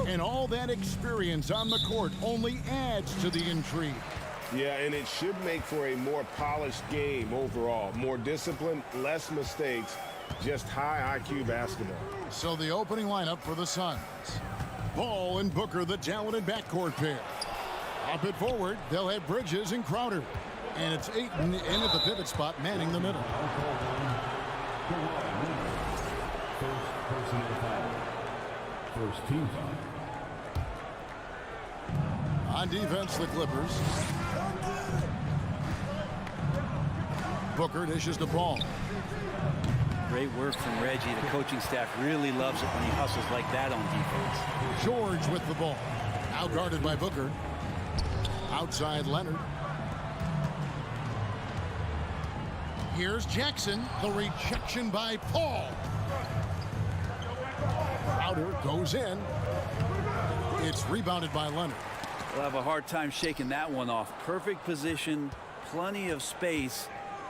And all that experience on the court only adds to the intrigue. Yeah, and it should make for a more polished game overall. More discipline, less mistakes, just high IQ basketball. So the opening lineup for the Suns. Ball and Booker, the talented backcourt pair. Up it forward, they'll have Bridges and Crowder. And it's Ayton in at the pivot spot, manning the middle. First team foul. On defense, the Clippers. Booker dishes the ball. Great work from Reggie. The coaching staff really loves it when he hustles like that on defense. George with the ball. Out guarded by Booker. Outside Leonard. Here's Jackson. The rejection by Paul. Crowder goes in. It's rebounded by Leonard. We'll have a hard time shaking that one off. Perfect position, plenty of space.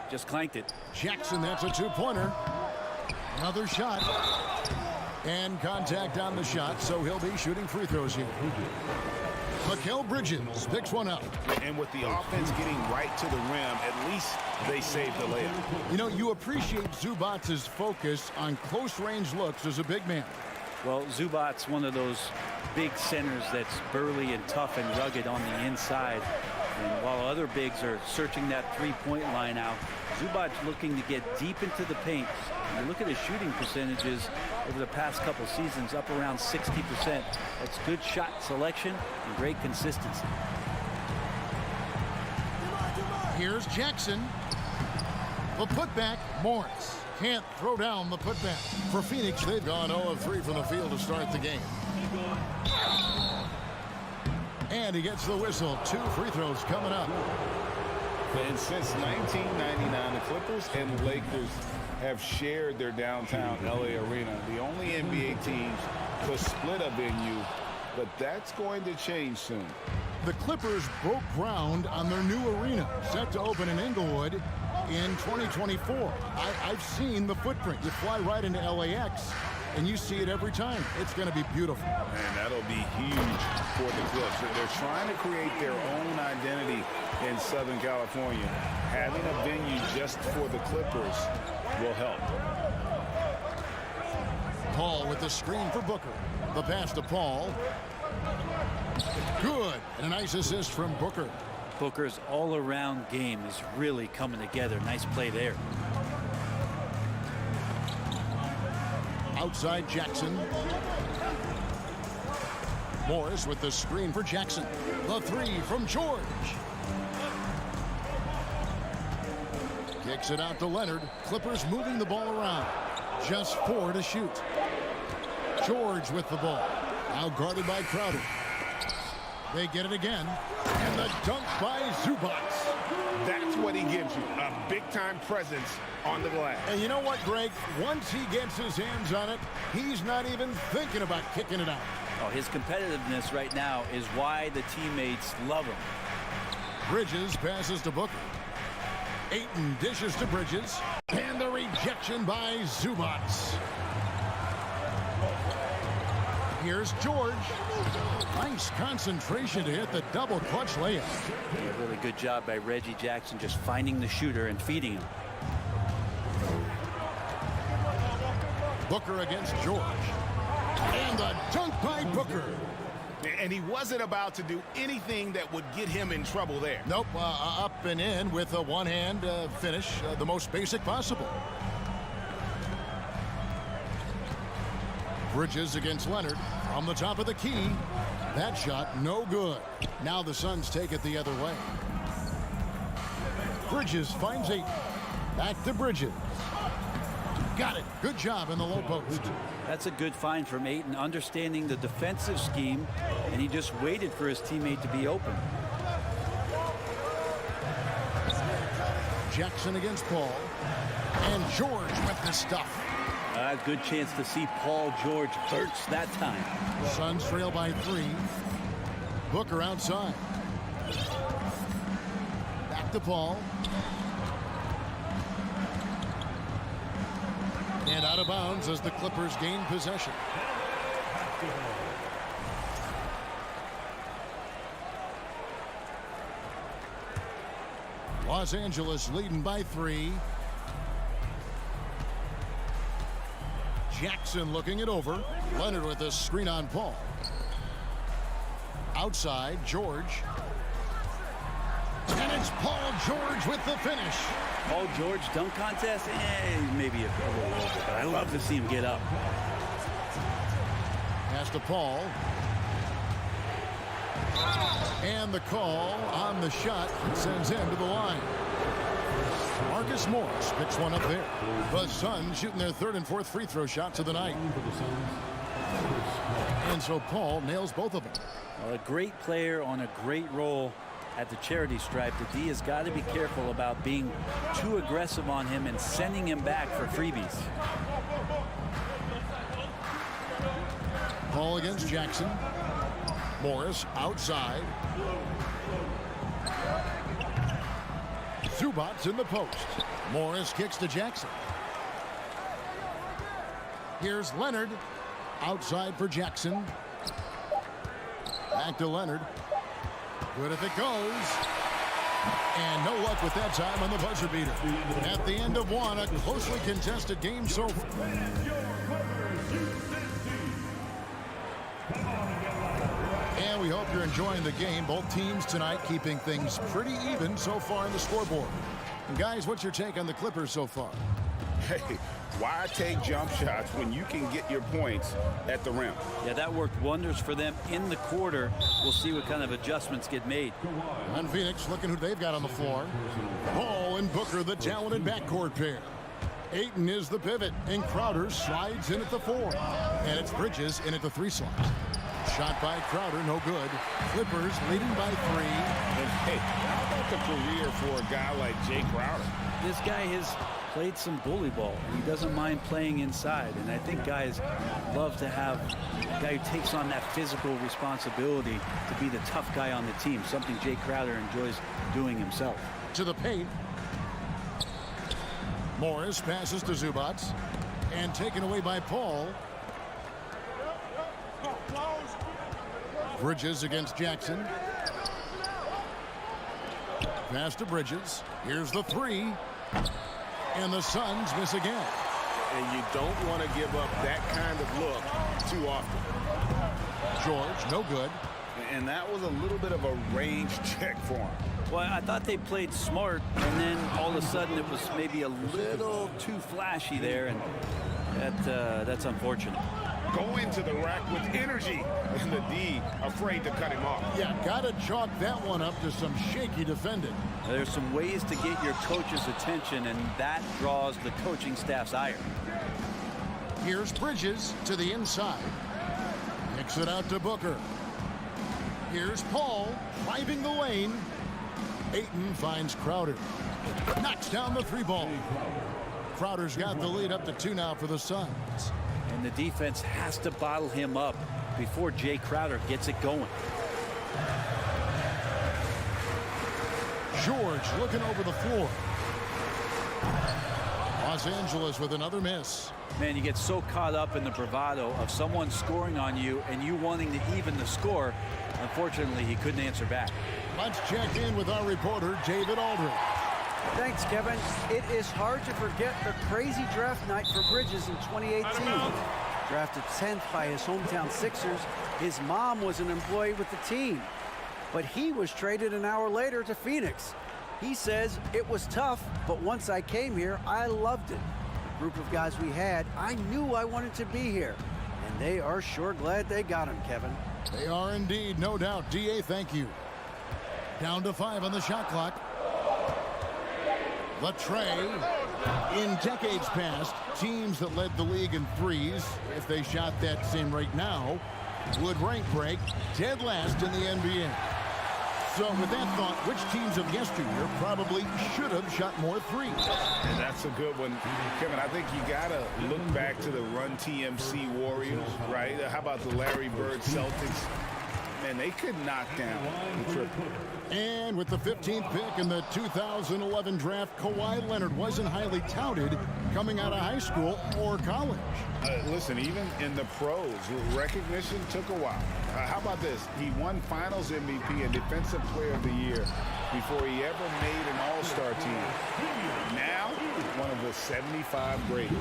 Just clanked it. Jackson, that's a two-pointer. Another shot. And contact on the shot, so he'll be shooting free throws here. Mikal Bridges picks one up. And with the offense getting right to the rim, at least they saved the layup. You know, you appreciate Zubac's focus on close-range looks as a big man. Well, Zubac's one of those big centers that's burly and tough and rugged on the inside. And while other bigs are searching that three-point line out, Zubac's looking to get deep into the paint. And you look at his shooting percentages over the past couple seasons, up around 60%. That's good shot selection and great consistency. Here's Jackson. The putback, Morris. Can't throw down the putback. For Phoenix, they've gone 0 of 3 from the field to start the game. And he gets the whistle. 2 free throws coming up. And since 1999, the Clippers and the Lakers have shared their downtown LA arena. The only NBA teams to split a venue, but that's going to change soon. The Clippers broke ground on their new arena, set to open in Inglewood in 2024. I've seen the footprint. You fly right into LAX, and you see it every time. It's going to be beautiful. And that'll be huge for the Clips. They're trying to create their own identity in Southern California. Having a venue just for the Clippers will help. Paul with the screen for Booker. The pass to Paul. Good. And a nice assist from Booker. Booker's all-around game is really coming together. Nice play there. Outside Jackson. Morris with the screen for Jackson. The three from George. Kicks it out to Leonard. Clippers moving the ball around. Just 4 to shoot. George with the ball. Now guarded by Crowder. They get it again. And the dunk by Zubac. That's what he gives you, a big-time presence on the glass. And you know what, Greg? Once he gets his hands on it, he's not even thinking about kicking it out. Oh, his competitiveness right now is why the teammates love him. Bridges passes to Booker. Ayton dishes to Bridges. And the rejection by Zubac. Here's George. Nice concentration to hit the double clutch layup. A really good job by Reggie Jackson just finding the shooter and feeding him. Booker against George. And the dunk by Booker. And he wasn't about to do anything that would get him in trouble there. Nope, up and in with a one-hand finish, the most basic possible. Bridges against Leonard from the top of the key. That shot no good. Now the Suns take it the other way. Bridges finds Ayton. Back to Bridges. Got it. Good job in the low post. That's a good find from Ayton, understanding the defensive scheme, and he just waited for his teammate to be open. Jackson against Paul. And George with the stuff. Good chance to see Paul George burst that time. Suns trail by 3. Booker outside. Back to Paul. And out of bounds as the Clippers gain possession. Los Angeles leading by 3. Jackson looking it over. Leonard with a screen on Paul. Outside, George. And it's Paul George with the finish. Paul George dunk contest? Maybe a little over, but I love to see him get up. Pass to Paul. And the call on the shot sends him to the line. Marcus Morris picks one up there. The Suns shooting their 3rd and 4th free throw shots of the night. And so Paul nails both of them. Well, a great player on a great role at the charity stripe. The D has got to be careful about being too aggressive on him and sending him back for freebies. Paul against Jackson. Morris outside. Zubac's in the post. Morris kicks to Jackson. Here's Leonard. Outside for Jackson. Back to Leonard. Good if it goes. And no luck with that time on the buzzer beater. At the end of one, a closely contested game so far. And we hope you're enjoying the game. Both teams tonight keeping things pretty even so far in the scoreboard. And guys, what's your take on the Clippers so far? Hey, why take jump shots when you can get your points at the rim? Yeah, that worked wonders for them in the quarter. We'll see what kind of adjustments get made. On Phoenix, looking who they've got on the floor. Paul and Booker, the talented backcourt pair. Ayton is the pivot, and Crowder slides in at the 4. And it's Bridges in at the 3 slot. Shot by Crowder, no good. Clippers leading by 3. Hey, how about the career for a guy like Jay Crowder? This guy has played some bully ball. He doesn't mind playing inside, and I think guys love to have a guy who takes on that physical responsibility to be the tough guy on the team, something Jay Crowder enjoys doing himself. To the paint. Morris passes to Zubac, and taken away by Paul. Bridges against Jackson. Pass to Bridges. Here's the 3. And the Suns miss again. And you don't want to give up that kind of look too often. George, no good. And that was a little bit of a range check for him. Well, I thought they played smart, and then all of a sudden it was maybe a little too flashy there, and that's unfortunate. Go into the rack with energy, and the D afraid to cut him off. Yeah, gotta chalk that one up to some shaky defending. There's some ways to get your coach's attention, and that draws the coaching staff's ire. Here's Bridges to the inside. Kicks it out to Booker. Here's Paul driving the lane. Ayton finds Crowder. Knocks down the 3-ball. Crowder's got the lead up to 2 now for the Suns. And the defense has to bottle him up before Jay Crowder gets it going. George looking over the floor. Los Angeles with another miss. Man, you get so caught up in the bravado of someone scoring on you and you wanting to even the score. Unfortunately, he couldn't answer back. Let's check in with our reporter, David Aldridge. Thanks, Kevin. It is hard to forget the crazy draft night for Bridges in 2018. Drafted 10th by his hometown Sixers, his mom was an employee with the team. But he was traded an hour later to Phoenix. He says, it was tough, but once I came here, I loved it. The group of guys we had, I knew I wanted to be here. And they are sure glad they got him, Kevin. They are indeed, no doubt. DA, thank you. Down to 5 on the shot clock. The tray. In decades past, teams that led the league in threes, if they shot that same rate now, would rank break dead last in the NBA. So with that thought, which teams of yesteryear probably should have shot more threes? And that's a good one. Kevin, I think you got to look back to the Run TMC Warriors, right? How about the Larry Bird Celtics? and they could knock down the triple. And with the 15th pick in the 2011 draft, Kawhi Leonard wasn't highly touted coming out of high school or college. Listen, even in the pros, recognition took a while. How about this? He won Finals MVP and Defensive Player of the Year before he ever made an All-Star team. Now, one of the 75 greats.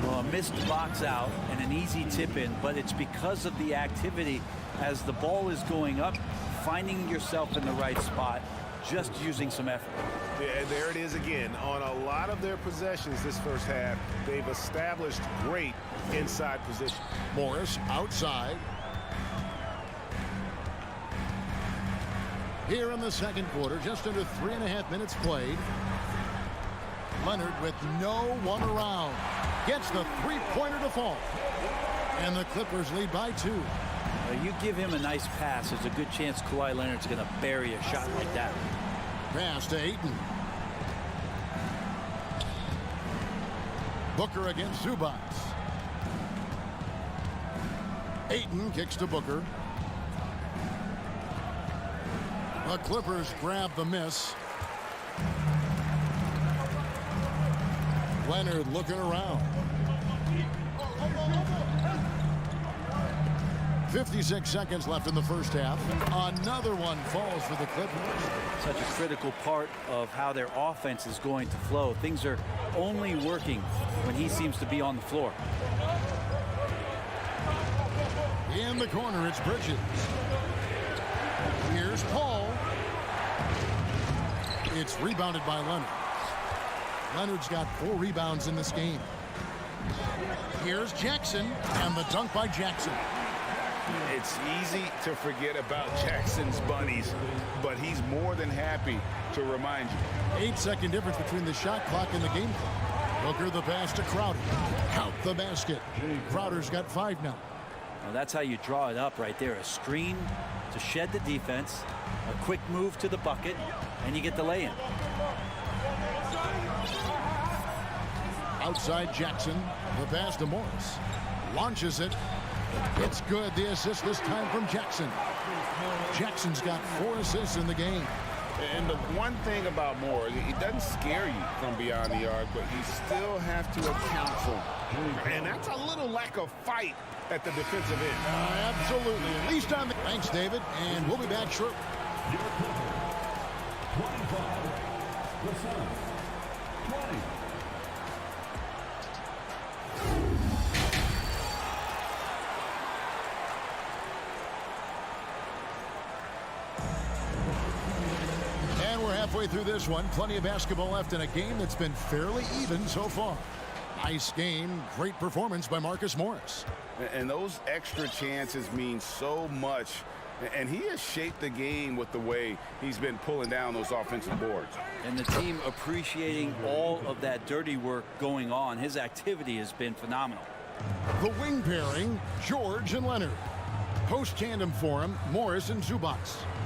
Well, a missed box out and an easy tip in, but it's because of the activity as the ball is going up, finding yourself in the right spot, just using some effort. Yeah, there it is again. On a lot of their possessions this first half, they've established great inside position. Morris outside. Here in the second quarter, just under 3.5 minutes played. Leonard with no one around. Gets the three-pointer to fall. And the Clippers lead by 2. You give him a nice pass, there's a good chance Kawhi Leonard's going to bury a shot like that. Pass to Ayton. Booker against Zubac. Ayton kicks to Booker. The Clippers grab the miss. Leonard looking around. 56 seconds left in the first half. Another one falls for the Clippers. Such a critical part of how their offense is going to flow. Things are only working when he seems to be on the floor. In the corner, it's Bridges. Here's Paul. It's rebounded by Leonard. Leonard's got 4 rebounds in this game. Here's Jackson, and the dunk by Jackson. It's easy to forget about Jackson's bunnies, but he's more than happy to remind you. 8-second difference between the shot clock and the game clock. Booker the pass to Crowder. Out the basket. Crowder's got 5 now. Well, that's how you draw it up right there. A screen to shed the defense, a quick move to the bucket, and you get the lay-in. Outside Jackson. The pass to Morris. Launches it. It's good. The assist this time from Jackson. Jackson's got 4 assists in the game. And the one thing about Moore, it doesn't scare you from beyond the arc, but you still have to account for him. And that's a little lack of fight at the defensive end. Absolutely. At least on the... Thanks, David. And we'll be back shortly. 25%. 20. Halfway through this one, plenty of basketball left in a game that's been fairly even so far. Nice game, great performance by Marcus Morris. And those extra chances mean so much. And he has shaped the game with the way he's been pulling down those offensive boards. And the team appreciating all of that dirty work going on. His activity has been phenomenal. The wing pairing, George and Leonard. Post tandem for him, Morris and Zubac.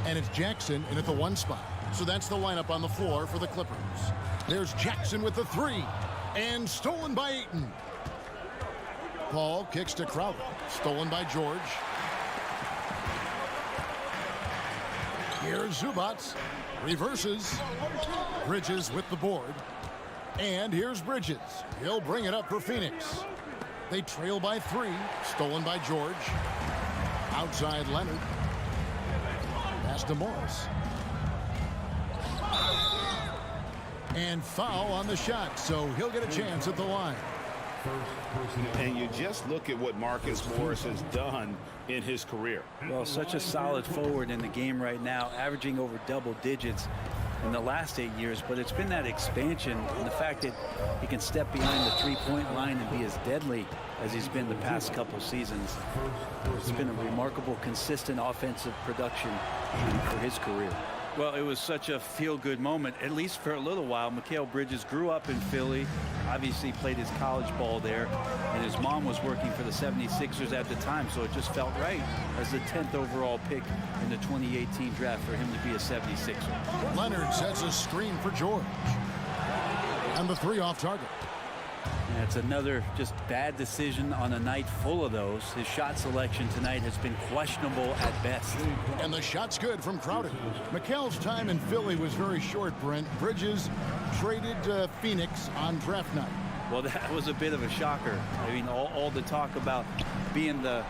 And it's Jackson in at the 1 spot. So that's the lineup on the floor for the Clippers. There's Jackson with the 3. And stolen by Ayton. Paul kicks to Crowder. Stolen by George. Here's Zubac. Reverses. Bridges with the board. And here's Bridges. He'll bring it up for Phoenix. They trail by 3. Stolen by George. Outside Leonard. Pass to Morris. And foul on the shot, so he'll get a chance at the line. And you just look at what Marcus Morris has done in his career. Well, such a solid forward in the game right now, averaging over double digits in the last 8 years, but it's been that expansion and the fact that he can step behind the three-point line and be as deadly as he's been the past couple seasons. It's been a remarkable, consistent offensive production for his career. Well, it was such a feel-good moment, at least for a little while. Mikal Bridges grew up in Philly, obviously played his college ball there, and his mom was working for the 76ers at the time, so it just felt right as the 10th overall pick in the 2018 draft for him to be a 76er. Leonard sets a screen for George. And the 3 off target. That's another just bad decision on a night full of those. His shot selection tonight has been questionable at best. And the shot's good from Crowder. McHale's time in Philly was very short, Brent. Bridges traded Phoenix on draft night. Well, that was a bit of a shocker. I mean, all the talk about being the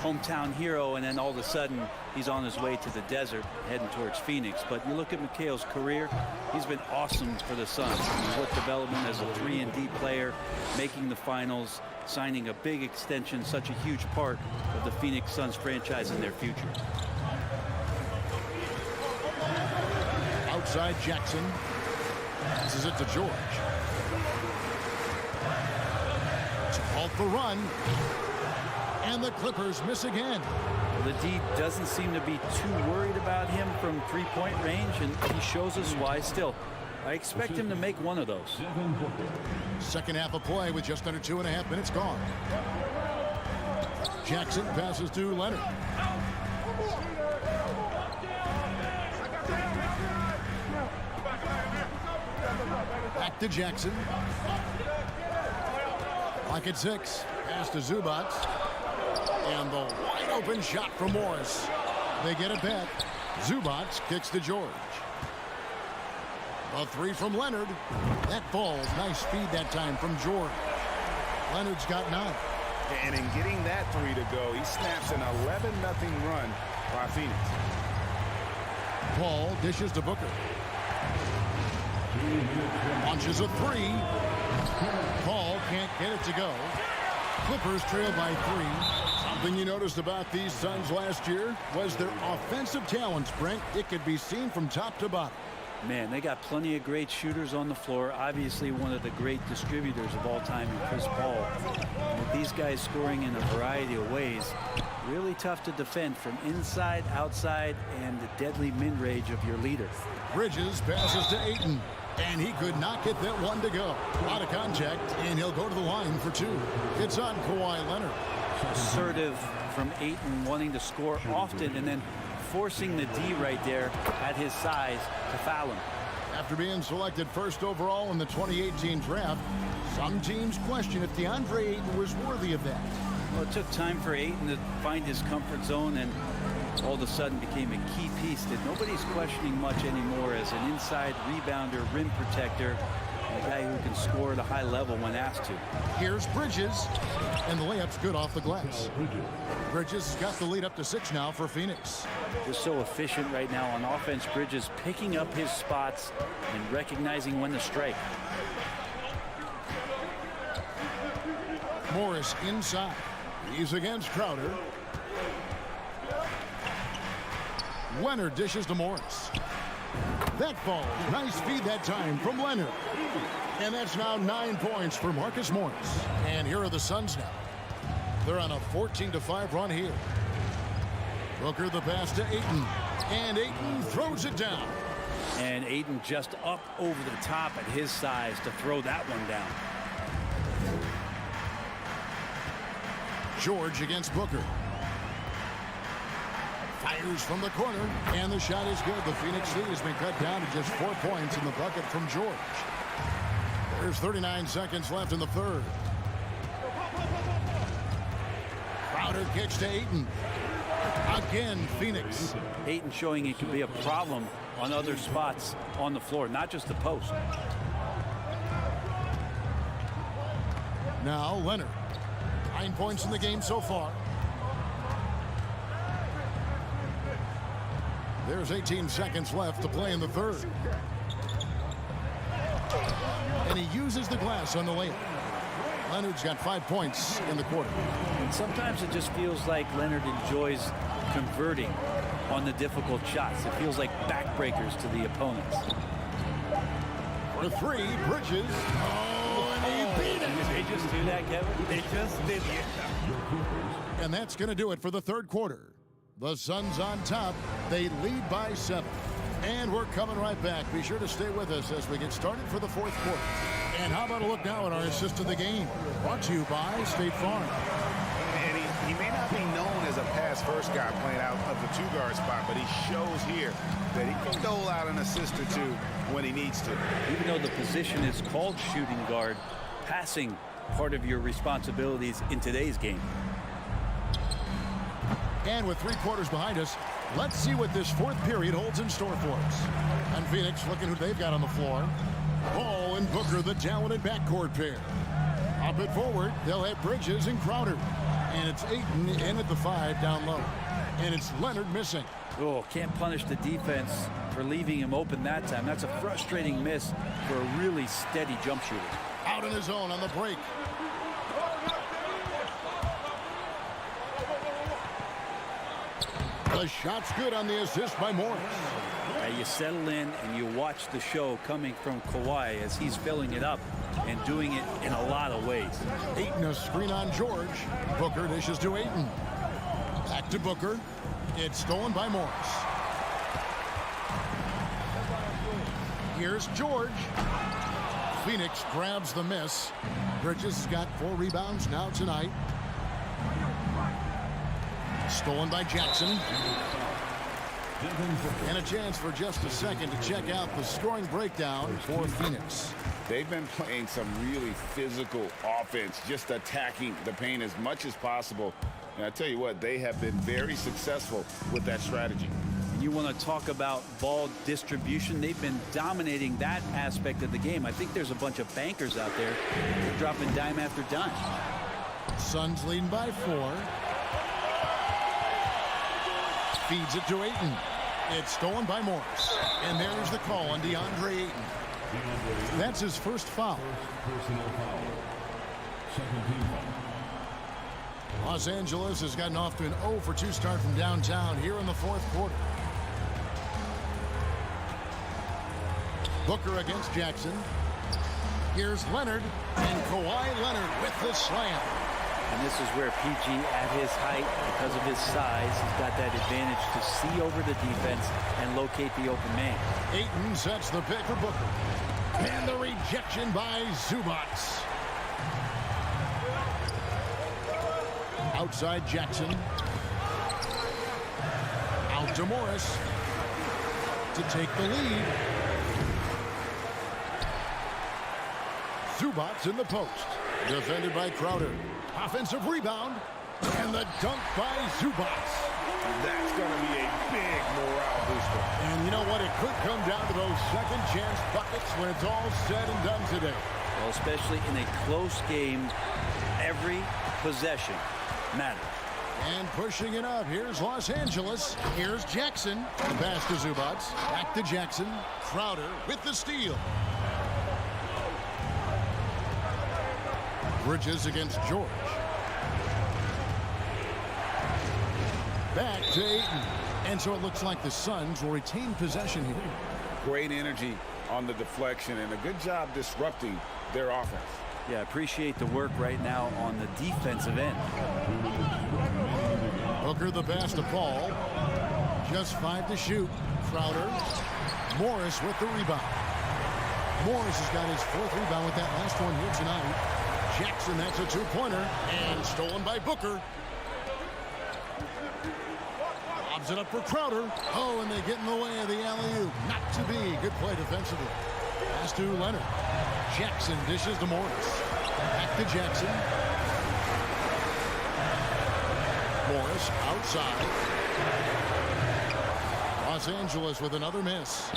hometown hero, and then all of a sudden he's on his way to the desert heading towards Phoenix. But you look at McHale's career, he's been awesome for the Suns. With development as a 3-and-D player, making the finals, signing a big extension, such a huge part of the Phoenix Suns franchise and their future. Outside Jackson. Passes it to George. To halt the run. And the Clippers miss again. The D doesn't seem to be too worried about him from three-point range, and he shows us why. Still, I expect him to make one of those. Second half of play with just under 2.5 minutes gone. Jackson passes to Leonard. Back to Jackson. Clock at 6. Pass to Zubac. And the wide open shot from Morris. They get it back. Zubac kicks to George. A three from Leonard. That falls. Nice feed that time from George. Leonard's got 9. And in getting that three to go, he snaps an 11-0 run by Phoenix. Paul dishes to Booker. Launches a three. Paul can't get it to go. Clippers trail by 3. Something you noticed about these Suns last year was their offensive talents, Brent. It could be seen from top to bottom. Man, they got plenty of great shooters on the floor. Obviously, one of the great distributors of all time in Chris Paul. And with these guys scoring in a variety of ways, really tough to defend from inside, outside, and the deadly mid-range of your leader. Bridges passes to Ayton, and he could not get that one to go. Out of contact, and he'll go to the line for 2. It's on Kawhi Leonard. Assertive from Ayton, wanting to score often, and then forcing the D right there at his size to foul him. After being selected first overall in the 2018 draft, some teams question if DeAndre Ayton was worthy of that. Well, it took time for Ayton to find his comfort zone, and all of a sudden became a key piece that nobody's questioning much anymore as an inside rebounder, rim protector, and a guy who can score at a high level when asked to. Here's Bridges, and the layup's good off the glass. Bridges has got the lead up to 6 now for Phoenix. Just so efficient right now on offense. Bridges picking up his spots and recognizing when to strike. Morris inside. He's against Crowder. Leonard dishes to Morris. That falls. Nice feed that time from Leonard. And that's now 9 points for Marcus Morris. And here are the Suns now. They're on a 14-5 run here. Booker the pass to Ayton. And Ayton throws it down. And Ayton just up over the top at his size to throw that one down. George against Booker. Fires from the corner, and the shot is good. The Phoenix lead has been cut down to just 4 points in the bucket from George. There's 39 seconds left in the third. Crowder kicks to Ayton. Again, Phoenix. Ayton showing it could be a problem on other spots on the floor, not just the post. Now Leonard. 9 points in the game so far. There's 18 seconds left to play in the third. And he uses the glass on the layup. Leonard's got 5 points in the quarter. And sometimes it just feels like Leonard enjoys converting on the difficult shots. It feels like backbreakers to the opponents. For 3, Bridges. Oh, and he beat it. Did they just do that, Kevin? They just did it. And that's going to do it for the third quarter. The Suns on top. They lead by 7. And we're coming right back. Be sure to stay with us as we get started for the fourth quarter. And how about a look now at our assist of the game? Brought to you by State Farm. And he may not be known as a pass-first guy playing out of the 2-guard spot, but he shows here that he can dole out an assist or 2 when he needs to. Even though the position is called shooting guard, passing part of your responsibilities in today's game. And with 3 quarters behind us, let's see what this 4th period holds in store for us. And Phoenix looking who they've got on the floor. Ball and Booker, the talented backcourt pair. Up it forward, they'll have Bridges and Crowder. And it's Ayton in at the 5 down low. And it's Leonard missing. Oh, can't punish the defense for leaving him open that time. That's a frustrating miss for a really steady jump shooter. Out in his own on the break. The shot's good on the assist by Morris. You settle in and you watch the show coming from Kawhi as he's filling it up and doing it in a lot of ways. Ayton, a screen on George. Booker dishes to Ayton. Back to Booker. It's stolen by Morris. Here's George. Phoenix grabs the miss. Bridges has got 4 rebounds now tonight. Stolen by Jackson. And a chance for just a second to check out the scoring breakdown for Phoenix. They've been playing some really physical offense, just attacking the paint as much as possible. And I tell you what, they have been very successful with that strategy. And you want to talk about ball distribution. They've been dominating that aspect of the game. I think there's a bunch of bankers out there. They're dropping dime after dime. Suns leading by 4. Feeds it to Ayton. It's stolen by Morris. And there's the call on DeAndre Ayton. That's his first foul. Personal foul. Second team foul. Los Angeles has gotten off to an 0 for 2 start from downtown here in the 4th quarter. Booker against Jackson. Here's Leonard, and Kawhi Leonard with the slam. And this is where PG, at his height, because of his size, he's got that advantage to see over the defense and locate the open man. Ayton sets the pick for Booker. And the rejection by Zubac. Outside Jackson. Out to Morris to take the lead. Zubac in the post. Defended by Crowder. Offensive rebound. And the dunk by Zubac. That's going to be a big morale booster. And you know what? It could come down to those second chance buckets when it's all said and done today. Well, especially in a close game, every possession matters. And pushing it up, here's Los Angeles. Here's Jackson. The pass to Zubac. Back to Jackson. Crowder with the steal. Bridges against George. Back to Ayton. And so it looks like the Suns will retain possession here. Great energy on the deflection and a good job disrupting their offense. Yeah, appreciate the work right now on the defensive end. Booker the pass to Paul. Just 5 to shoot. Crowder. Morris with the rebound. Morris has got his 4th rebound with that last one here tonight. Jackson, that's a 2-pointer. And stolen by Booker. Lobs it up for Crowder. Oh, and they get in the way of the alley-oop. Not to be. Good play defensively. Pass to Leonard. Jackson dishes to Morris. Back to Jackson. Morris outside. Los Angeles with another miss.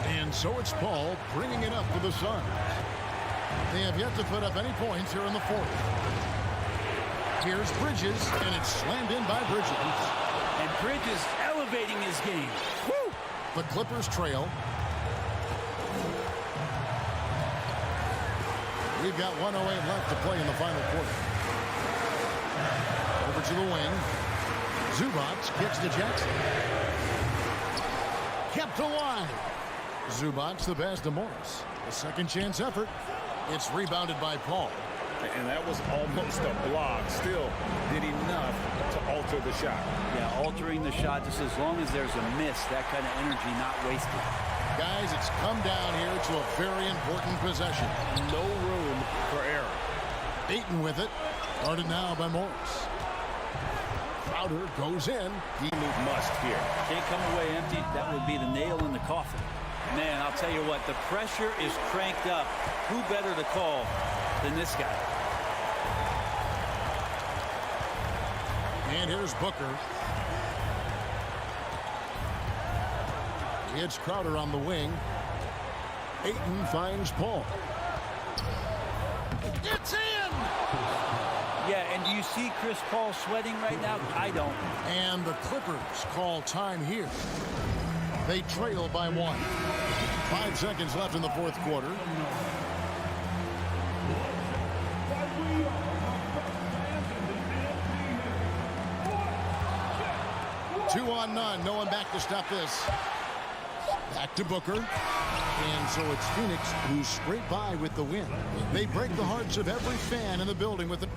And so it's Paul bringing it up to the Suns. They have yet to put up any points here in the 4th. Here's Bridges, and it's slammed in by Bridges. And Bridges elevating his game. Woo! The Clippers trail. We've got 1:08 left to play in the final quarter. Over to the wing. Zubac kicks to Jackson. Kept alive. Zubac the pass to Morris. A second chance effort. It's rebounded by Paul. And that was almost a block. Still did enough to alter the shot. Yeah, altering the shot just as long as there's a miss, that kind of energy not wasted. Guys, it's come down here to a very important possession. No room for error. Ayton with it. Guarded now by Morris. Crowder goes in. He must here. Can't come away empty. That would be the nail in the coffin. Man, I'll tell you what, the pressure is cranked up. Who better to call than this guy? And here's Booker. It's Crowder on the wing. Ayton finds Paul. It's in! Yeah, and do you see Chris Paul sweating right now? I don't. And the Clippers call time here. They trail by 1. 5 seconds left in the fourth quarter. Two on none. No one back to stop this. Back to Booker. And so it's Phoenix who scrape by with the win. They break the hearts of every fan in the building with it.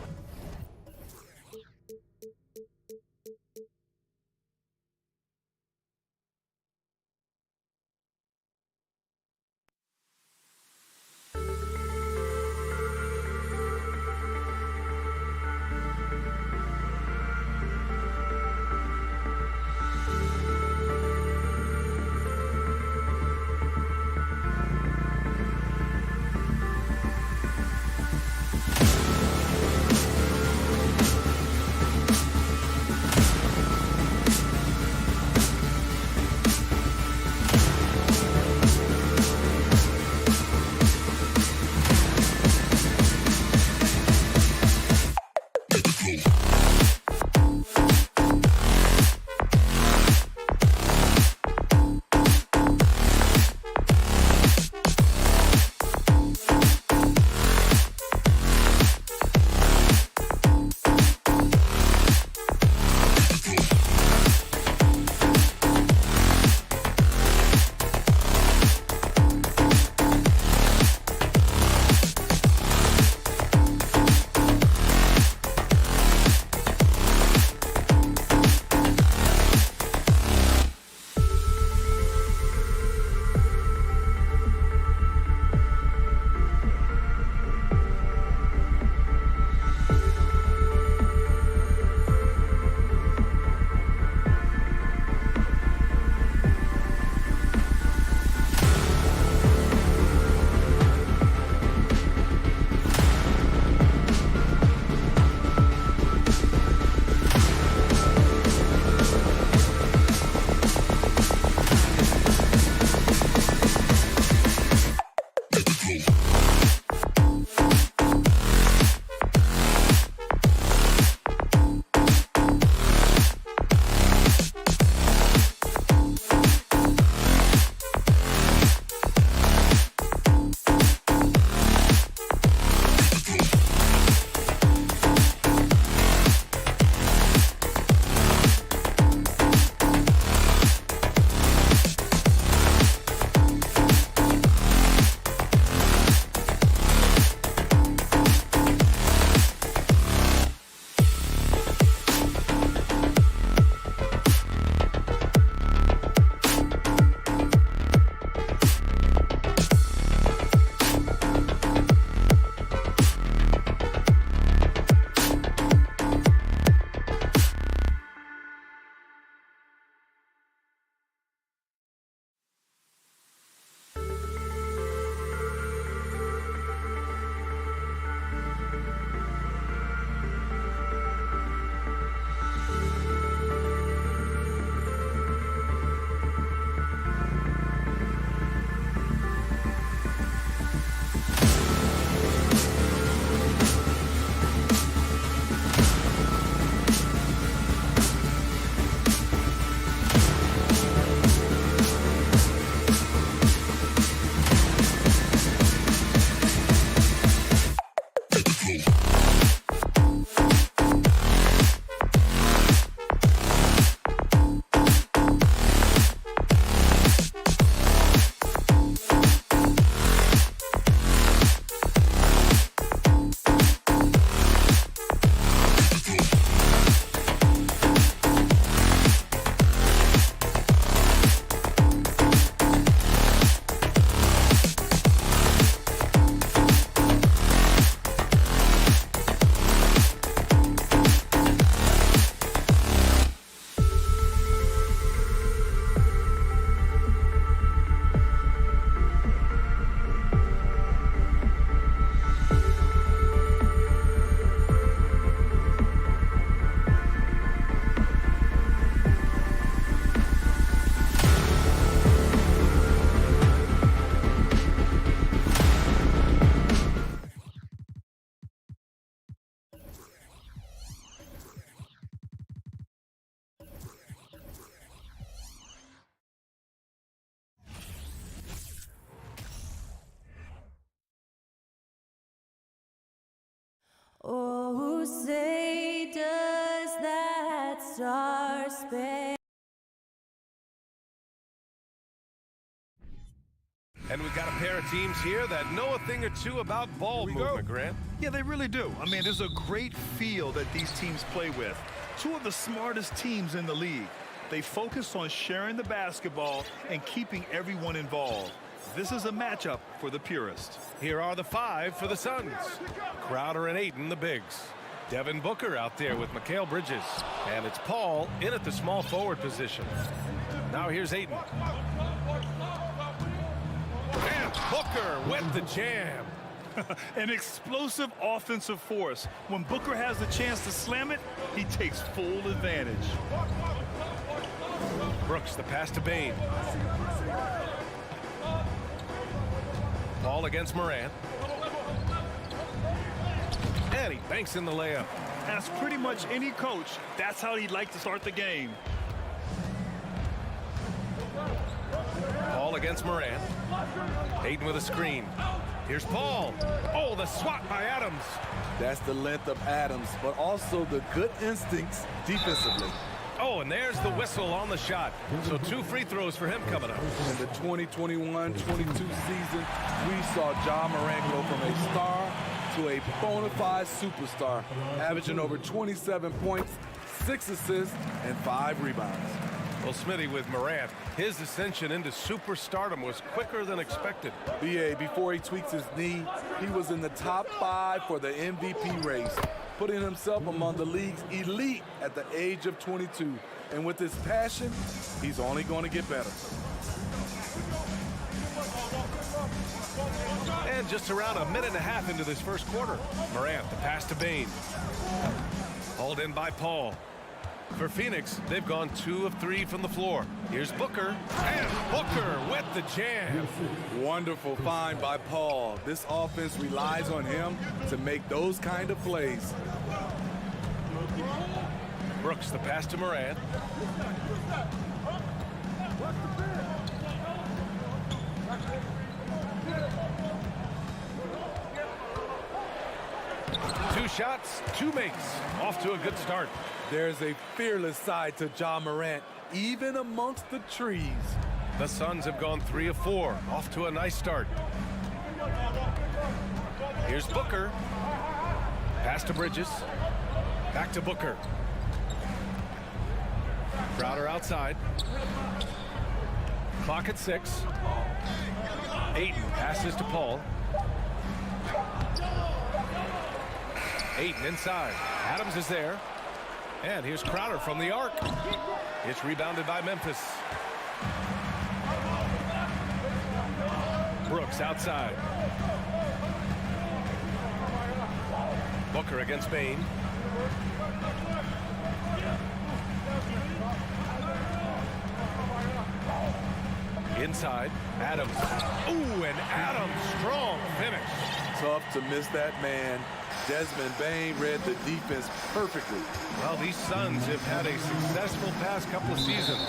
say does that star-spangled And we've got a pair of teams here that know a thing or two about ball movement, Grant. Yeah, they really do. I mean, there's a great feel that these teams play with. Two of the smartest teams in the league. They focus on sharing the basketball and keeping everyone involved. This is a matchup for the purist. Here are the 5 for the Suns. Crowder and Ayton, the bigs. Devin Booker out there with Mikal Bridges. And it's Paul in at the small forward position. Now here's Ayton. And Booker with the jam. An explosive offensive force. When Booker has the chance to slam it, he takes full advantage. Brooks, the pass to Bain. Paul against Morant. And he banks in the layup. Ask pretty much any coach, that's how he'd like to start the game. Paul against Morant. Ayton with a screen. Here's Paul. Oh, the swat by Adams. That's the length of Adams, but also the good instincts defensively. Oh, and there's the whistle on the shot. So 2 free throws for him coming up. In the 2021-22 season, we saw Ja Morant go from a star to a bona fide superstar, averaging over 27 points, 6 assists, and 5 rebounds. Well, Smitty, with Morant, his ascension into superstardom was quicker than expected. BA, before he tweaks his knee, he was in the top 5 for the MVP race, putting himself among the league's elite at the age of 22. And with his passion, he's only going to get better. And just around a minute and a half into this first quarter, Morant, the pass to Bain. Hauled in by Paul. For Phoenix, they've gone 2 of 3 from the floor. Here's Booker, and Booker with the jam. Wonderful find by Paul. This offense relies on him to make those kind of plays. Brooks, the pass to Morant. Two shots, 2 makes. Off to a good start. There's a fearless side to Ja Morant, even amongst the trees. The Suns have gone 3 of 4. Off to a nice start. Here's Booker. Pass to Bridges. Back to Booker. Crowder outside. Clock at 6. Ayton passes to Paul. Ayton inside. Adams is there. And here's Crowder from the arc. It's rebounded by Memphis. Brooks outside. Booker against Bain. Inside, Adams. Ooh, and Adams, strong finish. Tough to miss that man. Desmond Bain read the defense perfectly. Well, these Suns have had a successful past couple of seasons.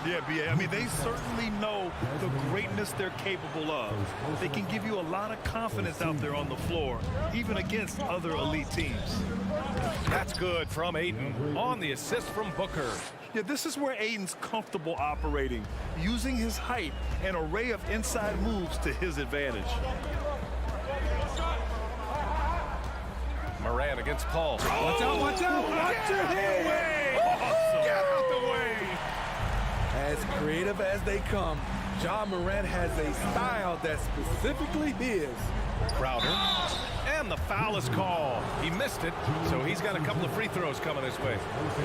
Yeah, BA. I mean, they certainly know the greatness they're capable of. They can give you a lot of confidence out there on the floor, even against other elite teams. That's good from Ayton on the assist from Booker. Yeah, this is where Ayton's comfortable operating, using his height and array of inside moves to his advantage. Morant against Paul. Watch out, watch out, watch your head. Awesome. Get out the way. As creative as they come, Ja Morant has a style that's specifically his. Crowder. And the foul is called. He missed it, so he's got a couple of free throws coming his way.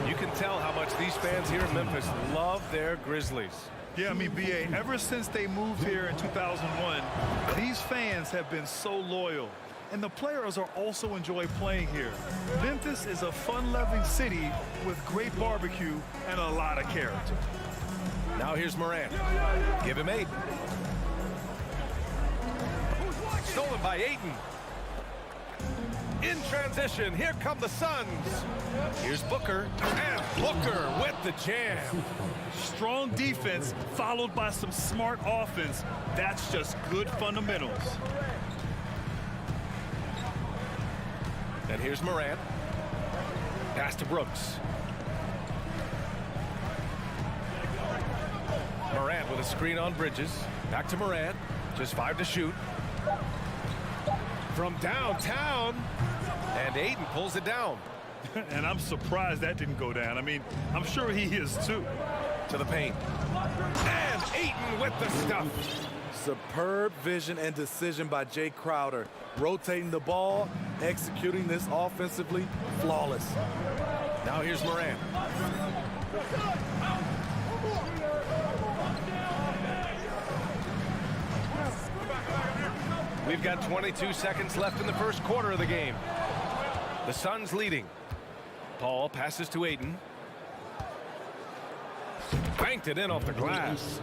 You can tell how much these fans here in Memphis love their Grizzlies. Yeah, I mean, BA, ever since they moved here in 2001, these fans have been so loyal. And the players are also enjoy playing here. Memphis is a fun-loving city with great barbecue and a lot of character. Now here's Morant. Give him 8. Stolen by Ayton. In transition, here come the Suns. Here's Booker, and Booker with the jam. Strong defense followed by some smart offense. That's just good fundamentals. And here's Morant. Pass to Brooks. Morant with a screen on Bridges. Back to Morant. Just 5 to shoot. From downtown. And Ayton pulls it down. And I'm surprised that didn't go down. I mean, I'm sure he is too. To the paint. And Ayton with the stuff. Superb vision and decision by Jay Crowder. Rotating the ball, executing this offensively, flawless. Now here's Morant. We've got 22 seconds left in the first quarter of the game. The Suns leading. Paul passes to Ayton. Banked it in off the glass.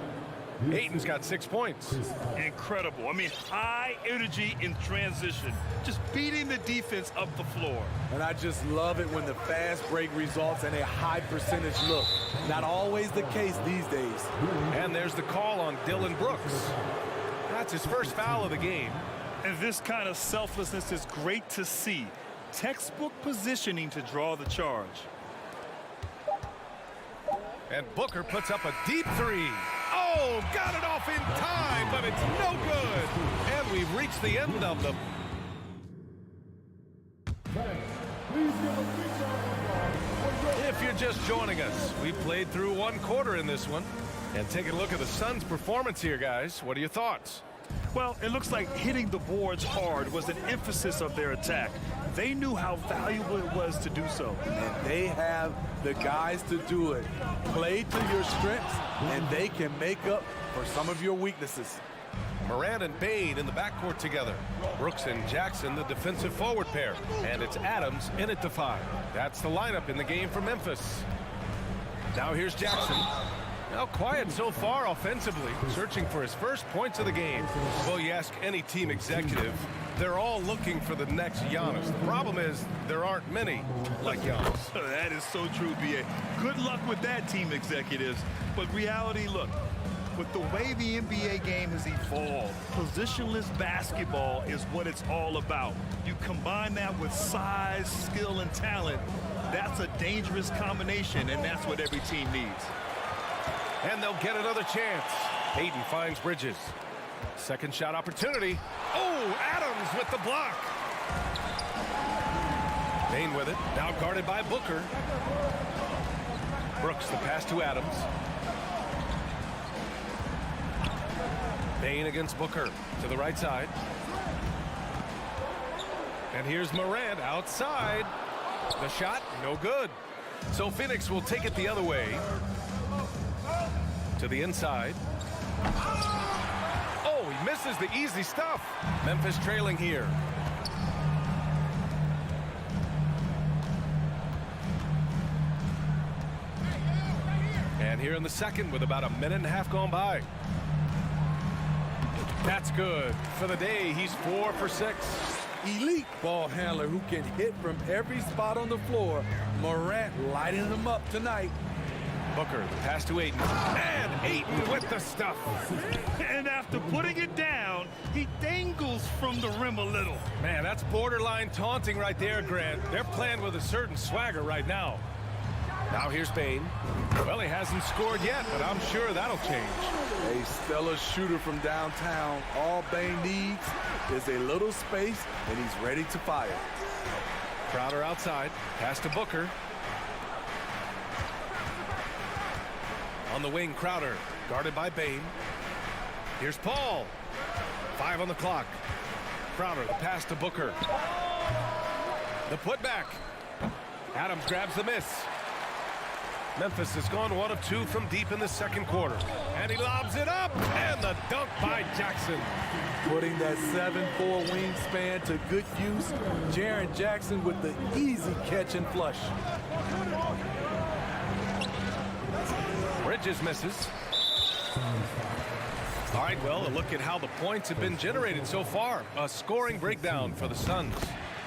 Ayton's got 6 points. Incredible. I mean, high energy in transition. Just beating the defense up the floor. And I just love it when the fast break results in a high percentage look. Not always the case these days. And there's the call on Dylan Brooks. That's his first foul of the game. And this kind of selflessness is great to see. Textbook positioning to draw the charge. And Booker puts up a deep three. Oh, got it off in time, but it's no good. And we've reached the end of the... If you're just joining us, we played through one quarter in this one. And taking a look at the Suns' performance here, guys. What are your thoughts? Well, it looks like hitting the boards hard was an emphasis of their attack. They knew how valuable it was to do so. And they have the guys to do it. Play to your strengths, and they can make up for some of your weaknesses. Morant and Bane in the backcourt together. Brooks and Jackson, the defensive forward pair. And it's Adams in at the 5. That's the lineup in the game for Memphis. Now here's Jackson. Now quiet so far offensively, searching for his first points of the game. Well, you ask any team executive, they're all looking for the next Giannis. The problem is there aren't many like Giannis. That is so true, B.A. Good luck with that, team executives. But reality, look, with the way the NBA game has evolved, positionless basketball is what it's all about. You combine that with size, skill, and talent, that's a dangerous combination, and that's what every team needs. And they'll get another chance. Ayton finds Bridges. Second shot opportunity. Oh, Adams with the block. Bane with it. Now guarded by Booker. Brooks, the pass to Adams. Bane against Booker to the right side. And here's Morant outside. The shot, no good. So Phoenix will take it the other way. To the inside. Oh, he misses the easy stuff. Memphis trailing here. And here in the second with about a minute and a half gone by. That's good. For the day, he's 4 for 6. Elite ball handler who can hit from every spot on the floor. Morant lighting him up tonight. Booker, the pass to Ayton. And Ayton with the stuff. And after putting it down, he dangles from the rim a little. Man, that's borderline taunting right there, Grant. They're playing with a certain swagger right now. Now here's Bane. Well, he hasn't scored yet, but I'm sure that'll change. A stellar shooter from downtown. All Bane needs is a little space, and he's ready to fire. Crowder outside. Pass to Booker. On the wing, Crowder, guarded by Bane. Here's Paul. 5 on the clock. Crowder, the pass to Booker. The putback. Adams grabs the miss. Memphis has gone 1 of 2 from deep in the second quarter. And he lobs it up. And the dunk by Jackson. Putting that 7'4" wingspan to good use. Jaren Jackson with the easy catch and flush. Bridges misses. All right, well, a look at how the points have been generated so far. A scoring breakdown for the Suns.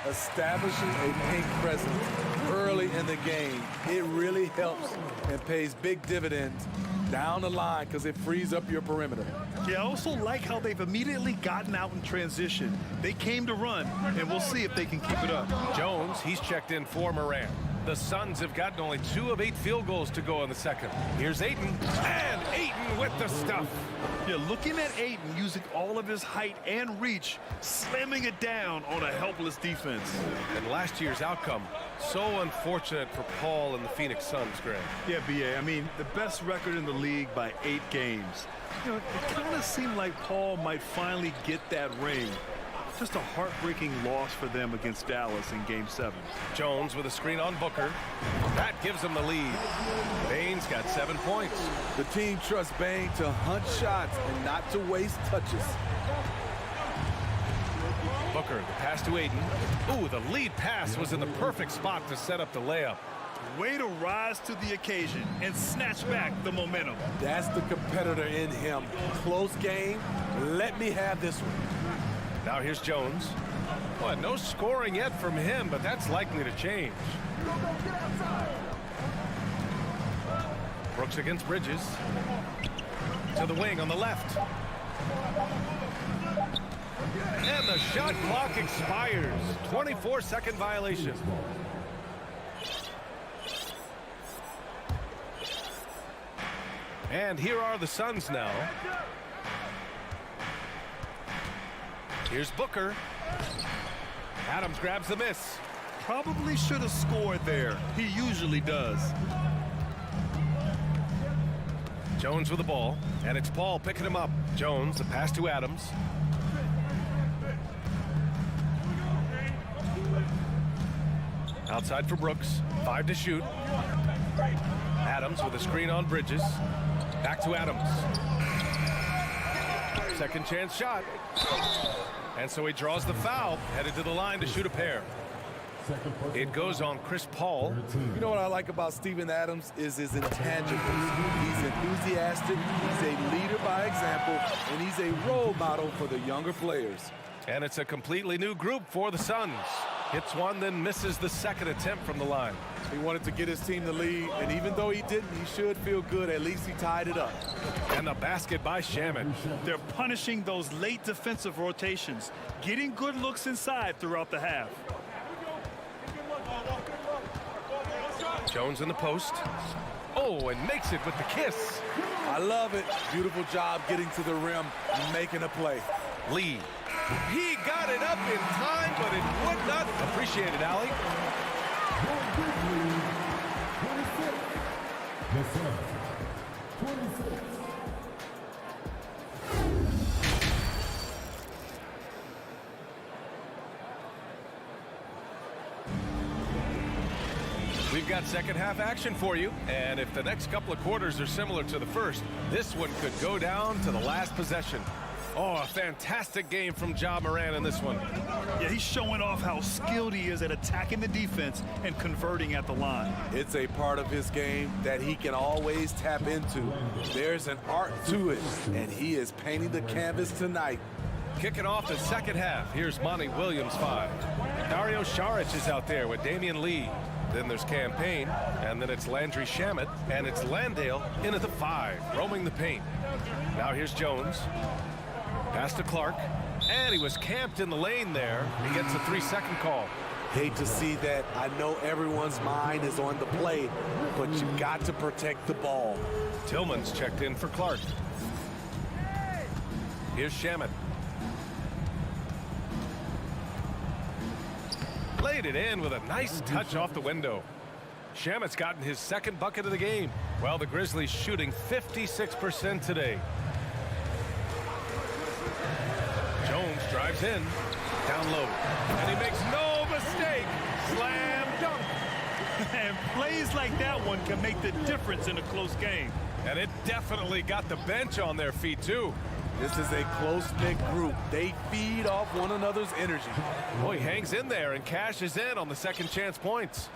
Establishing a paint presence early in the game. It really helps and pays big dividends down the line because it frees up your perimeter. Yeah, I also like how they've immediately gotten out in transition. They came to run, and we'll see if they can keep it up. Jones, he's checked in for Morant. The Suns have gotten only 2 of 8 field goals to go in the second. Here's Ayton, and Ayton with the stuff. Yeah, looking at Ayton using all of his height and reach, slamming it down on a helpless defense. And last year's outcome, so unfortunate for Paul and the Phoenix Suns, Greg. Yeah, B.A., I mean, the best record in the league by 8 games. You know, it kind of seemed like Paul might finally get that ring. Just a heartbreaking loss for them against Dallas in Game 7. Jones with a screen on Booker. That gives them the lead. Bane's got 7 points. The team trusts Bane to hunt shots and not to waste touches. Booker, the pass to Ayton. Ooh, the lead pass was in the perfect spot to set up the layup. Way to rise to the occasion and snatch back the momentum. That's the competitor in him. Close game. Let me have this one. Now here's Jones. Well, no scoring yet from him, but that's likely to change. Brooks against Bridges. To the wing on the left. And the shot clock expires. 24-second violation. And here are the Suns now. Here's Booker. Adams grabs the miss. Probably should have scored there. He usually does. Jones with the ball, and it's Paul picking him up. Jones, the pass to Adams. Outside for Brooks. 5 to shoot. Adams with a screen on Bridges. Back to Adams. Second chance shot. And so he draws the foul, headed to the line to shoot a pair. It goes on Chris Paul. You know what I like about Steven Adams is his intangibles. He's enthusiastic, he's a leader by example, and he's a role model for the younger players. And it's a completely new group for the Suns. Hits one, then misses the second attempt from the line. He wanted to get his team the lead, and even though he didn't, he should feel good. At least he tied it up. And the basket by Shaman. They're punishing those late defensive rotations, getting good looks inside throughout the half. Jones in the post. Oh, and makes it with the kiss. I love it. Beautiful job getting to the rim and making a play. Lee. He got it up in time, but it would not. Appreciate it, Allie. We've got second half action for you, and if the next couple of quarters are similar to the first, this one could go down to the last possession. Oh, a fantastic game from Ja Morant in this one. Yeah, he's showing off how skilled he is at attacking the defense and converting at the line. It's a part of his game that he can always tap into. There's an art to it, and he is painting the canvas tonight. Kicking off the second half, here's Monty Williams 5. Dario Saric is out there with Damian Lee. Then there's Campaign, and then it's Landry Shamet, and it's Landale in at the 5, roaming the paint. Now here's Jones. Pass to Clark, and he was camped in the lane there. He gets a 3-second call. Hate to see that. I know everyone's mind is on the play, but you got to protect the ball. Tillman's checked in for Clark. Here's Shamet. Laid it in with a nice touch off the window. Shamet's gotten his second bucket of the game, while the Grizzlies shooting 56% today. Jones drives in, down low, and he makes no mistake. Slam dunk. And plays like that one can make the difference in a close game. And it definitely got the bench on their feet, too. This is a close-knit group. They feed off one another's energy. Oh, he hangs in there and cashes in on the second chance points.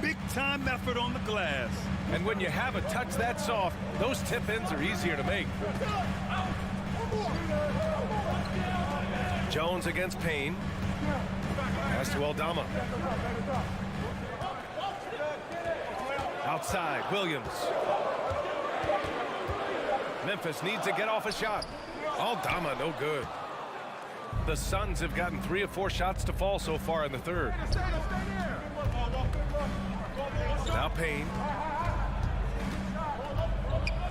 Big-time effort on the glass. And when you have a touch that soft, those tip-ins are easier to make. Jones against Payne. Pass to Aldama. Outside, Williams. Memphis needs to get off a shot. Aldama, no good. The Suns have gotten 3 of 4 shots to fall so far in the third. Now Payne.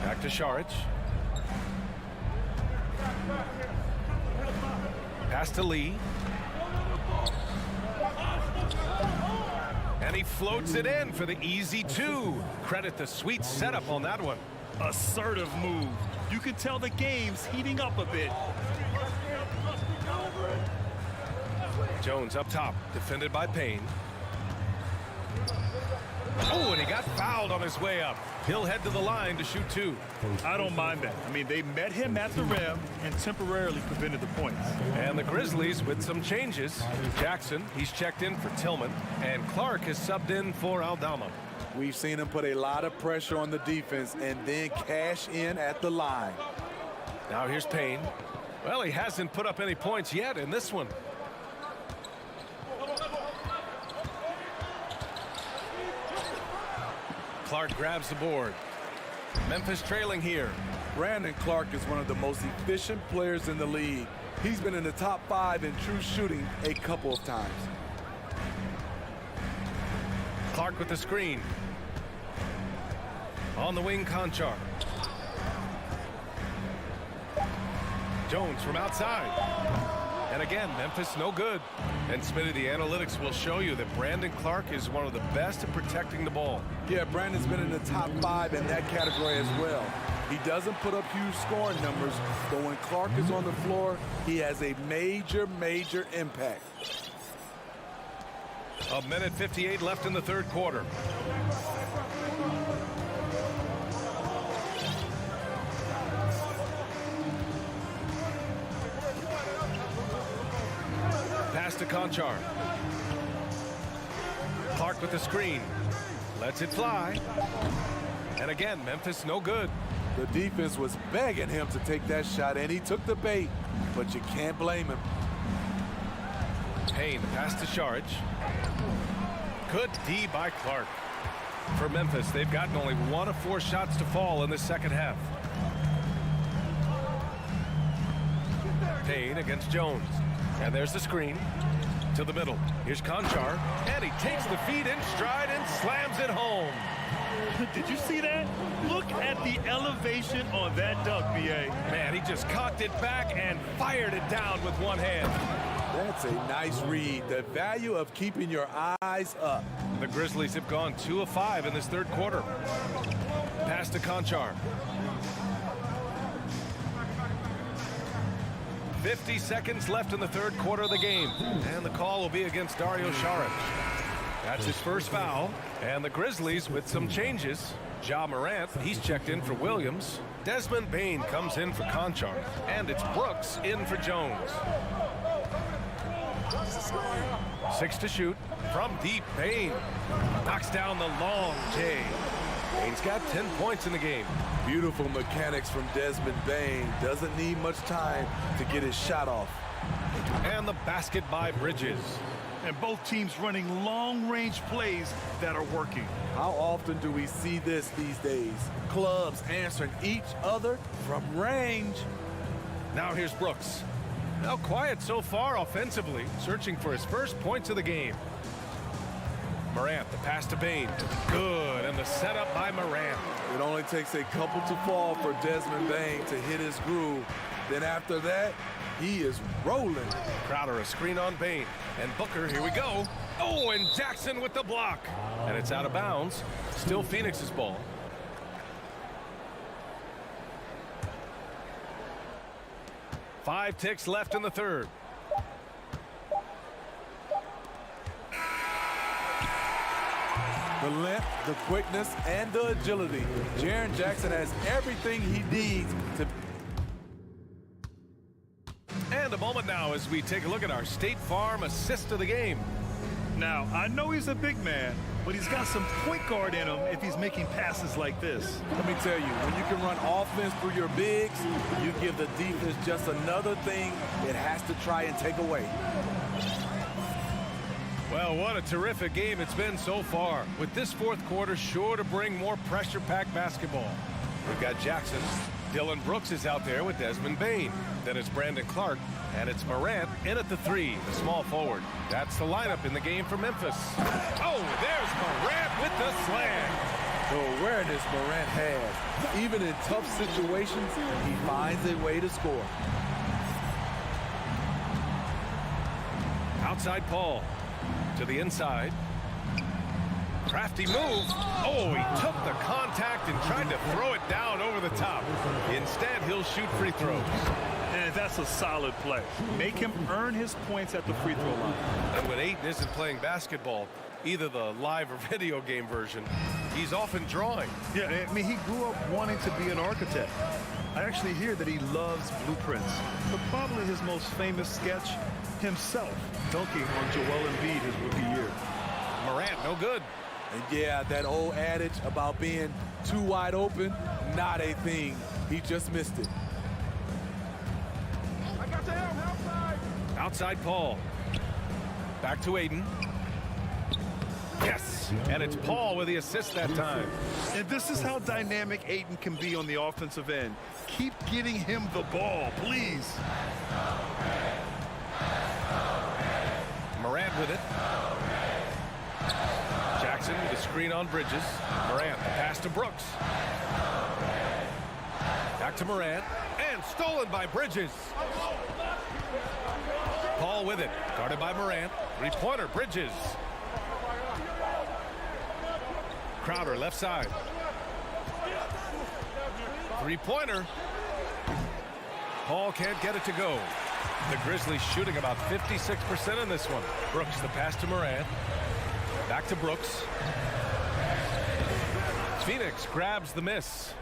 Back to Saric. Pass to Lee. And he floats it in for the easy 2. Credit the sweet setup on that one. Assertive move. You can tell the game's heating up a bit. Jones up top, defended by Payne. Oh, and he got fouled on his way up. He'll head to the line to shoot 2. I don't mind that. I mean, they met him at the rim and temporarily prevented the points. And the Grizzlies with some changes. Jackson, he's checked in for Tillman, and Clark has subbed in for Aldama. We've seen him put a lot of pressure on the defense and then cash in at the line. Now here's Payne. Well, he hasn't put up any points yet in this one. Clark grabs the board. Memphis trailing here. Brandon Clark is one of the most efficient players in the league. He's been in the top 5 in true shooting a couple of times. Clark with the screen. On the wing, Conchar. Jones from outside. And again, Memphis no good. And Smitty, the analytics will show you that Brandon Clark is one of the best at protecting the ball. Yeah, Brandon's been in the top 5 in that category as well. He doesn't put up huge scoring numbers, but when Clark is on the floor, he has a major, major impact. A minute 58 left in the third quarter. Pass to Conchar. Clark with the screen. Lets it fly. And again, Memphis no good. The defense was begging him to take that shot, and he took the bait, but you can't blame him. Payne, pass to Saric. Good D by Clark. For Memphis, they've gotten only 1 of 4 shots to fall in the second half. Payne against Jones. And there's the screen. To the middle. Here's Conchar. And he takes the feed in stride and slams it home. Did you see that? Look at the elevation on that dunk, B.A. Man, he just cocked it back and fired it down with one hand. That's a nice read. The value of keeping your eyes up. The Grizzlies have gone 2 of 5 in this third quarter. Pass to Conchar. 50 seconds left in the third quarter of the game. And the call will be against Dario Saric. That's his first foul. And the Grizzlies with some changes. Ja Morant, he's checked in for Williams. Desmond Bane comes in for Conchar. And it's Brooks in for Jones. 6 to shoot. From deep, Bane knocks down the long J. Bane's got 10 points in the game. Beautiful mechanics from Desmond Bane. Doesn't need much time to get his shot off. And the basket by Bridges. And both teams running long-range plays that are working. How often do we see this these days? Clubs answering each other from range. Now here's Brooks. Now quiet so far offensively, searching for his first points of the game. Morant, the pass to Bane. Good, and the setup by Morant. It only takes a couple to fall for Desmond Bane to hit his groove. Then after that, he is rolling. Crowder, a screen on Bane. And Booker, here we go. Oh, and Jackson with the block. And it's out of bounds. Still Phoenix's ball. Five ticks left in the third. The length, the quickness, and the agility. Jaren Jackson has everything he needs to. And a moment now as we take a look at our State Farm assist of the game. Now, I know he's a big man, but he's got some point guard in him if he's making passes like this. Let me tell you, when you can run offense through your bigs, you give the defense just another thing it has to try and take away. Well, what a terrific game it's been so far. With this fourth quarter sure to bring more pressure-packed basketball. We've got Jackson Dylan Brooks is out there with Desmond Bain. Then it's Brandon Clark, and it's Morant in at the 3, the small forward. That's the lineup in the game for Memphis. Oh, there's Morant with the slam. The awareness Morant has. Even in tough situations, he finds a way to score. Outside Paul to the inside. Crafty move. Oh, he took the contact and tried to throw it down over the top. Instead, he'll shoot free throws. And that's a solid play. Make him earn his points at the free throw line. And when Ayton isn't playing basketball, either the live or video game version, he's often drawing. Yeah, I mean, he grew up wanting to be an architect. I actually hear that he loves blueprints. But probably his most famous sketch, himself dunking on Joel Embiid his rookie year. Morant, no good. And yeah, that old adage about being too wide open, not a thing. He just missed it. I got to help outside. Outside Paul. Back to Ayton. Yes, and it's Paul with the assist that time. And this is how dynamic Ayton can be on the offensive end. Keep getting him the ball, please. Morant with it. Jackson with a screen on Bridges. Morant, the pass to Brooks. Back to Morant, and stolen by Bridges. Paul with it, guarded by Morant. Three-pointer, Bridges. Crowder, left side. Three-pointer. Paul can't get it to go. The Grizzlies shooting about 56% in this one. Brooks, the pass to Morant. Back to Brooks. Phoenix grabs the miss.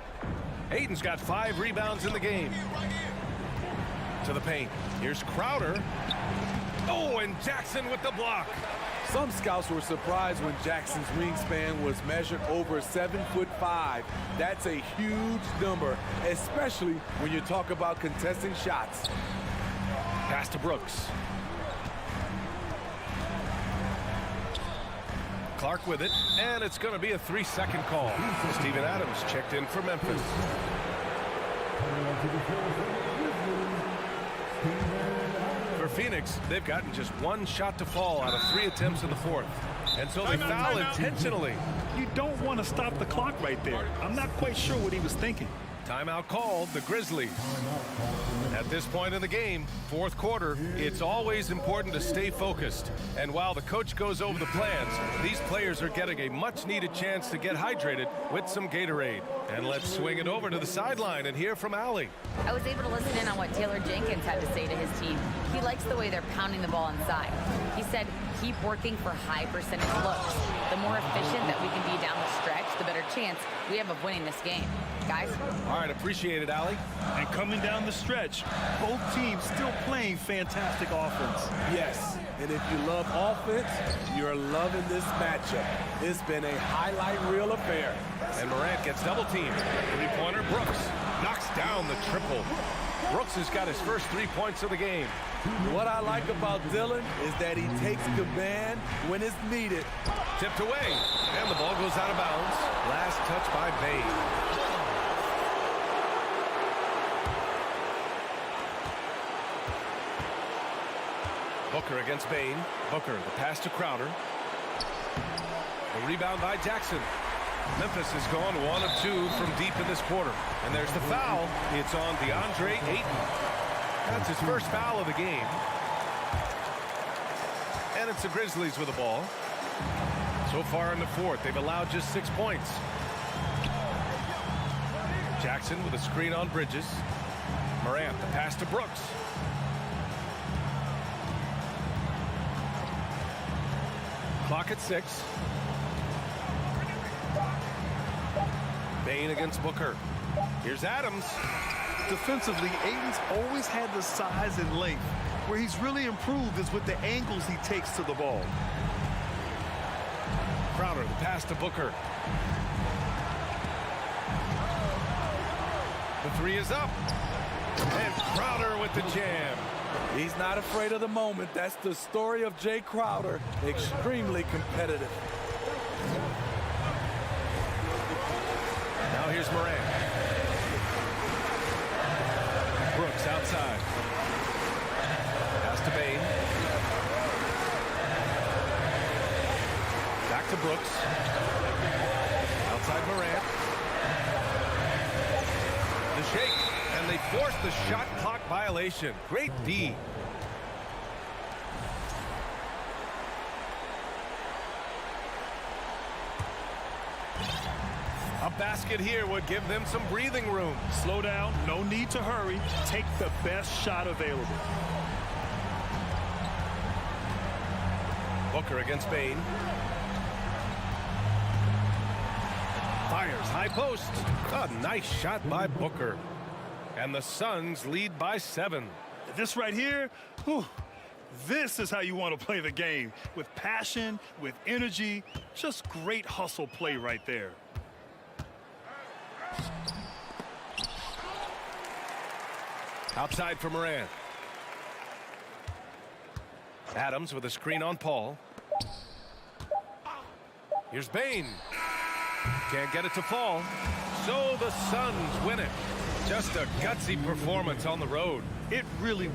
Ayton's got 5 rebounds in the game. To the paint. Here's Crowder. Oh, and Jackson with the block. Some scouts were surprised when Jackson's wingspan was measured over 7'5". That's a huge number, especially when you talk about contesting shots. Pass to Brooks. Clark with it, and it's going to be a 3-second call. Steven Adams checked in for Memphis. For Phoenix, they've gotten just 1 shot to fall out of 3 attempts in the 4th. And so they foul intentionally. You don't want to stop the clock right there. I'm not quite sure what he was thinking. Timeout called, the Grizzlies. At this point in the game, 4th quarter, it's always important to stay focused. And while the coach goes over the plans, these players are getting a much-needed chance to get hydrated with some Gatorade. And let's swing it over to the sideline and hear from Allie. I was able to listen in on what Taylor Jenkins had to say to his team. He likes the way they're pounding the ball inside. He said, keep working for high percentage looks. The more efficient that we can be down the stretch, the better chance we have of winning this game. Guys? All right, appreciate it, Allie. And coming down the stretch, both teams still playing fantastic offense. Yes, and if you love offense, you're loving this matchup. It's been a highlight reel affair. And Morant gets double teamed. Three-pointer, Brooks knocks down the triple. Brooks has got his first 3 points of the game. What I like about Dylan is that he takes command when it's needed. Tipped away, and the ball goes out of bounds. Last touch by Bain. Booker against Bain. Booker, the pass to Crowder. The rebound by Jackson. Memphis has gone 1 of 2 from deep in this quarter. And there's the foul. It's on DeAndre Ayton. That's his first foul of the game. And it's the Grizzlies with the ball. So far in the 4th, they've allowed just 6 points. Jackson with a screen on Bridges. Morant, the pass to Brooks. Clock at 6. Bain against Booker. Here's Adams. Defensively, Ayton's always had the size and length. Where he's really improved is with the angles he takes to the ball. Crowder, the pass to Booker. The 3 is up. And Crowder with the jam. He's not afraid of the moment. That's the story of Jay Crowder. Extremely competitive. Now here's Morant. Dazai. Pass to Bain. Back to Brooks. Outside Morant. The shake, and they force the shot clock violation. Great D. A basket here would give them some breathing room. Slow down, no need to hurry. Take the best shot available. Booker against Bain. Fires high post. A nice shot by Booker. And the Suns lead by 7. This right here, whew, this is how you want to play the game. With passion, with energy, just great hustle play right there. Outside for Morant. Adams with a screen on Paul. Here's Bain. Can't get it to fall. So the Suns win it. Just a gutsy performance on the road. It really...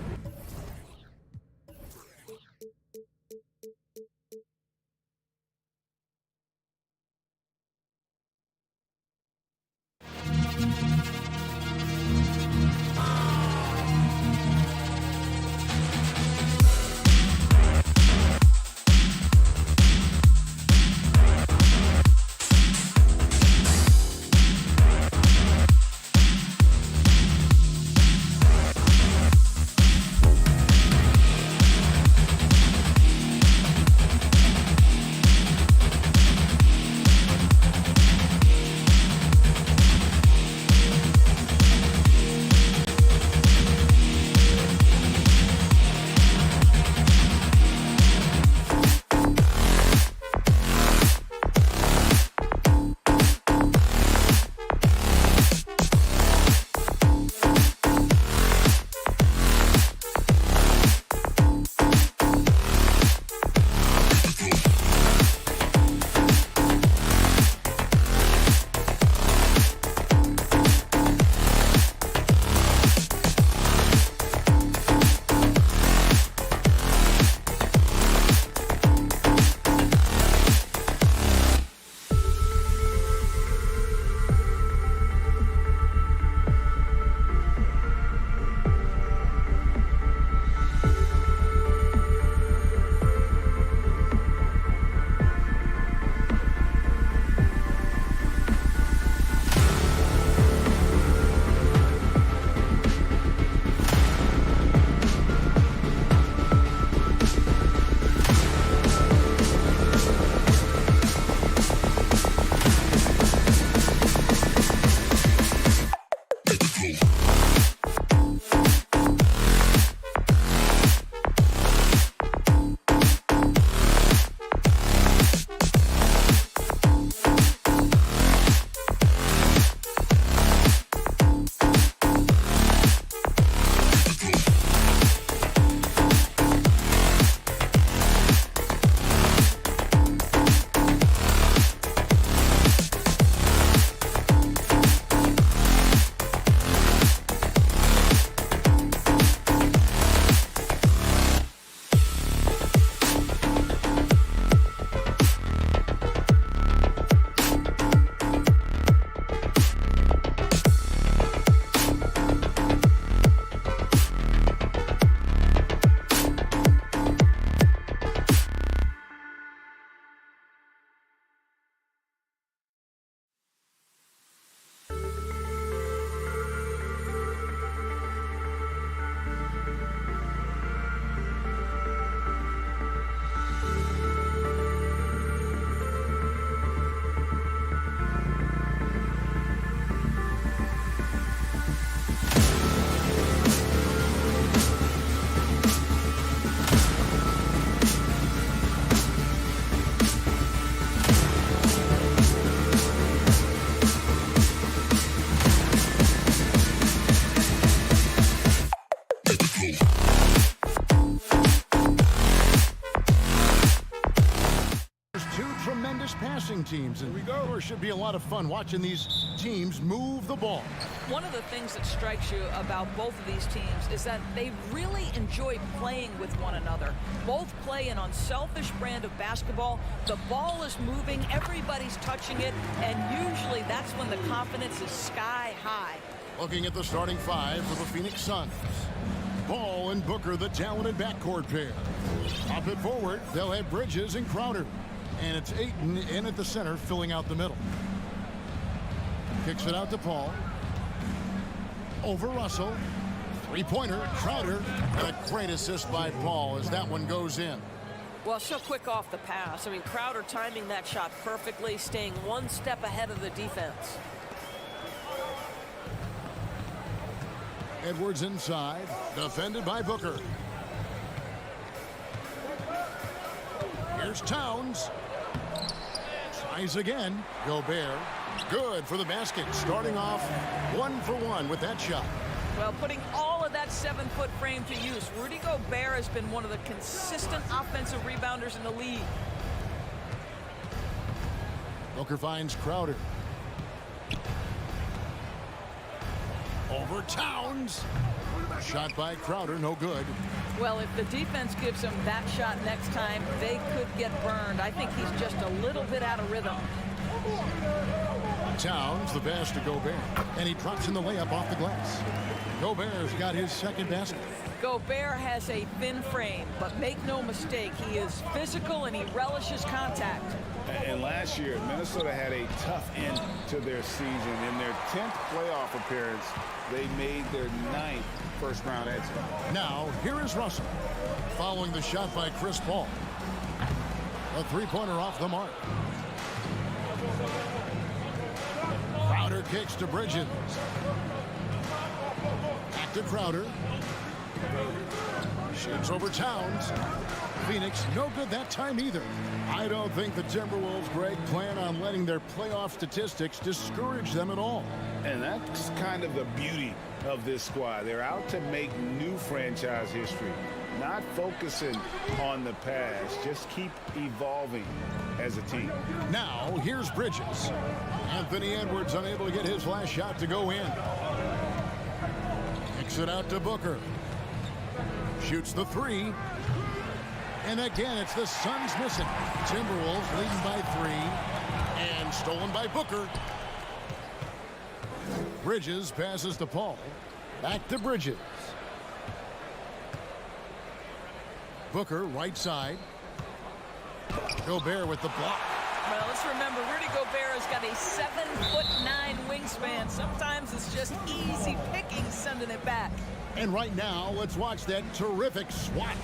Passing teams, and it should be a lot of fun watching these teams move the ball. One of the things that strikes you about both of these teams is that they really enjoy playing with one another. Both play an unselfish brand of basketball. The ball is moving, everybody's touching it, and usually that's when the confidence is sky high. Looking at the starting five for the Phoenix Suns. Ball and Booker, the talented backcourt pair. Up at forward, they'll have Bridges and Crowder. And it's Ayton in at the center, filling out the middle. Kicks it out to Paul. Over Russell. Three-pointer, Crowder. And a great assist by Paul as that one goes in. Well, so quick off the pass. I mean, Crowder timing that shot perfectly, staying one step ahead of the defense. Edwards inside, defended by Booker. Here's Towns. Tries again. Gobert. Good for the basket. Starting off 1 for 1 with that shot. Well, putting all of that 7-foot frame to use, Rudy Gobert has been one of the consistent offensive rebounders in the league. Booker finds Crowder. Over Towns. Shot by Crowder, no good. Well, if the defense gives him that shot next time, they could get burned. I think he's just a little bit out of rhythm. Towns, the pass to Gobert. And he drops in the layup off the glass. Gobert's got his second basket. Gobert has a thin frame, but make no mistake, he is physical and he relishes contact. And last year, Minnesota had a tough end to their season. In their 10th playoff appearance, they made their 9th first-round exit. Now, here is Russell, following the shot by Chris Paul. A three-pointer off the mark. Crowder kicks to Bridges. Back to Crowder. Shoots over Towns. Phoenix, no good that time either. I don't think the Timberwolves, Greg, plan on letting their playoff statistics discourage them at all. And that's kind of the beauty of this squad. They're out to make new franchise history, not focusing on the past. Just keep evolving as a team. Now, here's Bridges. Anthony Edwards unable to get his last shot to go in. Kicks it out to Booker. Shoots the three. And again, it's the Suns missing. Timberwolves leading by 3. And stolen by Booker. Bridges passes to Paul. Back to Bridges. Booker, right side. Gobert with the block. Well, let's remember, Rudy Gobert has got a 7'9" wingspan. Sometimes it's just easy picking sending it back. And right now, let's watch that terrific swat.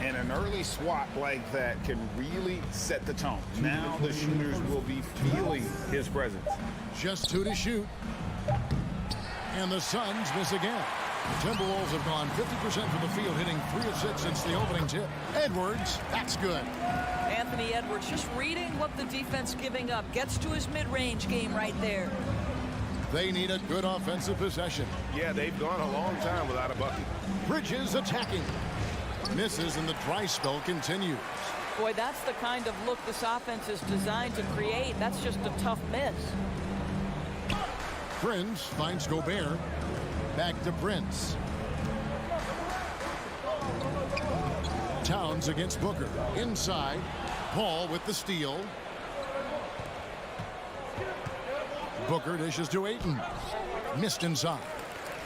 And an early swat like that can really set the tone. Now the shooters will be feeling his presence. Just 2 to shoot. And the Suns miss again. The Timberwolves have gone 50% from the field, hitting 3 of 6 since the opening tip. Edwards, that's good. Anthony Edwards just reading what the defense giving up. Gets to his mid-range game right there. They need a good offensive possession. Yeah, they've gone a long time without a bucket. Bridges attacking. Misses and the dry spell continues. Boy, that's the kind of look this offense is designed to create. That's just a tough miss. Prince finds Gobert. Back to Prince. Towns against Booker. Inside. Paul with the steal. Booker dishes to Ayton. Missed inside.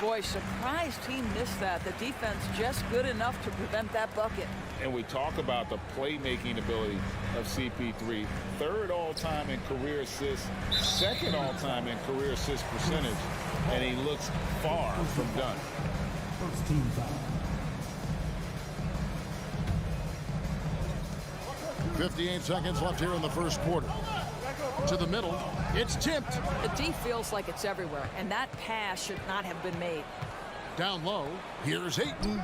Boy, surprised he missed that. The defense just good enough to prevent that bucket. And we talk about the playmaking ability of CP3. 3rd all-time in career assists, 2nd all-time in career assist percentage, and he looks far from done. First team foul. 58 seconds left here in the first quarter. To the middle, it's tipped. The D feels like it's everywhere, and that pass should not have been made. Down low, here's Ayton.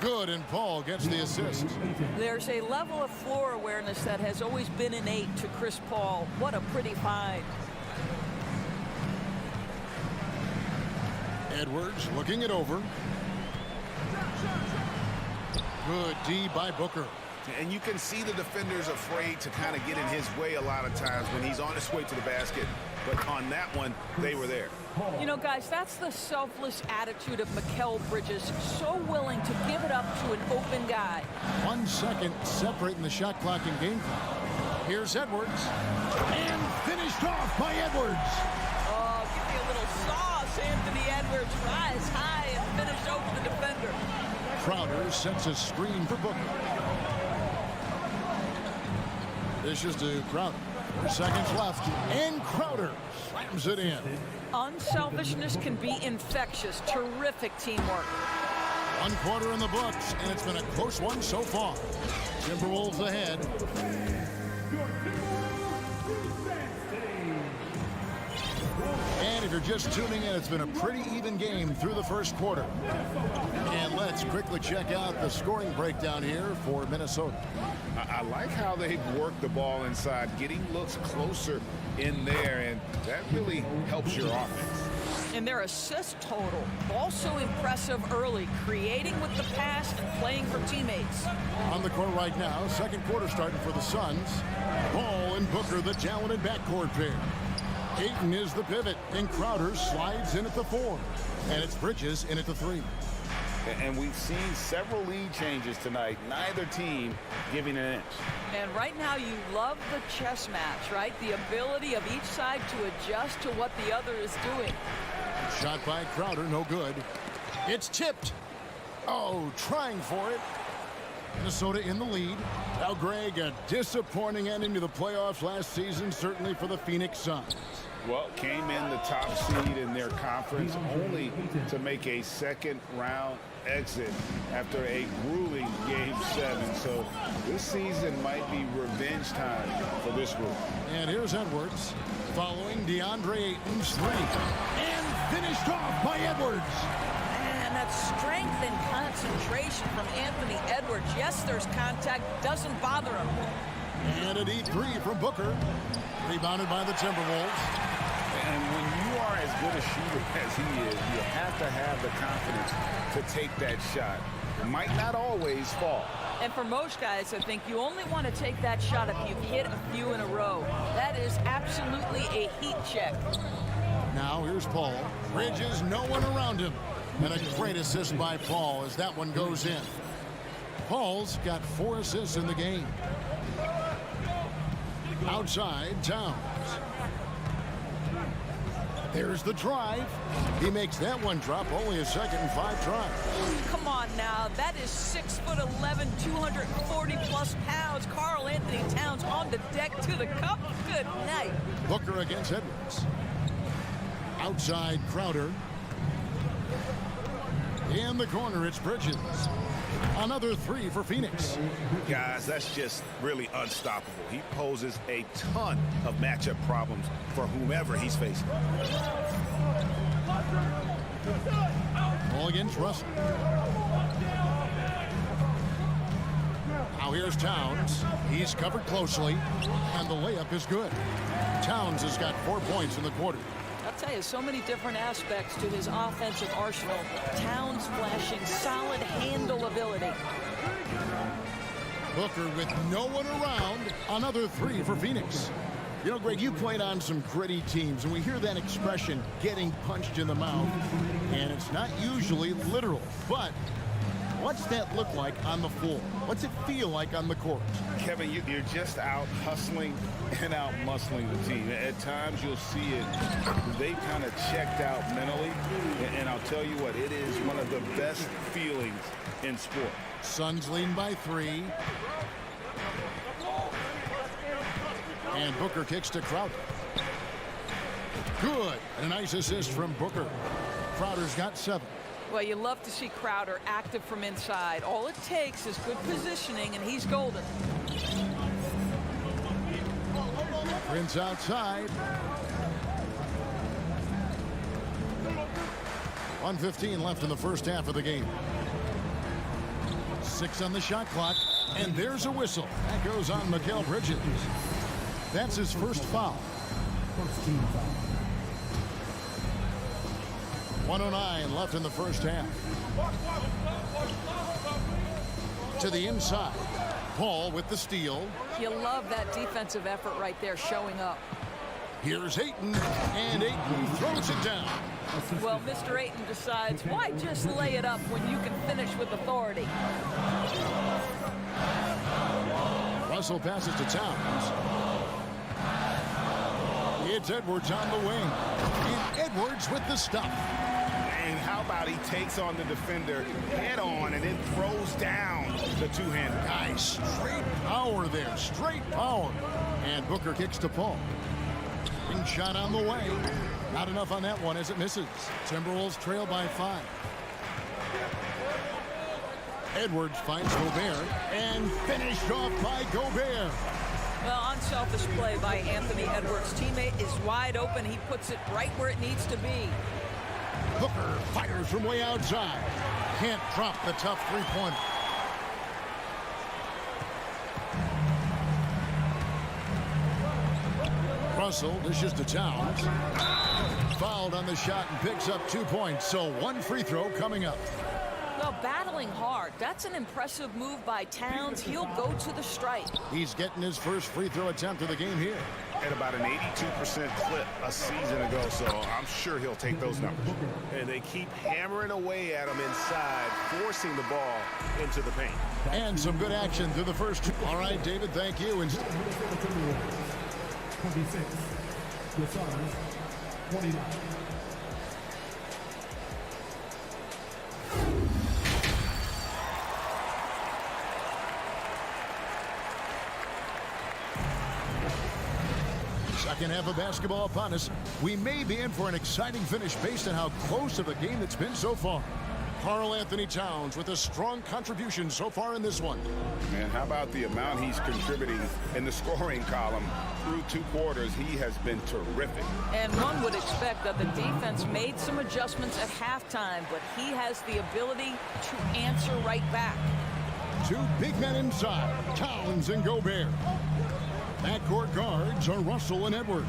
Good, and Paul gets the assist. There's a level of floor awareness that has always been innate to Chris Paul. What a pretty find. Edwards looking it over. Good D by Booker. And you can see the defenders afraid to kind of get in his way a lot of times when he's on his way to the basket. but on that one, they were there. You know, guys, that's the selfless attitude of Mikal Bridges, so willing to give it up to an open guy. 1 second separating the shot clock and game clock. Here's Edwards, and finished off by Edwards. Oh, give me a little sauce, Anthony Edwards. Rise high and finish over the defender. Crowder sets a screen for Booker. Dishes to Crowder. 4 seconds left, and Crowder slams it in. Unselfishness can be infectious. Terrific teamwork. 1 quarter in the books, and it's been a close one so far. Timberwolves ahead. And if you're just tuning in, it's been a pretty even game through the first quarter. And let's quickly check out the scoring breakdown here for Minnesota. I like how they've worked the ball inside, getting looks closer in there, and that really helps your offense. And their assist total, also impressive early, creating with the pass and playing for teammates. On the court right now, second quarter starting for the Suns. Ball and Booker, the talented backcourt pair. Ayton is the pivot, and Crowder slides in at the 4. And it's Bridges in at the 3. And we've seen several lead changes tonight, neither team giving an inch. And right now you love the chess match, right? The ability of each side to adjust to what the other is doing. Shot by Crowder, no good. It's tipped. Oh, trying for it. Minnesota in the lead. Now, Greg, a disappointing ending to the playoffs last season, certainly for the Phoenix Suns. Well, came in the top seed in their conference only to make a second-round exit after a grueling Game 7. So this season might be revenge time for this group. And here's Edwards following DeAndre Ayton's 3. And finished off by Edwards. And that strength and concentration from Anthony Edwards. Yes, there's contact. Doesn't bother him. And a deep 3 from Booker. Rebounded by the Timberwolves. And when you are as good a shooter as he is, you have to have the confidence to take that shot. It might not always fall. And for most guys, I think you only want to take that shot if you've hit a few in a row. That is absolutely a heat check. Now here's Paul. Bridges, no one around him. And a great assist by Paul as that one goes in. Paul's got 4 assists in the game. Outside, Towns. There's the drive. He makes that one drop, only a second and 5 tries. Come on now, that is 6'11", 240+ pounds. Karl Anthony Towns on the deck to the cup. Good night. Booker against Edwards. Outside, Crowder. In the corner, it's Bridges. Another 3 for Phoenix. Guys, that's just really unstoppable. He poses a ton of matchup problems for whomever he's facing. Ball against Russell. Now here's Towns. He's covered closely, and the layup is good. Towns has got 4 points in the quarter. I'll tell you, so many different aspects to his offensive arsenal. Towns flashing solid handle ability. Booker with no one around. Another 3 for Phoenix. You know, Greg, you played on some gritty teams, and we hear that expression, getting punched in the mouth. And it's not usually literal, but what's that look like on the floor? What's it feel like on the court? Kevin, you're just out hustling and out muscling the team. At times you'll see it. They kind of checked out mentally. And I'll tell you what, it is one of the best feelings in sport. Suns lead by 3. And Booker kicks to Crowder. Good. And a nice assist from Booker. Crowder's got 7. Well, you love to see Crowder active from inside. All it takes is good positioning, and he's golden. Prince outside. 1:15 left in the first half of the game. 6 on the shot clock, and there's a whistle. That goes on Mikal Bridges. That's his first foul. 1:09 left in the first half. To the inside. Paul with the steal. You love that defensive effort right there showing up. Here's Ayton, and Ayton throws it down. Well, Mr. Ayton decides, why just lay it up when you can finish with authority? Russell passes to Towns. It's Edwards on the wing. And Edwards with the stop. And how about he takes on the defender head on and then throws down the two-hander. Nice straight power there. Straight power. And Booker kicks to Paul. Ring shot on the way. Not enough on that one as it misses. Timberwolves trail by 5. Edwards finds Gobert and finished off by Gobert. Well, unselfish play by Anthony Edwards. Teammate is wide open. He puts it right where it needs to be. Booker fires from way outside. Can't drop the tough three-pointer. Russell dishes to Towns. Fouled on the shot and picks up 2 points. So 1 free throw coming up. Well, battling hard. That's an impressive move by Towns. He'll go to the strike. He's getting his first free throw attempt of the game here. At about an 82% clip a season ago, so I'm sure he'll take those numbers. And they keep hammering away at him inside, forcing the ball into the paint. And some good action through the first 2. All right, David, thank you. And 26. The Suns, 29. Second half of basketball upon us. We may be in for an exciting finish based on how close of a game it's been so far. Karl Anthony Towns with a strong contribution so far in this one. Man, how about the amount he's contributing in the scoring column through 2 quarters? He has been terrific. And one would expect that the defense made some adjustments at halftime, but he has the ability to answer right back. 2 big men inside, Towns and Gobert. Backcourt guards are Russell and Edwards.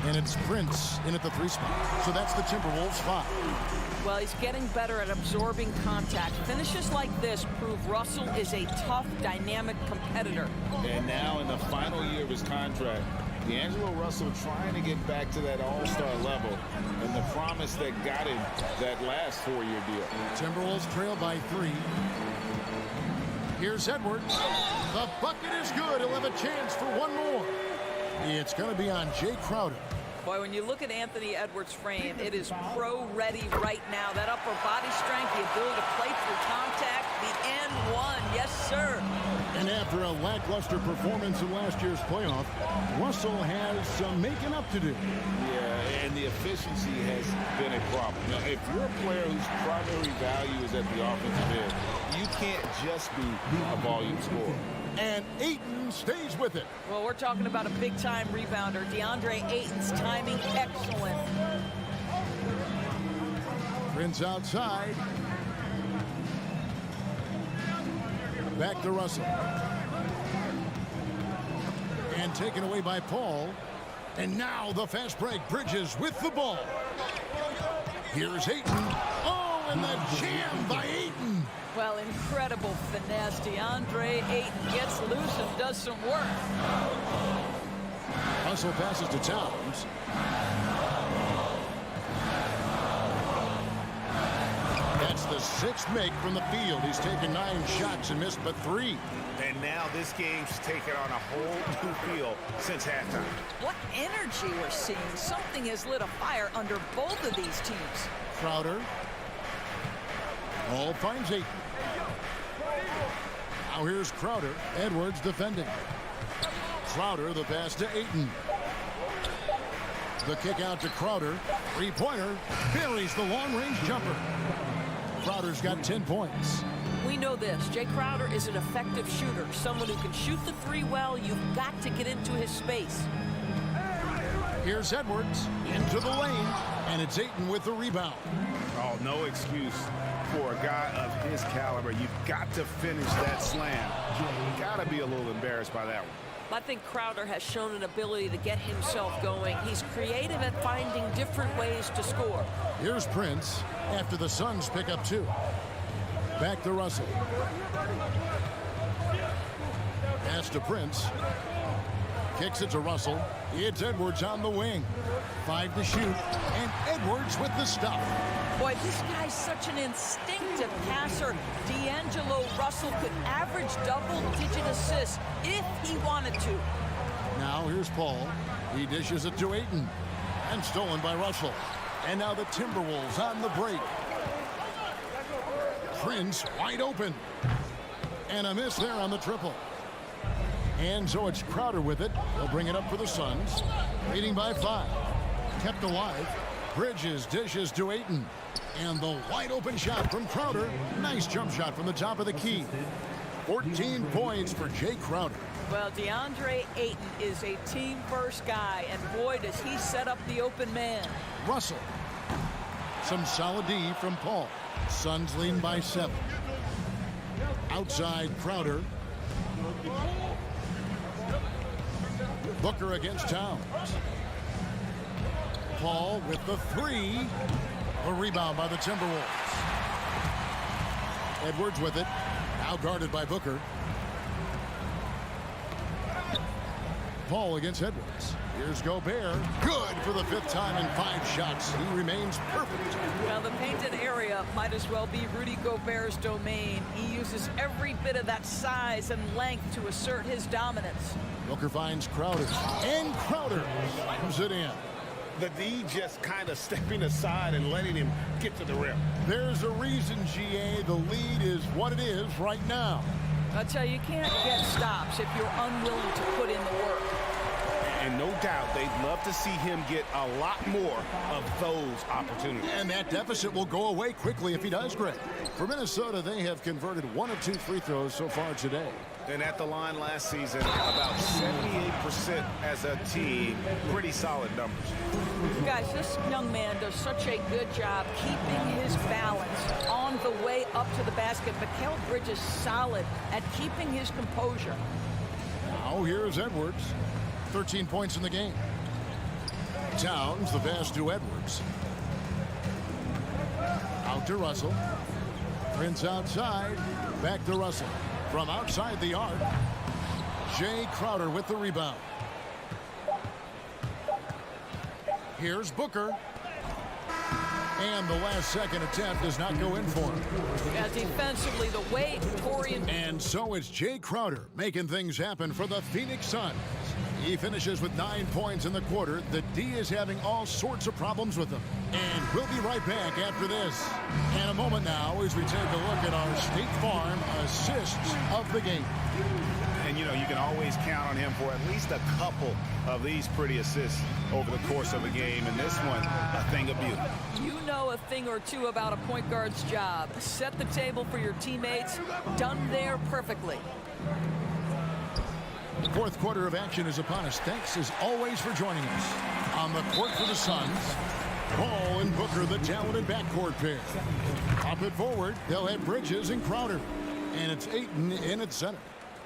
And it's Prince in at the 3 spot. So that's the Timberwolves 5. Well, he's getting better at absorbing contact. Finishes like this prove Russell is a tough, dynamic competitor. And now in the final year of his contract, D'Angelo Russell trying to get back to that all-star level and the promise that got him that last 4-year deal. Timberwolves trail by 3. Here's Edwards. The bucket is good. He'll have a chance for 1 more. It's going to be on Jay Crowder. Boy, when you look at Anthony Edwards' frame, it is pro-ready right now. That upper body strength, the ability to play through contact, the and one. Yes, sir. And after a lackluster performance in last year's playoff, Russell has some making up to do. Yeah, and the efficiency has been a problem. Now, if you're a player whose primary value is at the offensive end, you can't just be a volume scorer. And Ayton stays with it. Well, we're talking about a big-time rebounder. DeAndre Ayton's timing excellent. Prince outside. Back to Russell. And taken away by Paul. And now the fast break. Bridges with the ball. Here's Ayton. Oh, and the jam by Ayton. Well, incredible finesse. DeAndre Ayton gets loose and does some work. Russell passes to Towns. That's the 6th make from the field. He's taken 9 shots and missed but 3. And now this game's taken on a whole new feel since halftime. What energy we're seeing. Something has lit a fire under both of these teams. Crowder. Ball finds Ayton. Now here's Crowder. Edwards defending. Crowder, the pass to Ayton. The kick out to Crowder. 3-pointer. Buries the long-range jumper. Crowder's got 10 points. We know this. Jay Crowder is an effective shooter. Someone who can shoot the 3 well. You've got to get into his space. Here's Edwards into the lane. And it's Ayton with the rebound. Oh, no excuse for a guy of his caliber. You've got to finish that slam. You got to be a little embarrassed by that one. I think Crowder has shown an ability to get himself going. He's creative at finding different ways to score. Here's Prince after the Suns pick up 2. Back to Russell. Pass to Prince. Kicks it to Russell. It's Edwards on the wing. 5 to shoot. And Edwards with the stuff. Boy, this guy's such an instinctive passer. D'Angelo Russell could average double-digit assists if he wanted to. Now here's Paul. He dishes it to Ayton. And stolen by Russell. And now the Timberwolves on the break. Prince wide open. And a miss there on the triple. And so it's Crowder with it. He'll bring it up for the Suns. Leading by 5. Kept alive. Bridges dishes to Ayton. And the wide open shot from Crowder. Nice jump shot from the top of the key. 14 points for Jay Crowder. Well, DeAndre Ayton is a team-first guy, and boy, does he set up the open man. Russell. Some solid D from Paul. Suns leading by 7. Outside Crowder. Booker against Towns. Paul with the 3. A rebound by the Timberwolves. Edwards with it. Now guarded by Booker. Paul against Edwards. Here's Gobert. Good for the 5th time in 5 shots. He remains perfect. Well, the painted area might as well be Rudy Gobert's domain. He uses every bit of that size and length to assert his dominance. Booker finds Crowder. And Crowder slams it in. The D just kind of stepping aside and letting him get to the rim. There's a reason, GA. The lead is what it is right now. I tell you, you can't get stops if you're unwilling to put in the work. And no doubt they'd love to see him get a lot more of those opportunities. And that deficit will go away quickly if he does, Greg. For Minnesota, they have converted 1 of 2 free throws so far today. And at the line last season, about 78% as a team. Pretty solid numbers. Guys, this young man does such a good job keeping his balance on the way up to the basket. Mikal Bridges solid at keeping his composure. Now here's Edwards. 13 points in the game. Towns, the pass to Edwards. Out to Russell. Prince outside. Back to Russell. From outside the arc. Jay Crowder with the rebound. Here's Booker. And the last second attempt does not go in for him. Yeah, defensively, the way Torian... And so it's Jay Crowder making things happen for the Phoenix Suns. He finishes with 9 points in the quarter. The D is having all sorts of problems with him. And we'll be right back after this. In a moment now as we take a look at our State Farm assists of the game. And, you know, you can always count on him for at least a couple of these pretty assists over the course of a game. And this one, a thing of beauty. You know a thing or two about a point guard's job. Set the table for your teammates. Done there perfectly. The 4th quarter of action is upon us. Thanks as always for joining us. On the court for the Suns, Paul and Booker, the talented backcourt pair. Pop it forward. They'll have Bridges and Crowder. And it's Ayton in at center.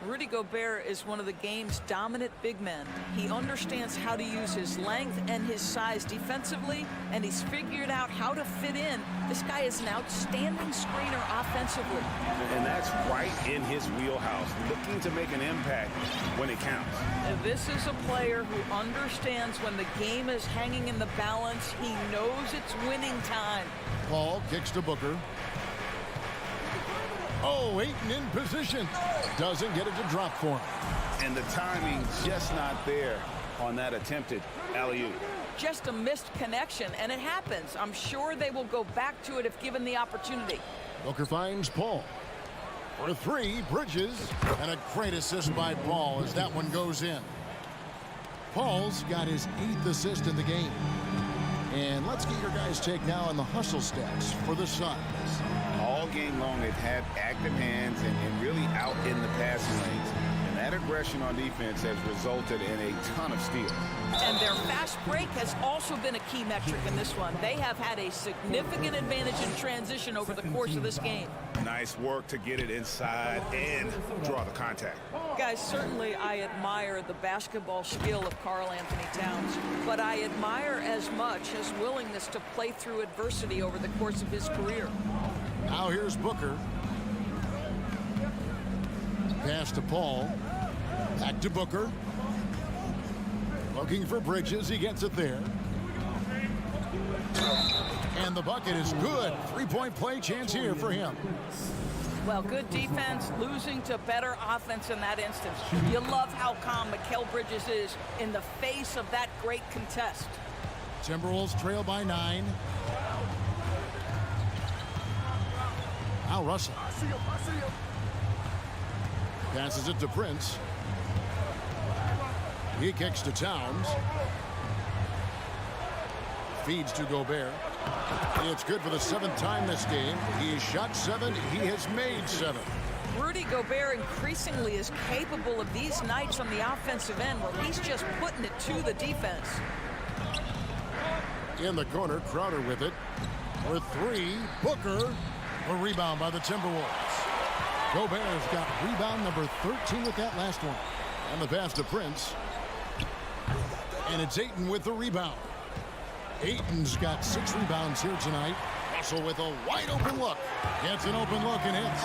Rudy Gobert is one of the game's dominant big men. He understands how to use his length and his size defensively, and he's figured out how to fit in. This guy is an outstanding screener offensively. And that's right in his wheelhouse, looking to make an impact when it counts. And this is a player who understands when the game is hanging in the balance. He knows it's winning time. Paul kicks to Booker. Oh, Ayton in position. Doesn't get it to drop for him. And the timing just not there on that attempted alley-oop. Just a missed connection, and it happens. I'm sure they will go back to it if given the opportunity. Booker finds Paul. For 3, Bridges. And a great assist by Paul as that one goes in. Paul's got his 8th assist in the game. And let's get your guys' take now on the hustle stats for the Suns. All game long, they've had active hands and really out in the passing lanes. And that aggression on defense has resulted in a ton of steals. And their fast break has also been a key metric in this one. They have had a significant advantage in transition over the course of this game. Nice work to get it inside and draw the contact. Guys, certainly I admire the basketball skill of Karl Anthony Towns, but I admire as much his willingness to play through adversity over the course of his career. Now here's Booker. Pass to Paul. Back to Booker. Looking for Bridges. He gets it there. And the bucket is good. Three-point play chance here for him. Well, good defense, losing to better offense in that instance. You love how calm Mikal Bridges is in the face of that great contest. Timberwolves trail by 9. Now Russell. Passes it to Prince. He kicks to Towns. Feeds to Gobert. It's good for the 7th time this game. He has shot 7. He has made 7. Rudy Gobert increasingly is capable of these nights on the offensive end where he's just putting it to the defense. In the corner, Crowder with it. For 3, Booker. A rebound by the Timberwolves. Gobert's got rebound number 13 with that last one. And the pass to Prince. And it's Ayton with the rebound. Ayton's got 6 rebounds here tonight. Russell with a wide open look. Gets an open look and hits.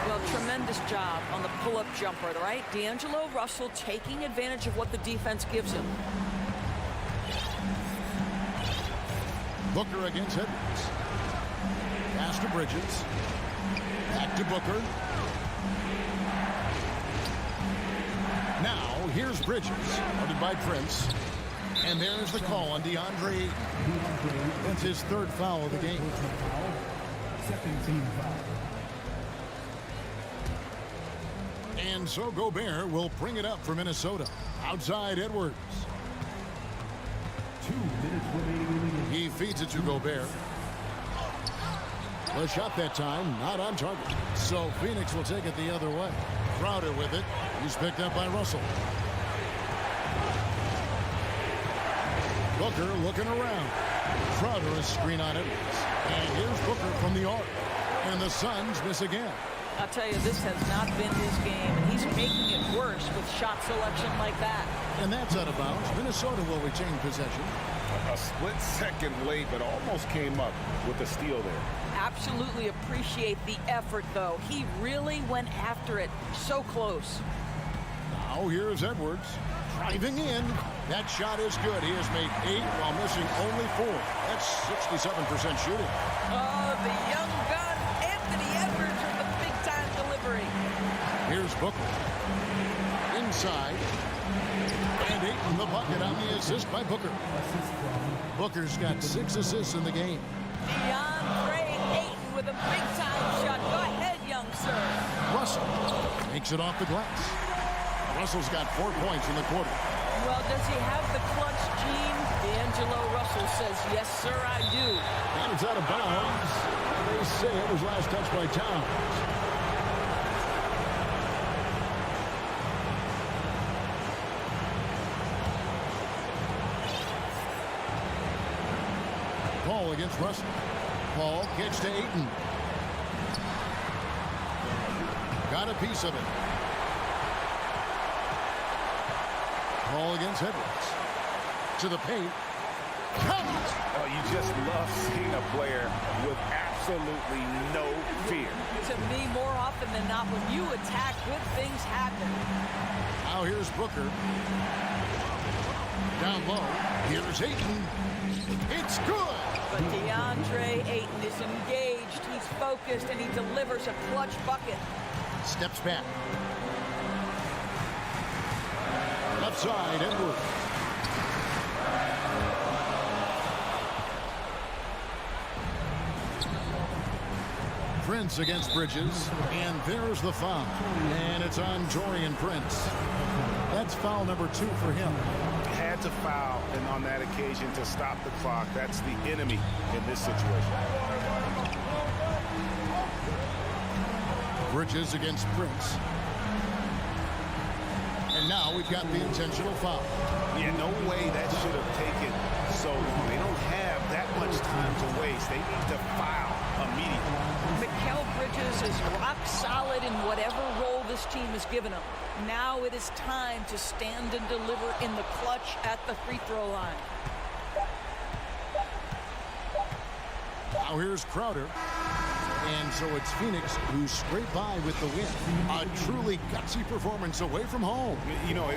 Well, tremendous job on the pull-up jumper, right? D'Angelo Russell taking advantage of what the defense gives him. Booker against Edwards. Pass to Bridges. Back to Booker. Now, here's Bridges. Guarded by Prince. And there's the call on DeAndre Ayton. That's his 3rd foul of the game. Second team foul. And so Gobert will bring it up for Minnesota. Outside Edwards. 2 minutes remaining in the game. He feeds it to Gobert. The shot that time, not on target. So Phoenix will take it the other way. Crowder with it. He's picked up by Russell. Booker looking around. Crowder is screen on it. And here's Booker from the arc. And the Suns miss again. I'll tell you, this has not been his game, and he's making it worse with shot selection like that. And that's out of bounds. Minnesota will retain possession. A split second late, but almost came up with a steal there. Absolutely appreciate the effort, though. He really went after it. So close. Now here's Edwards. Driving in. That shot is good. He has made 8 while missing only 4. That's 67% shooting. Oh, the young gun, Anthony Edwards with the big-time delivery. Here's Booker. Inside. And Ayton the bucket on the assist by Booker. Booker's got 6 assists in the game. DeAndre Ayton with a big-time shot. Go ahead, young sir. Russell makes it off the glass. Russell's got 4 points in the quarter. Well, does he have the clutch gene? D'Angelo Russell says, yes, sir, I do. And it's out of bounds. They say it was last touched by Towns. Paul against Russell. Paul kicks to Ayton. Got a piece of it. Paul against Edwards. To the paint. Count! Oh, you just love seeing a player with absolutely no fear. To me, more often than not, when you attack, good things happen. Now here's Booker. Down low. Here's Ayton. It's good! But DeAndre Ayton is engaged, he's focused, and he delivers a clutch bucket. Steps back. Left side, Edwards. Prince against Bridges, and there's the foul. And it's on Taurean Prince. That's foul number 2 for him. Had to foul, and on that occasion to stop the clock. That's the enemy in this situation. Bridges against Prince. And now we've got the intentional foul. Yeah, no way that should have taken so long. They don't have that much time to waste. They need to foul immediately. Mikal Bridges is rock solid in whatever role this team has given him. Now it is time to stand and deliver in the clutch at the free throw line. Now here's Crowder. And so it's Phoenix who scrape by with the win. A truly gutsy performance away from home. You know,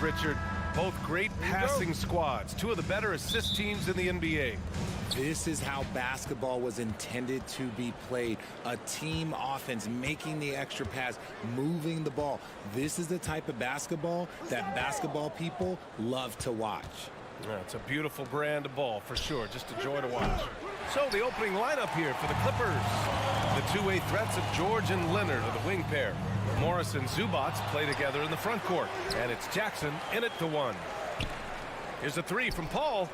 Richard, both great passing squads, two of the better assist teams in the NBA. This is how basketball was intended to be played. A team offense, making the extra pass, moving the ball. This is the type of basketball that basketball people love to watch. Yeah, it's a beautiful brand of ball for sure. Just a joy to watch. So the opening lineup here for the Clippers. The two-way threats of George and Leonard are the wing pair. Morris and Zubac play together in the front court. And it's Jackson in it to one. Here's a three from Paul.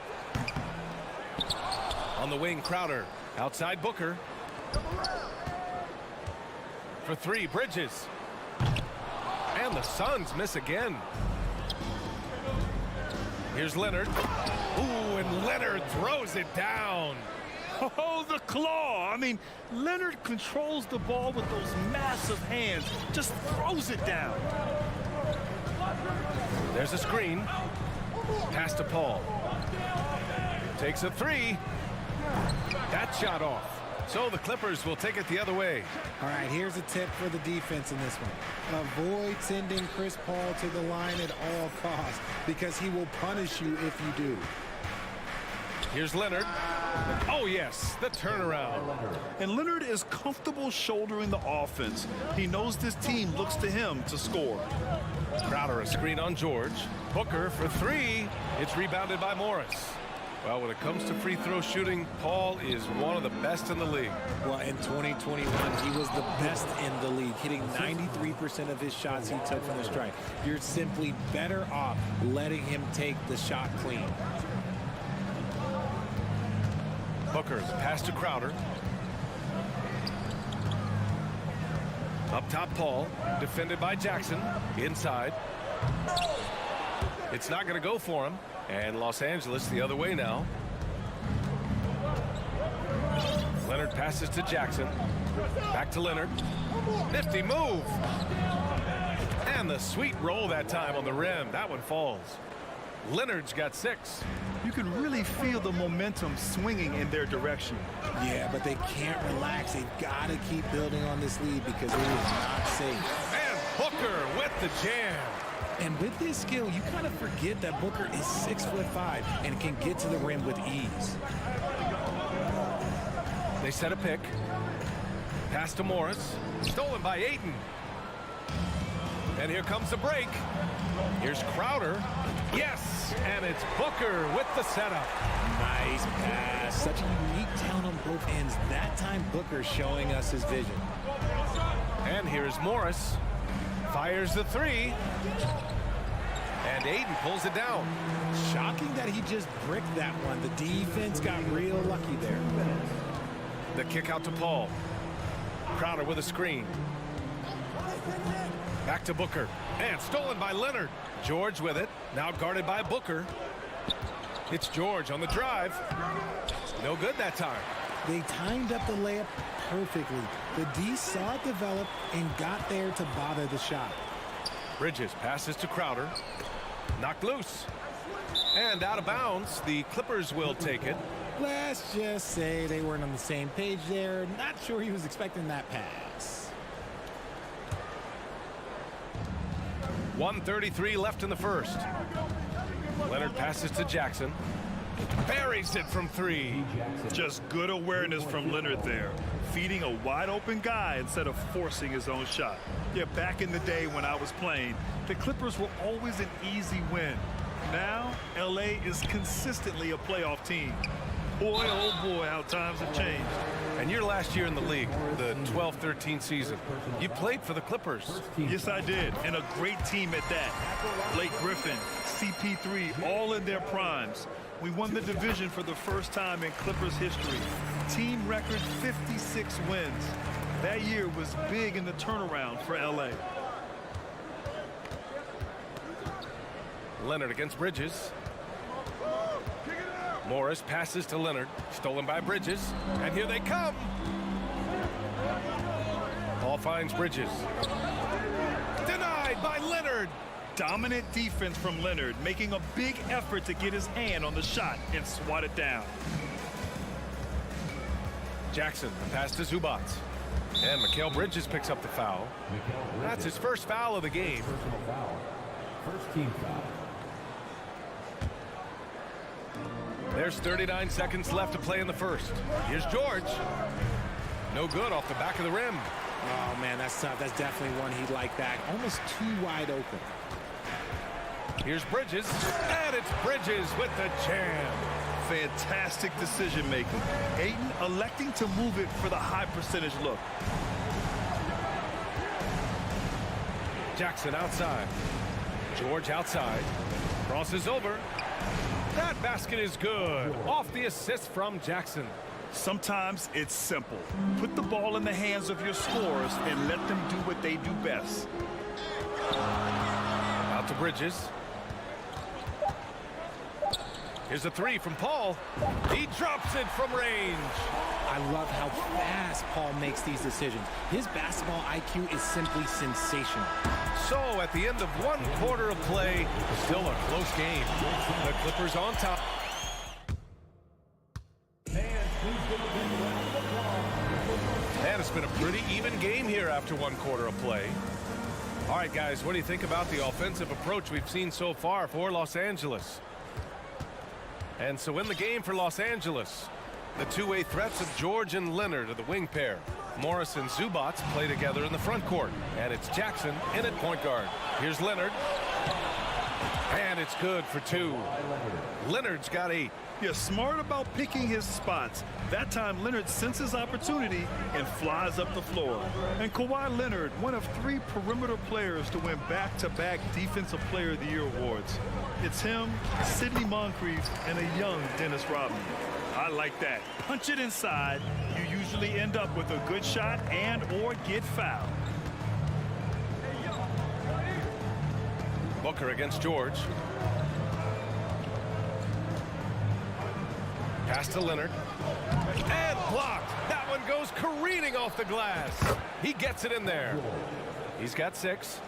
On the wing, Crowder. Outside Booker. For three, Bridges. And the Suns miss again. Here's Leonard. Ooh, and Leonard throws it down. Oh, the claw. I mean, Leonard controls the ball with those massive hands. Just throws it down. There's a screen. Pass to Paul. Takes a three. That shot off. So the Clippers will take it the other way. All right, here's a tip for the defense in this one. Avoid sending Chris Paul to the line at all costs because he will punish you if you do. Here's Leonard. Oh, yes, the turnaround. And Leonard is comfortable shouldering the offense. He knows this team looks to him to score. Crowder a screen on George. Booker for three. It's rebounded by Morris. Well, when it comes to free throw shooting, Paul is one of the best in the league. Well, in 2021, he was the best in the league, hitting 93% of his shots he took from the strike. You're simply better off letting him take the shot clean. Booker's pass to Crowder. Up top, Paul. Defended by Jackson. Inside. It's not going to go for him. And Los Angeles the other way now. Leonard passes to Jackson. Back to Leonard. Nifty move. And the sweet roll that time on the rim. That one falls. Leonard's got 6. You can really feel the momentum swinging in their direction. Yeah, but they can't relax. They've got to keep building on this lead because it is not safe. And Booker with the jam. And with this skill, you kind of forget that Booker is 6'5" and can get to the rim with ease. They set a pick. Pass to Morris. Stolen by Ayton. And here comes the break. Here's Crowder. Yes, and it's Booker with the setup. Nice pass. Such a unique talent on both ends. That time Booker showing us his vision. And here's Morris. Fires the three. And Ayton pulls it down. Shocking that he just bricked that one. The defense got real lucky there. The kick out to Paul. Crowder with a screen. Back to Booker. And stolen by Leonard. George with it. Now guarded by Booker. It's George on the drive. No good that time. They timed up the layup perfectly. The D saw it develop and got there to bother the shot. Bridges passes to Crowder. Knocked loose. And out of bounds. The Clippers will take it. Let's just say they weren't on the same page there. Not sure he was expecting that pass. 1:33 left in the first. Leonard passes to Jackson. Buries it from three. Just good awareness from Leonard there. Feeding a wide open guy instead of forcing his own shot. Yeah, back in the day when I was playing, the Clippers were always an easy win. Now, LA is consistently a playoff team. Boy, oh boy, how times have changed. And your last year in the league, the 12-13 season, you played for the Clippers. Yes, I did, and a great team at that. Blake Griffin, CP3, all in their primes. We won the division for the first time in Clippers history. Team record 56 wins. That year was big in the turnaround for LA. Leonard against Bridges. Morris passes to Leonard, stolen by Bridges, and here they come. Paul finds Bridges. Denied by Leonard. Dominant defense from Leonard, making a big effort to get his hand on the shot and swat it down. Jackson, the pass to Zubac. And Mikal Bridges picks up the foul. That's his first foul of the game. Personal foul. First team foul. There's 39 seconds left to play in the first. Here's George. No good off the back of the rim. Oh, man, that's tough. That's definitely one he'd like back. Almost too wide open. Here's Bridges, and it's Bridges with the jam. Fantastic decision making. Ayton electing to move it for the high percentage look. Jackson outside. George outside. Crosses over. That basket is good. Off the assist from Jackson. Sometimes it's simple. Put the ball in the hands of your scorers and let them do what they do best. Out to Bridges. Here's a three from Paul. He drops it from range. I love how fast Paul makes these decisions. His basketball IQ is simply sensational. So at the end of one quarter of play, still a close game. The Clippers on top. And it's been a pretty even game here after one quarter of play. All right, guys, what do you think about the offensive approach we've seen so far for Los Angeles? And so in the game for Los Angeles, the two-way threats of George and Leonard are the wing pair. Morris and Zubac play together in the front court. And it's Jackson in at point guard. Here's Leonard. And it's good for two. Leonard's got 8. You're smart about picking his spots. That time, Leonard senses opportunity and flies up the floor. And Kawhi Leonard, one of 3 perimeter players to win back-to-back Defensive Player of the Year awards. It's him, Sidney Moncrief, and a young Dennis Rodman. I like that. Punch it inside. You usually end up with a good shot and or get fouled. Booker against George. Pass to Leonard. And blocked. That one goes careening off the glass. He gets it in there. He's got 6.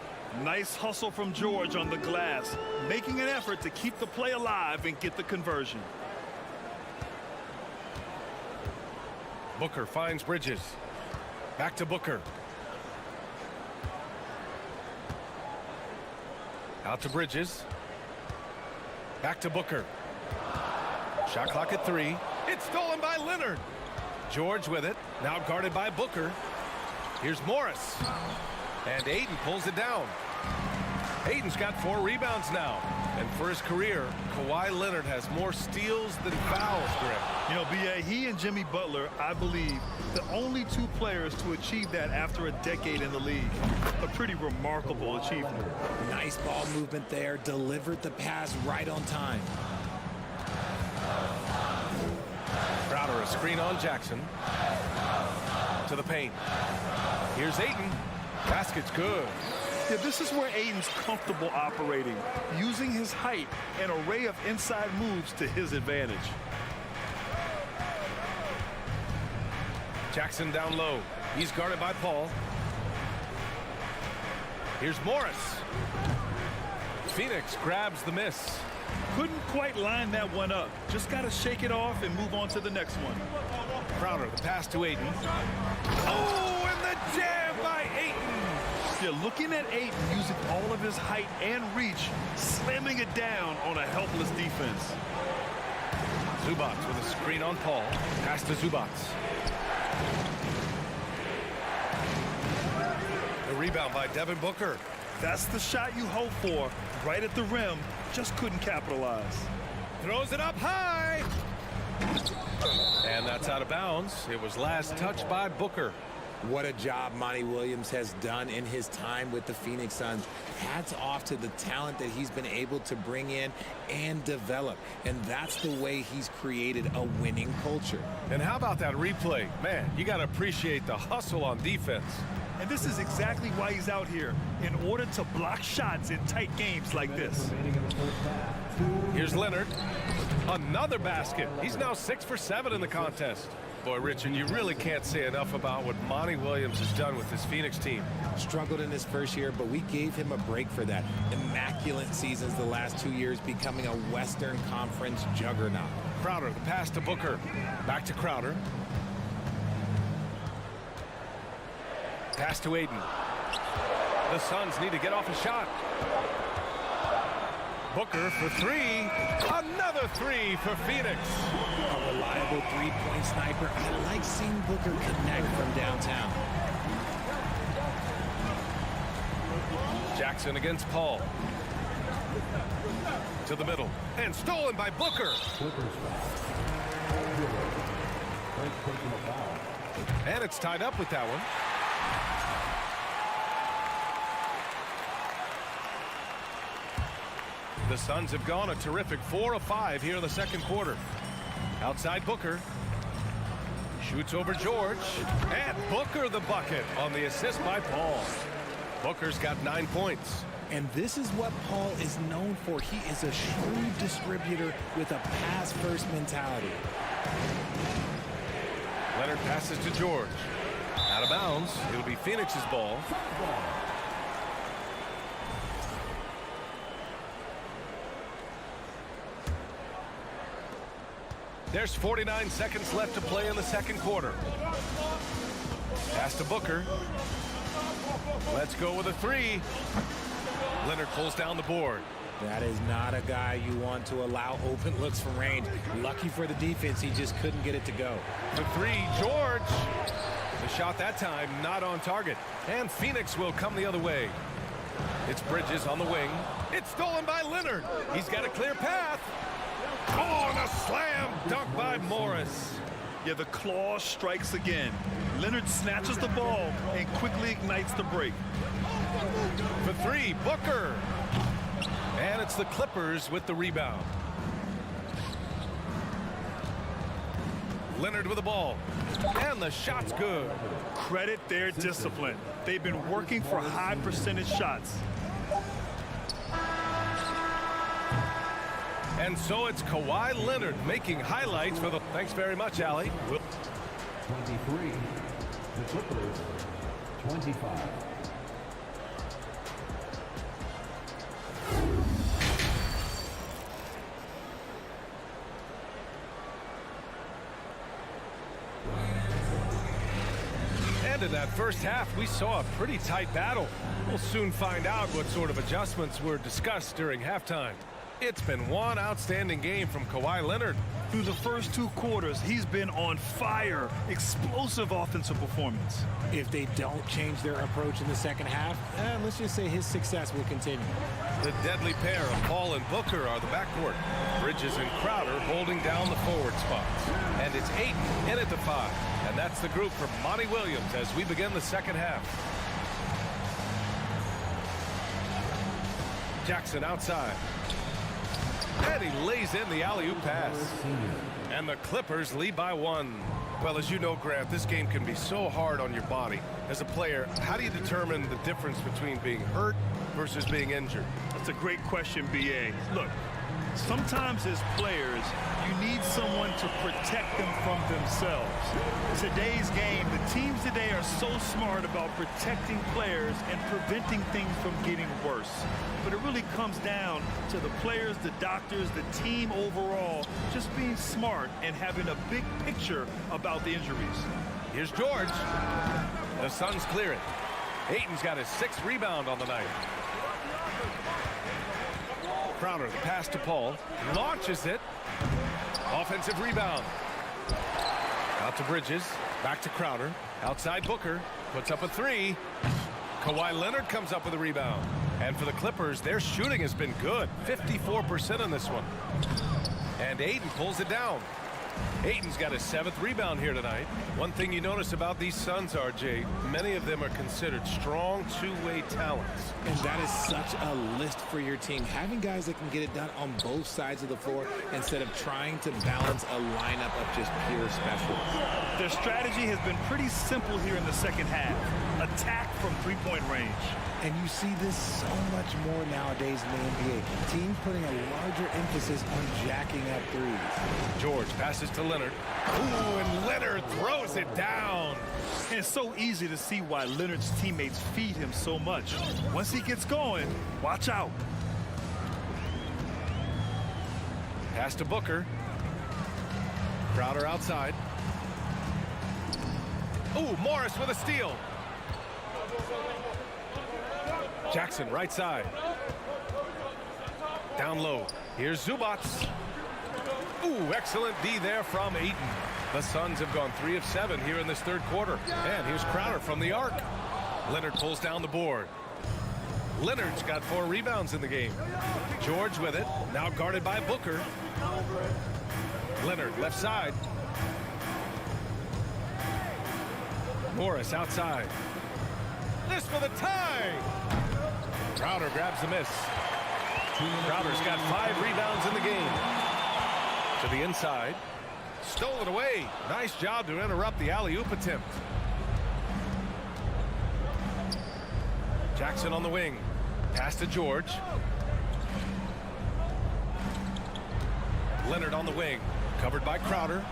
Nice hustle from George on the glass, making an effort to keep the play alive and get the conversion. Booker finds Bridges. Back to Booker. Out to Bridges. Back to Booker. Shot clock at 3. It's stolen by Leonard. George with it. Now guarded by Booker. Here's Morris. And Ayton pulls it down. Ayton's got 4 rebounds now. And for his career, Kawhi Leonard has more steals than fouls, Greg. You know, B.A., he and Jimmy Butler, I believe, the only 2 players to achieve that after a decade in the league. A pretty remarkable achievement. Nice ball movement there. Delivered the pass right on time. Crowder, a screen on Jackson. To the paint. Here's Ayton. Basket's good. Yeah, this is where Ayton's comfortable operating, using his height and array of inside moves to his advantage. Jackson down low. He's guarded by Paul. Here's Morris. Phoenix grabs the miss. Couldn't quite line that one up. Just got to shake it off and move on to the next one. Crowder, the pass to Ayton. Oh, and the jam by Ayton. You're looking at Ayton using all of his height and reach, slamming it down on a helpless defense. Zubac with a screen on Paul. Pass to Zubac. The rebound by Devin Booker. That's the shot you hope for. Right at the rim. Just couldn't capitalize. Throws it up high. And that's out of bounds. It was last touched by Booker. What a job Monty Williams has done in his time with the Phoenix Suns. Hats off to the talent that he's been able to bring in and develop. And that's the way he's created a winning culture. And how about that replay? Man, you got to appreciate the hustle on defense. And this is exactly why he's out here, in order to block shots in tight games like this. Here's Leonard. Another basket. He's now 6 for 7 in the contest. Boy, Richard, you really can't say enough about what Monty Williams has done with this Phoenix team. Struggled in his first year, but we gave him a break for that. Immaculate seasons the last 2 years, becoming a Western Conference juggernaut. Crowder, the pass to Booker. Back to Crowder. Pass to Aiden. The Suns need to get off a shot. Booker for 3. Another 3 for Phoenix. A reliable three-point sniper. I like seeing Booker connect from downtown. Jackson against Paul. To the middle. And stolen by Booker. And it's tied up with that one. The Suns have gone a terrific 4 of 5 here in the second quarter. Outside Booker. Shoots over George. And Booker the bucket on the assist by Paul. Booker's got 9 points. And this is what Paul is known for. He is a shrewd distributor with a pass-first mentality. Leonard passes to George. Out of bounds. It'll be Phoenix's ball. There's 49 seconds left to play in the second quarter. Pass to Booker. Let's go with a 3. Leonard pulls down the board. That is not a guy you want to allow open looks from range. Lucky for the defense, he just couldn't get it to go. The 3, George. The shot that time not on target. And Phoenix will come the other way. It's Bridges on the wing. It's stolen by Leonard. He's got a clear path. Oh, and a slam dunk by Morris. Yeah, the claw strikes again. Leonard snatches the ball and quickly ignites the break. For 3, Booker. And it's the Clippers with the rebound. Leonard with the ball. And the shot's good. Credit their discipline. They've been working for high percentage shots. And so it's Kawhi Leonard making highlights for the... Thanks very much, Allie. 23. The Clippers, 25. And in that first half, we saw a pretty tight battle. We'll soon find out what sort of adjustments were discussed during halftime. It's been one outstanding game from Kawhi Leonard. Through the first 2 quarters, he's been on fire. Explosive offensive performance. If they don't change their approach in the second half, let's just say his success will continue. The deadly pair of Paul and Booker are the backcourt. Bridges and Crowder holding down the forward spots. And it's 8 in at the 5. And that's the group for Monty Williams as we begin the second half. Jackson outside. And he lays in the alley-oop pass. And the Clippers lead by 1. Well, as you know, Grant, this game can be so hard on your body. As a player, how do you determine the difference between being hurt versus being injured? That's a great question, B.A. Look, sometimes as players, you need someone to protect them from themselves. Today's game, the teams today are so smart about protecting players and preventing things from getting worse. But it really comes down to the players, the doctors, the team overall, just being smart and having a big picture about the injuries. Here's George. The Suns clear it. Ayton's got his 6th rebound on the night. Crowder, the pass to Paul. Launches it. Offensive rebound. Out to Bridges. Back to Crowder. Outside Booker. Puts up a 3. Kawhi Leonard comes up with a rebound. And for the Clippers, their shooting has been good. 54% on this one. And Ayton pulls it down. Ayton's got his 7th rebound here tonight. One thing you notice about these Suns, RJ, many of them are considered strong two-way talents. And that is such a list for your team. Having guys that can get it done on both sides of the floor instead of trying to balance a lineup of just pure specialists. Their strategy has been pretty simple here in the second half. attack from three-point range. And you see this so much more nowadays in the NBA. Teams putting a larger emphasis on jacking up threes. George passes to Leonard. Ooh, and Leonard throws it down. And it's so easy to see why Leonard's teammates feed him so much. Once he gets going, watch out. Pass to Booker. Crowder outside. Ooh, Morris with a steal. Jackson right side. Down low. Here's Zubac. Ooh, excellent D there from Ayton. The Suns have gone 3 of 7 here in this third quarter. And here's Crowder from the arc. Leonard pulls down the board. Leonard's got 4 rebounds in the game. George with it. Now guarded by Booker. Leonard left side. Morris outside. This for the tie. Crowder grabs the miss. Crowder's got 5 rebounds in the game. To the inside. Stole it away. Nice job to interrupt the alley-oop attempt. Jackson on the wing. Pass to George. Leonard on the wing. Covered by Crowder.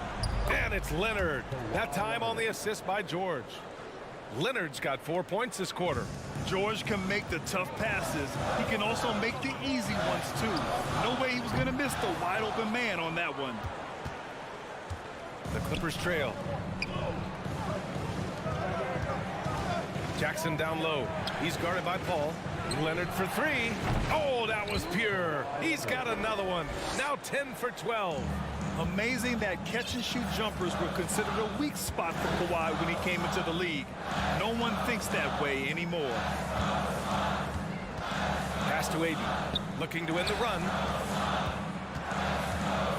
And it's Leonard. That time on the assist by George. Leonard's got 4 points this quarter. George can make the tough passes. He can also make the easy ones, too. No way he was going to miss the wide-open man on that one. The Clippers trail. Jackson down low. He's guarded by Paul. Leonard for 3. Oh, that was pure. He's got another one. Now 10 for 12. Amazing that catch-and-shoot jumpers were considered a weak spot for Kawhi when he came into the league. No one thinks that way anymore. Pass to Ayton. Looking to win the run.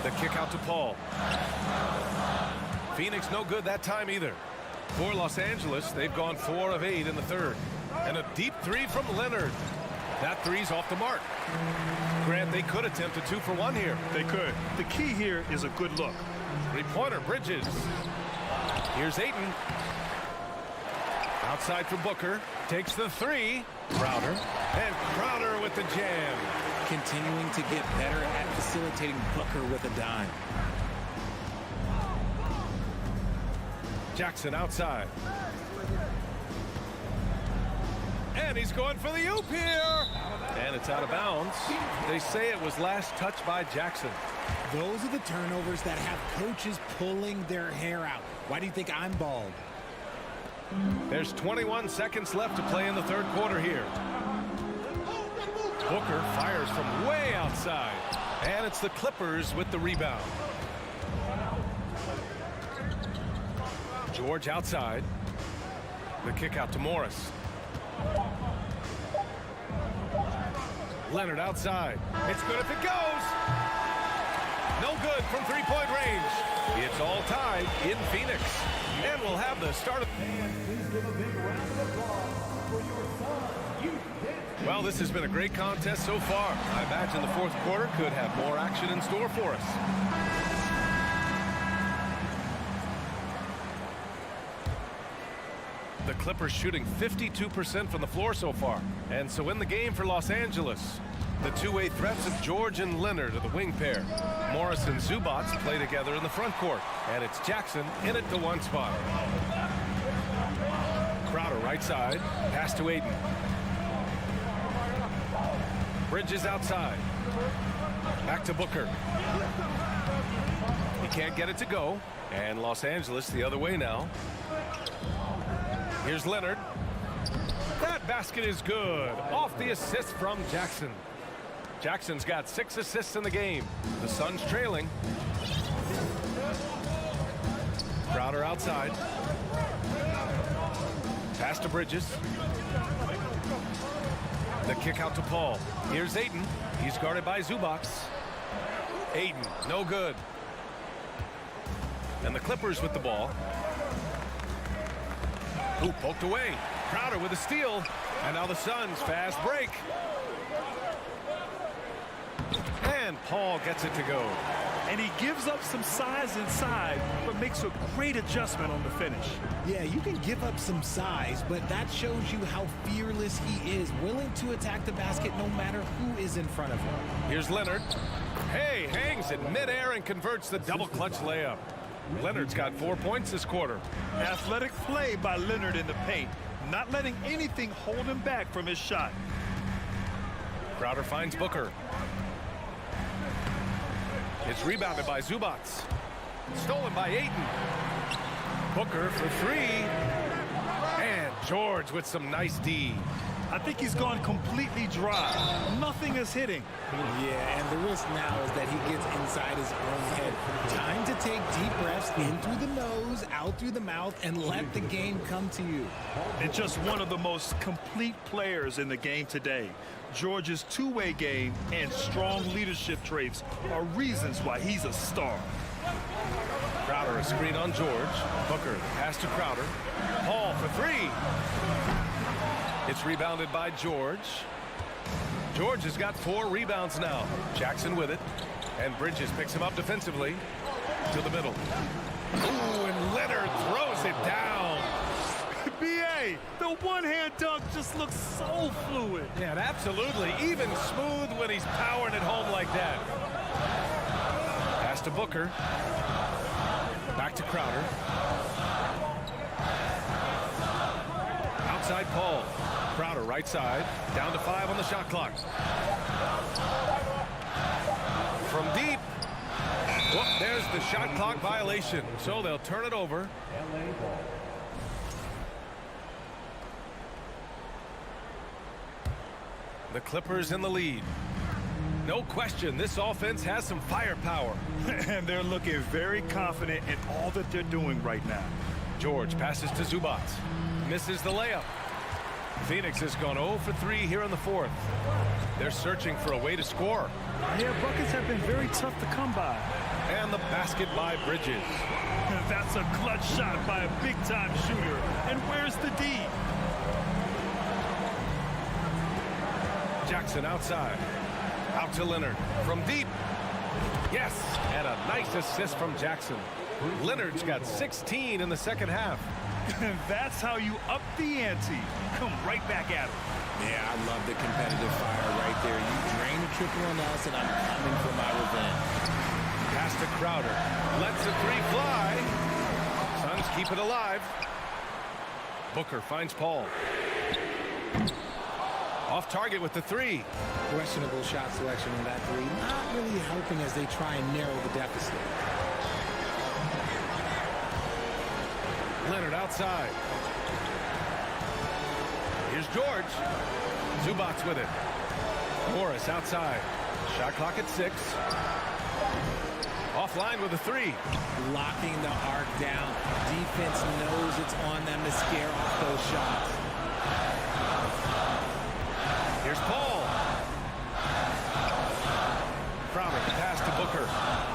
The kick out to Paul. Phoenix no good that time either. For Los Angeles, they've gone 4 of 8 in the third. And a deep 3 from Leonard. That 3's off the mark. Grant, they could attempt a 2 for 1 here. They could. The key here is a good look. 3-pointer, Bridges. Here's Ayton. Outside for Booker. Takes the 3. Crowder. And Crowder with the jam. Continuing to get better at facilitating Booker with a dime. Jackson outside. And he's going for the oop here. And it's out of bounds. They say it was last touched by Jackson. Those are the turnovers that have coaches pulling their hair out. Why do you think I'm bald? There's 21 seconds left to play in the third quarter here. Booker fires from way outside. And it's the Clippers with the rebound. George outside. The kick out to Morris. Leonard outside. It's good if it goes. No good from 3-point range. It's all tied in Phoenix. And we'll have the start of... Well, this has been a great contest so far. I imagine the fourth quarter could have more action in store for us. The Clippers shooting 52% from the floor so far. And so in the game for Los Angeles, the two-way threats of George and Leonard are the wing pair. Morris and Zubac play together in the front court. And it's Jackson in it to one spot. Crowder right side. Pass to Ayton. Bridges outside. Back to Booker. He can't get it to go. And Los Angeles the other way now. Here's Leonard. That basket is good. Off the assist from Jackson. Jackson's got 6 assists in the game. The Suns trailing. Crowder outside. Pass to Bridges. The kick out to Paul. Here's Ayton. He's guarded by Zubac. Ayton, no good. And the Clippers with the ball. Ooh, poked away. Crowder with a steal. And now the Suns fast break. And Paul gets it to go. And he gives up some size inside, but makes a great adjustment on the finish. Yeah, you can give up some size, but that shows you how fearless he is, willing to attack the basket no matter who is in front of him. Here's Leonard. Hey, hangs in midair and converts the double clutch layup. Leonard's got 4 points this quarter. Athletic play by Leonard in the paint, not letting anything hold him back from his shot. Crowder finds Booker. It's rebounded by Zubac. Stolen by Ayton. Booker for three. And George with some nice D. I think he's gone completely dry. Nothing is hitting. Yeah, and the risk now is that he gets inside his own head. Time to take deep breaths in through the nose, out through the mouth, and let the game come to you. And just one of the most complete players in the game today. George's two-way game and strong leadership traits are reasons why he's a star. Crowder, a screen on George. Booker, pass to Crowder. Paul for three. It's rebounded by George. George has got 4 rebounds now. Jackson with it. And Bridges picks him up defensively. To the middle. Ooh, and Leonard throws it down. B.A., the one-hand dunk just looks so fluid. Yeah, absolutely. Even smooth when he's powering it home like that. Pass to Booker. Back to Crowder. Outside Paul. Crowder right side. Down to 5 on the shot clock. From deep. Whoop, there's the shot clock violation. So they'll turn it over. The Clippers in the lead. No question, this offense has some firepower. And they're looking very confident in all that they're doing right now. George passes to Zubac. Misses the layup. Phoenix has gone 0 for 3 here in the fourth. They're searching for a way to score. Yeah, buckets have been very tough to come by. And the basket by Bridges. That's a clutch shot by a big-time shooter. And where's the D? Jackson outside. Out to Leonard. From deep. Yes. And a nice assist from Jackson. Leonard's got 16 in the second half. That's how you up the ante. Come right back at him. Yeah, I love the competitive fire right there. You drain a triple on us, and I'm coming for my revenge. Pass to Crowder. Lets the three fly. Suns keep it alive. Booker finds Paul. Off target with the three. Questionable shot selection on that three. Not really helping as they try and narrow the deficit. Leonard outside. Here's George. Zubac with it. Morris outside. Shot clock at 6. Offline with a three. Locking the arc down. Defense knows it's on them to scare off those shots. Here's Paul. Crowder, pass to Booker.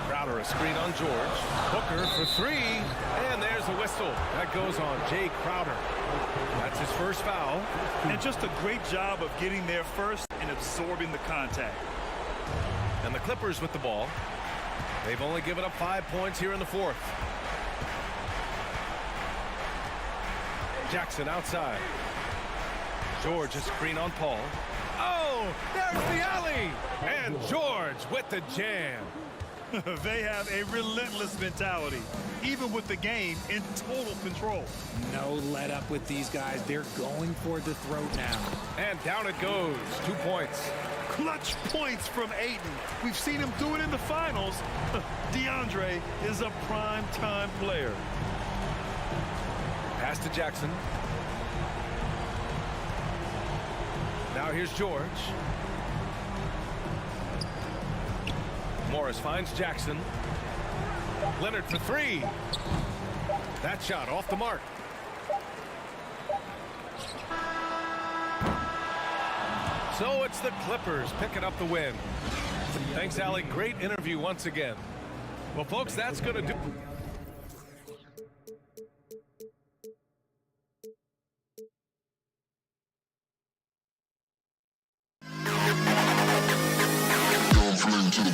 Crowder, a screen on George. Booker for three. And there's the whistle. That goes on Jay Crowder. That's his first foul. And just a great job of getting there first and absorbing the contact. And the Clippers with the ball. They've only given up 5 points here in the fourth. Jackson outside. George, a screen on Paul. Oh, there's the alley. And George with the jam. They have a relentless mentality, even with the game in total control. No let up with these guys. They're going for the throat now. And down it goes. 2 points. Clutch points from Ayton. We've seen him do it in the finals. DeAndre is a prime-time player. Pass to Jackson. Now here's George. Morris finds Jackson. Leonard for three. That shot off the mark. So it's the Clippers picking up the win. Thanks, Allie. Great interview once again. Well, folks, that's going to do. To the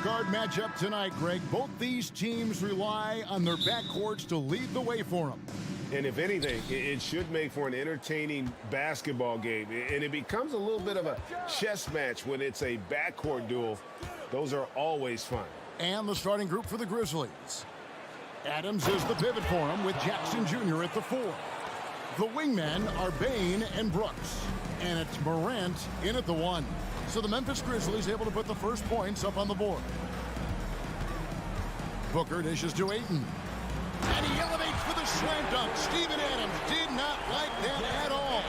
guard matchup tonight, Greg. Both these teams rely on their backcourts to lead the way for them. And if anything, it should make for an entertaining basketball game. And it becomes a little bit of a chess match when it's a backcourt duel. Those are always fun. And the starting group for the Grizzlies. Adams is the pivot for him with Jackson Jr. at the 4. The wingmen are Bain and Brooks. And it's Morant in at the 1. So the Memphis Grizzlies able to put the first points up on the board. Booker dishes to Ayton. And he elevates for the slam dunk. Steven Adams did not like that at all.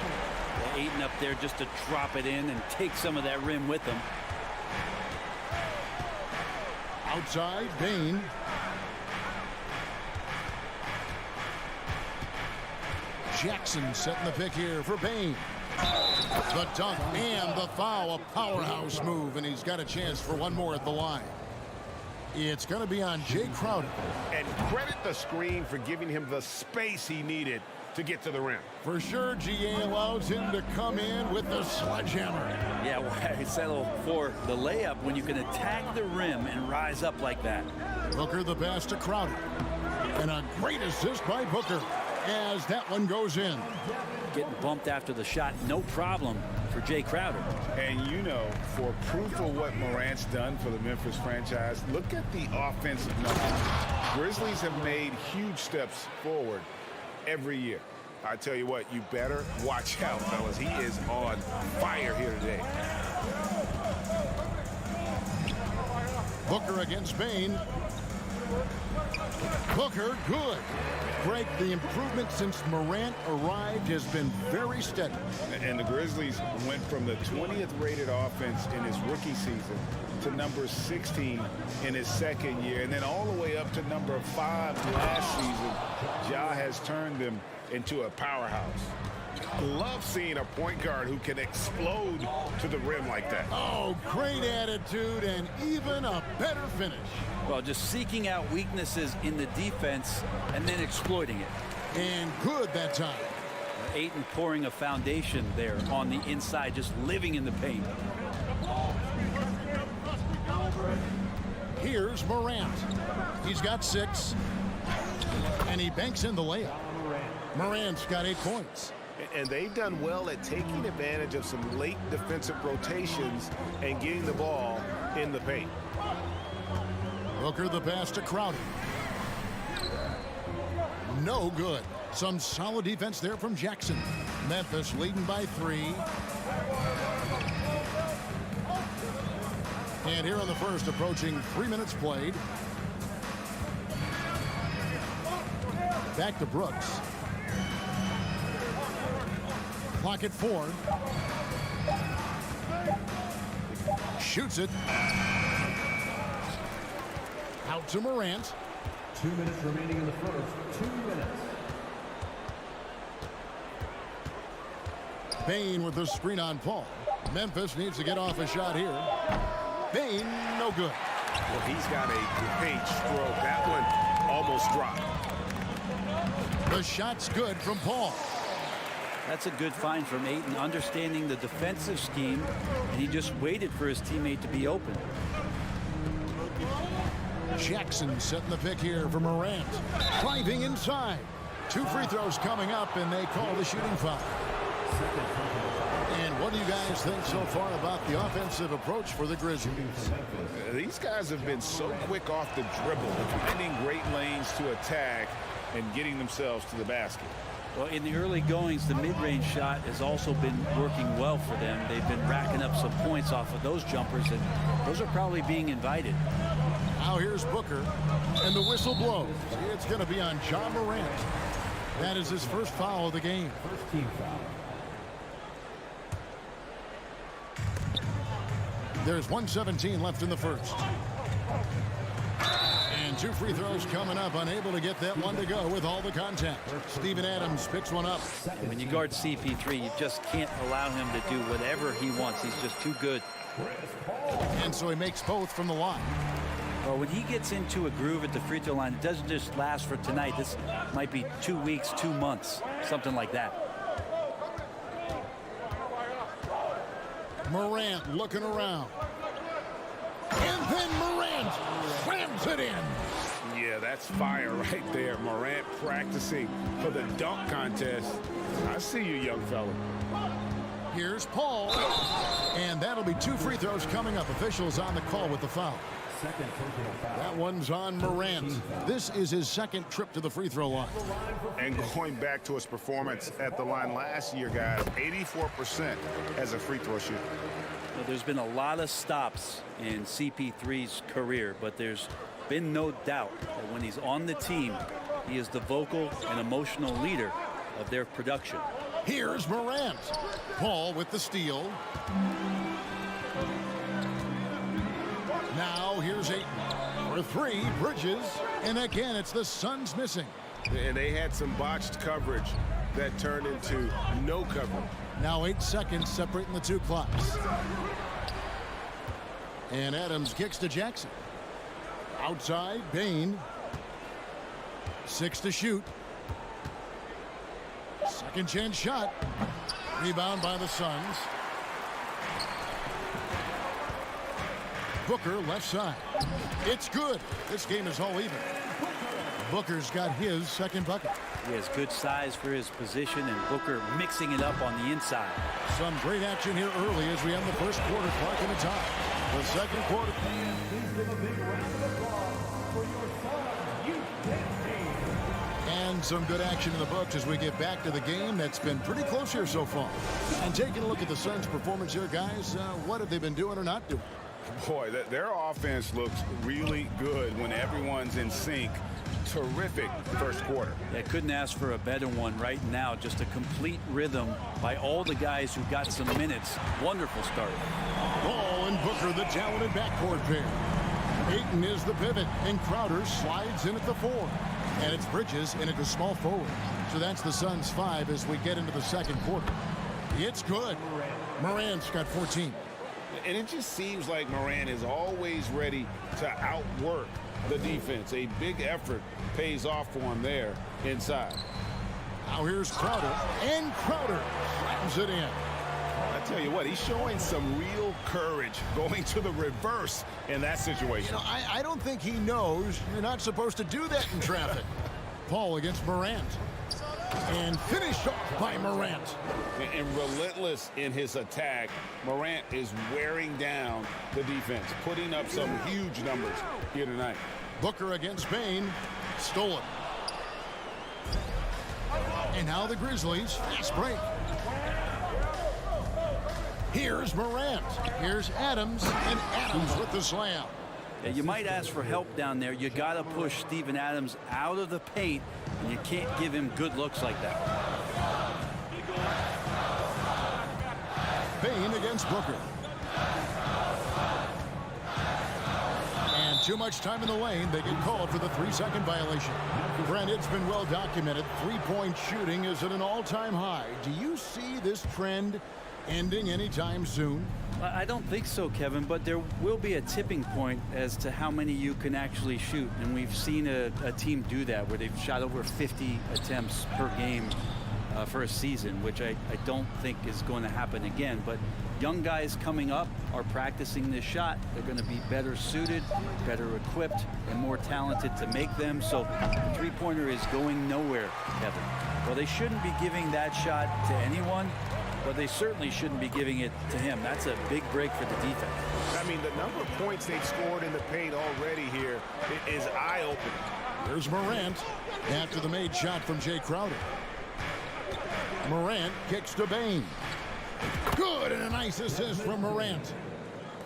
Ayton up there just to drop it in and take some of that rim with him. Outside, Bain. Jackson setting the pick here for Bain. The dunk and the foul, a powerhouse move, and he's got a chance for one more at the line. It's going to be on Jay Crowder. And credit the screen for giving him the space he needed to get to the rim. For sure, GA allows him to come in with the sledgehammer. Yeah, why settle for the layup when you can attack the rim and rise up like that? Booker the pass to Crowder. And a great assist by Booker as that one goes in. Getting bumped after the shot, no problem for Jay Crowder. And you know, for proof of what Morant's done for the Memphis franchise, look at the offensive numbers. Grizzlies have made huge steps forward every year. I tell you what, you better watch out, fellas. He is on fire here today. Booker against Bain. Booker, good. Greg, the improvement since Morant arrived has been very steady. And the Grizzlies went from the 20th rated offense in his rookie season to number 16 in his second year, and then all the way up to number 5 last season. Ja has turned them into a powerhouse. Love seeing a point guard who can explode to the rim like that. Oh, great attitude and even a better finish. Well, just seeking out weaknesses in the defense and then exploiting it. And good that time. Ayton pouring a foundation there on the inside, just living in the paint. Here's Morant. He's got 6. And he banks in the layup. Morant's got 8 points. And they've done well at taking advantage of some late defensive rotations and getting the ball in the paint. Booker the pass to Crowder. No good. Some solid defense there from Jackson. Memphis leading by 3. And here in the first, approaching 3 minutes played. Back to Brooks. Clock at 4. Shoots it. Out to Morant. 2 minutes remaining in the first. 2 minutes. Bain with the screen on Paul. Memphis needs to get off a shot here. Bain, no good. Well, he's got a great stroke. That one almost dropped. The shot's good from Paul. That's a good find from Ayton, understanding the defensive scheme, and he just waited for his teammate to be open. Jackson setting the pick here for Morant. Driving inside. 2 free throws coming up, and they call the shooting foul. And what do you guys think so far about the offensive approach for the Grizzlies? These guys have been so quick off the dribble, finding great lanes to attack and getting themselves to the basket. Well, in the early goings, the mid-range shot has also been working well for them. They've been racking up some points off of those jumpers, and those are probably being invited. Now here's Booker, and the whistle blows. It's going to be on Ja Morant. That is his first foul of the game. First team foul. There's 1:17 left in the first. And 2 free throws coming up, unable to get that one to go with all the contact. Steven Adams picks one up. When you guard CP3, you just can't allow him to do whatever he wants. He's just too good. And so he makes both from the line. Well, when he gets into a groove at the free throw line, it doesn't just last for tonight. This might be 2 weeks, 2 months, something like that. Morant looking around. And Then Morant slams it in. Yeah, that's fire right there. Morant practicing for the dunk contest. I see you, young fella. Here's Paul. And that'll be 2 free throws coming up. Officials on the call with the foul. That one's on Morant. This is his second trip to the free throw line. And going back to his performance at the line last year, guys, 84% as a free throw shooter. Well, there's been a lot of stops in CP3's career, but there's been no doubt that when he's on the team, he is the vocal and emotional leader of their production. Here's Morant. Paul with the steal. Now here's Ayton. For 3, Bridges. And again, it's the Suns missing. And they had some botched coverage that turned into no coverage. Now 8 seconds separating the 2 clocks. And Adams kicks to Jackson. Outside, Bain. 6 to shoot. Second chance shot. Rebound by the Suns. Booker left side. It's good. This game is all even. Booker's got his second bucket. He has good size for his position, and Booker mixing it up on the inside. Some great action here early as we end the first quarter. Clock in the top. The second quarter. And some good action in the books as we get back to the game that's been pretty close here so far. And taking a look at the Suns' performance here, guys, what have they been doing or not doing? Boy, their offense looks really good when everyone's in sync. Terrific first quarter. They couldn't ask for a better one right now. Just a complete rhythm by all the guys who got some minutes. Wonderful start. Ball and Booker, the talented backcourt pair. Ayton is the pivot, and Crowder slides in at the 4. And it's Bridges in at the small forward. So that's the Suns' 5 as we get into the second quarter. It's good. Morant's got 14. And it just seems like Morant is always ready to outwork the defense. A big effort pays off for him there inside. Now here's Crowder, and Crowder slams it in. I tell you what, he's showing some real courage going to the reverse in that situation. You know, I don't think he knows you're not supposed to do that in traffic. Paul against Morant. And finished off by Morant. And relentless in his attack, Morant is wearing down the defense, putting up some huge numbers here tonight. Booker against Bain. Stolen. And now the Grizzlies. Fast break. Here's Morant. Here's Adams. And Adams with the slam. Yeah, you might ask for help down there. You got to push Steven Adams out of the paint, and you can't give him good looks like that. Bain against Booker. And too much time in the lane. They get called for the 3-second violation. Brent, it's been well documented. 3-point shooting is at an all-time high. Do you see this trend ending anytime soon? I don't think so, Kevin, but there will be a tipping point as to how many you can actually shoot. And we've seen a team do that where they've shot over 50 attempts per game for a season, which I don't think is going to happen again. But young guys coming up are practicing this shot. They're going to be better suited, better equipped, and more talented to make them. So the three-pointer is going nowhere, Kevin. Well, they shouldn't be giving that shot to anyone, but they certainly shouldn't be giving it to him. That's a big break for the defense. I mean, the number of points they've scored in the paint already here is eye-opening. Here's Morant after the made shot from Jay Crowder. Morant kicks to Bain. Good, and a nice assist from Morant.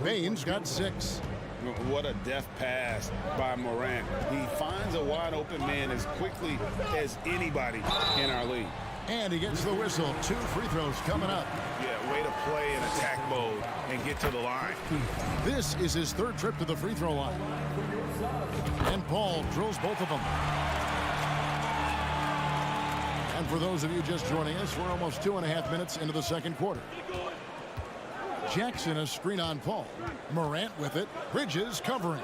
Bain's got 6. What a deft pass by Morant. He finds a wide open man as quickly as anybody in our league. And he gets the whistle. 2 free throws coming up. Yeah, way to play in attack mode and get to the line. This is his 3rd trip to the free throw line. And Paul drills both of them. And for those of you just joining us, we're almost 2.5 minutes into the second quarter. Jackson a screen on Paul. Morant with it. Bridges covering.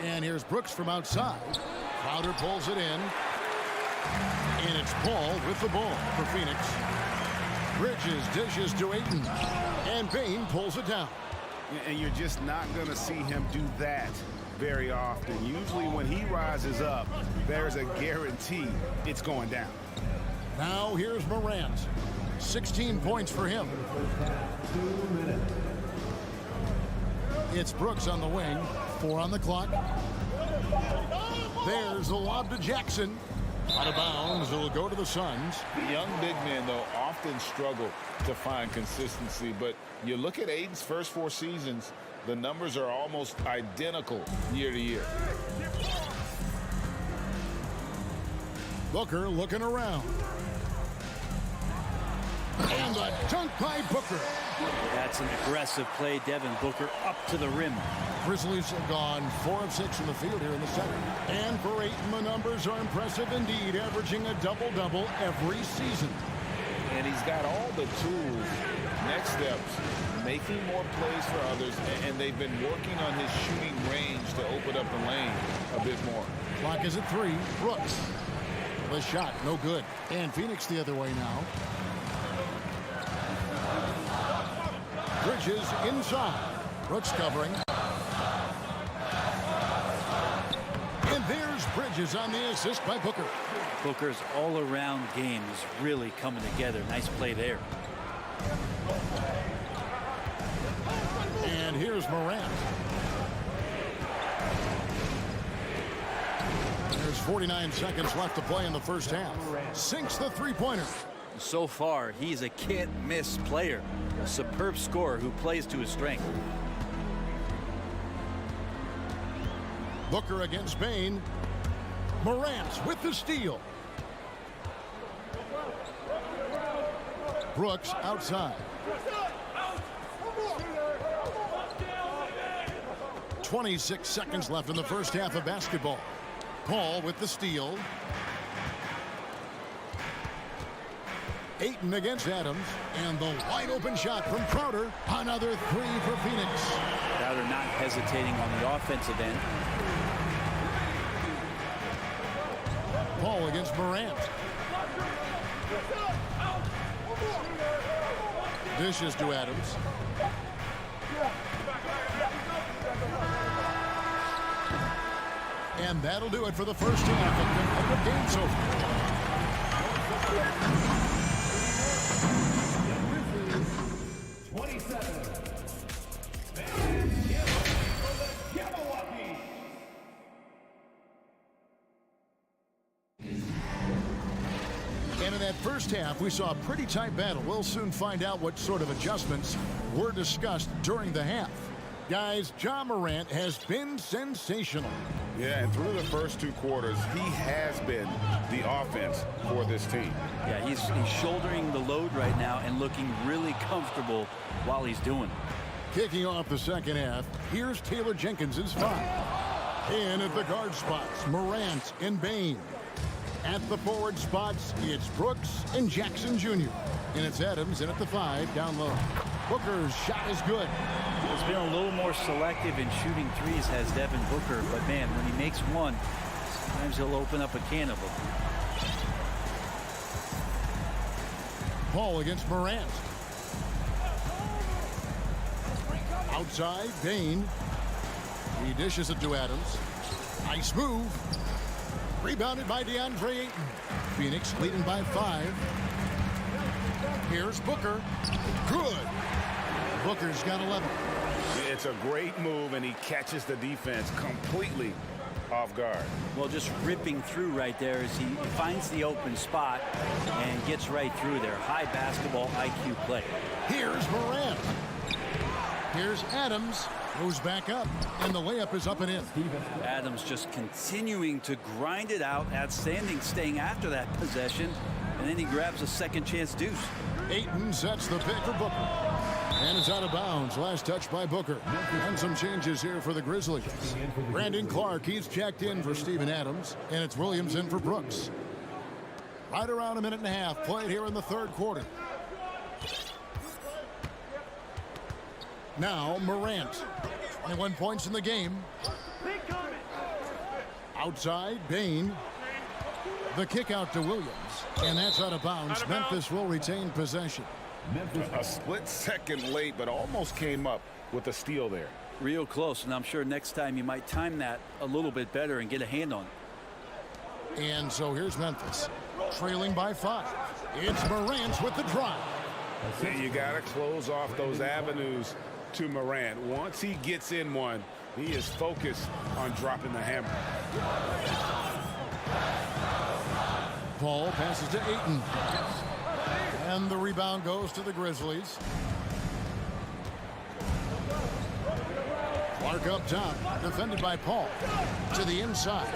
And here's Brooks from outside. Crowder pulls it in. And it's Paul with the ball for Phoenix. Bridges dishes to Ayton. And Bain pulls it down. And you're just not going to see him do that very often. Usually when he rises up, there's a guarantee it's going down. Now here's Morant. 16 points for him. It's Brooks on the wing. 4 on the clock. There's the lob to Jackson. Out of bounds. It'll go to the Suns. The young big men, though, often struggle to find consistency. But you look at Aiden's first 4 seasons, the numbers are almost identical year to year. Booker looking around. And a dunk by Booker. That's an aggressive play. Devin Booker up to the rim. Grizzlies have gone 4 of 6 from the field here in the second. And for Ayton, the numbers are impressive indeed, averaging a double-double every season. And he's got all the tools. Next steps, making more plays for others, and they've been working on his shooting range to open up the lane a bit more. Clock is at 3. Brooks. The shot, no good. And Phoenix the other way now. Bridges inside. Brooks covering. And there's Bridges on the assist by Booker. Booker's all-around game is really coming together. Nice play there. And here's Morant. There's 49 seconds left to play in the first half. Sinks the three-pointer. So far, he's a can't-miss player. A superb scorer who plays to his strength. Booker against Bain. Morant with the steal. Brooks outside. 26 seconds left in the first half of basketball. Paul with the steal. Ayton against Adams. And the wide open shot from Crowder. Another 3 for Phoenix. Crowder not hesitating on the offensive end. Paul against Morant. Dishes to Adams. And that'll do it for the first half of the game so far. 27. And in that first half, we saw a pretty tight battle. We'll soon find out what sort of adjustments were discussed during the half. Guys, Ja Morant has been sensational. Yeah, and through the first 2 quarters, he has been the offense for this team. Yeah, he's shouldering the load right now and looking really comfortable while he's doing it. Kicking off the second half, here's Taylor Jenkins's 5. In at the guard spots, Morant and Bain. At the forward spots, it's Brooks and Jackson Jr. And it's Adams in at the 5 down low. Booker's shot is good. He's been a little more selective in shooting threes, has Devin Booker. But, man, when he makes one, sometimes he'll open up a can of them. Paul against Morant. Outside, Bain. He dishes it to Adams. Nice move. Rebounded by DeAndre Ayton. Phoenix leading by 5. Here's Booker. Good. Booker's got 11. It's a great move, and he catches the defense completely off guard. Well, just ripping through right there as he finds the open spot and gets right through there. High basketball IQ play. Here's Morant. Here's Adams. Goes back up, and the layup is up and in. Adams just continuing to grind it out. Outstanding staying after that possession. And then he grabs a second chance deuce. Ayton sets the pick for Booker. And it's out of bounds. Last touch by Booker. And some changes here for the Grizzlies. Brandon Clark, he's checked in for Steven Adams. And it's Williams in for Brooks. Right around a minute and a half played here in the third quarter. Now Morant. 21 points in the game. Outside, Bain. The kick out to Williams. And that's out of bounds. Memphis will retain possession. Memphis. A split second late, but almost came up with a steal there. Real close, and I'm sure next time you might time that a little bit better and get a hand on it. And so here's Memphis, trailing by 5. It's Morant with the drive. And you got to close off those avenues to Morant. Once he gets in one, he is focused on dropping the hammer. Paul passes to Ayton. And the rebound goes to the Grizzlies. Clark up top, defended by Paul. To the inside.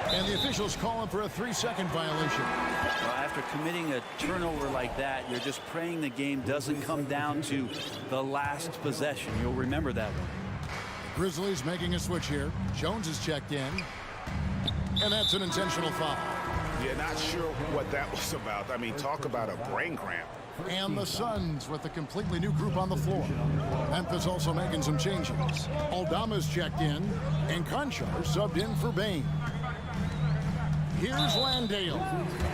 And the officials call him for a 3-second violation. Well, after committing a turnover like that, you're just praying the game doesn't come down to the last possession. You'll remember that one. Grizzlies making a switch here. Jones is checked in. And that's an intentional foul. Yeah, not sure what that was about. I mean, talk about a brain cramp. And the Suns with a completely new group on the floor. Memphis also making some changes. Aldama's checked in, and Conchar subbed in for Bain. Here's Landale.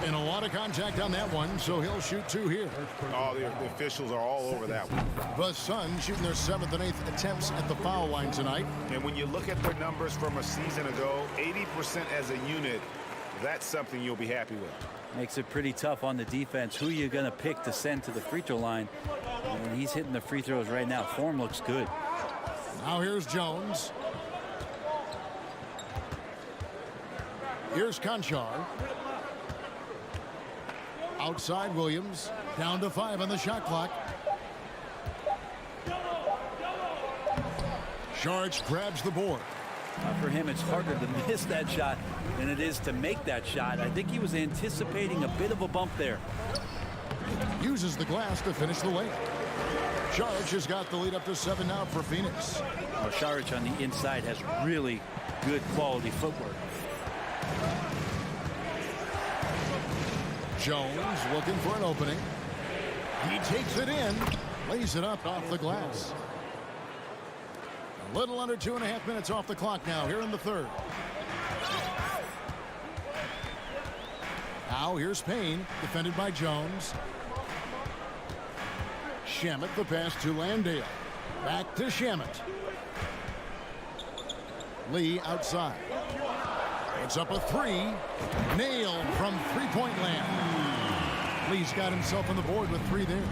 And a lot of contact on that one, so he'll shoot 2 here. Oh, the officials are all over that one. The Suns shooting their 7th and 8th attempts at the foul line tonight. And when you look at their numbers from a season ago, 80% as a unit, that's something you'll be happy with. Makes it pretty tough on the defense. Who are you going to pick to send to the free throw line? And he's hitting the free throws right now. Form looks good. Now here's Jones. Here's Conchar. Outside Williams. Down to 5 on the shot clock. Sharch grabs the board. For him, it's harder to miss that shot than it is to make that shot. I think he was anticipating a bit of a bump there. Uses the glass to finish the layup. Sharch has got the lead up to 7 now for Phoenix. Sharch on the inside has really good quality footwork. Jones looking for an opening. He takes it in, lays it up off the glass. A little under 2.5 minutes off the clock now here in the third. Now here's Payne, defended by Jones. Shamet the pass to Landale. Back to Shamet. Lee outside. It's up a 3. Nailed from three-point land. Lee's got himself on the board with 3 there.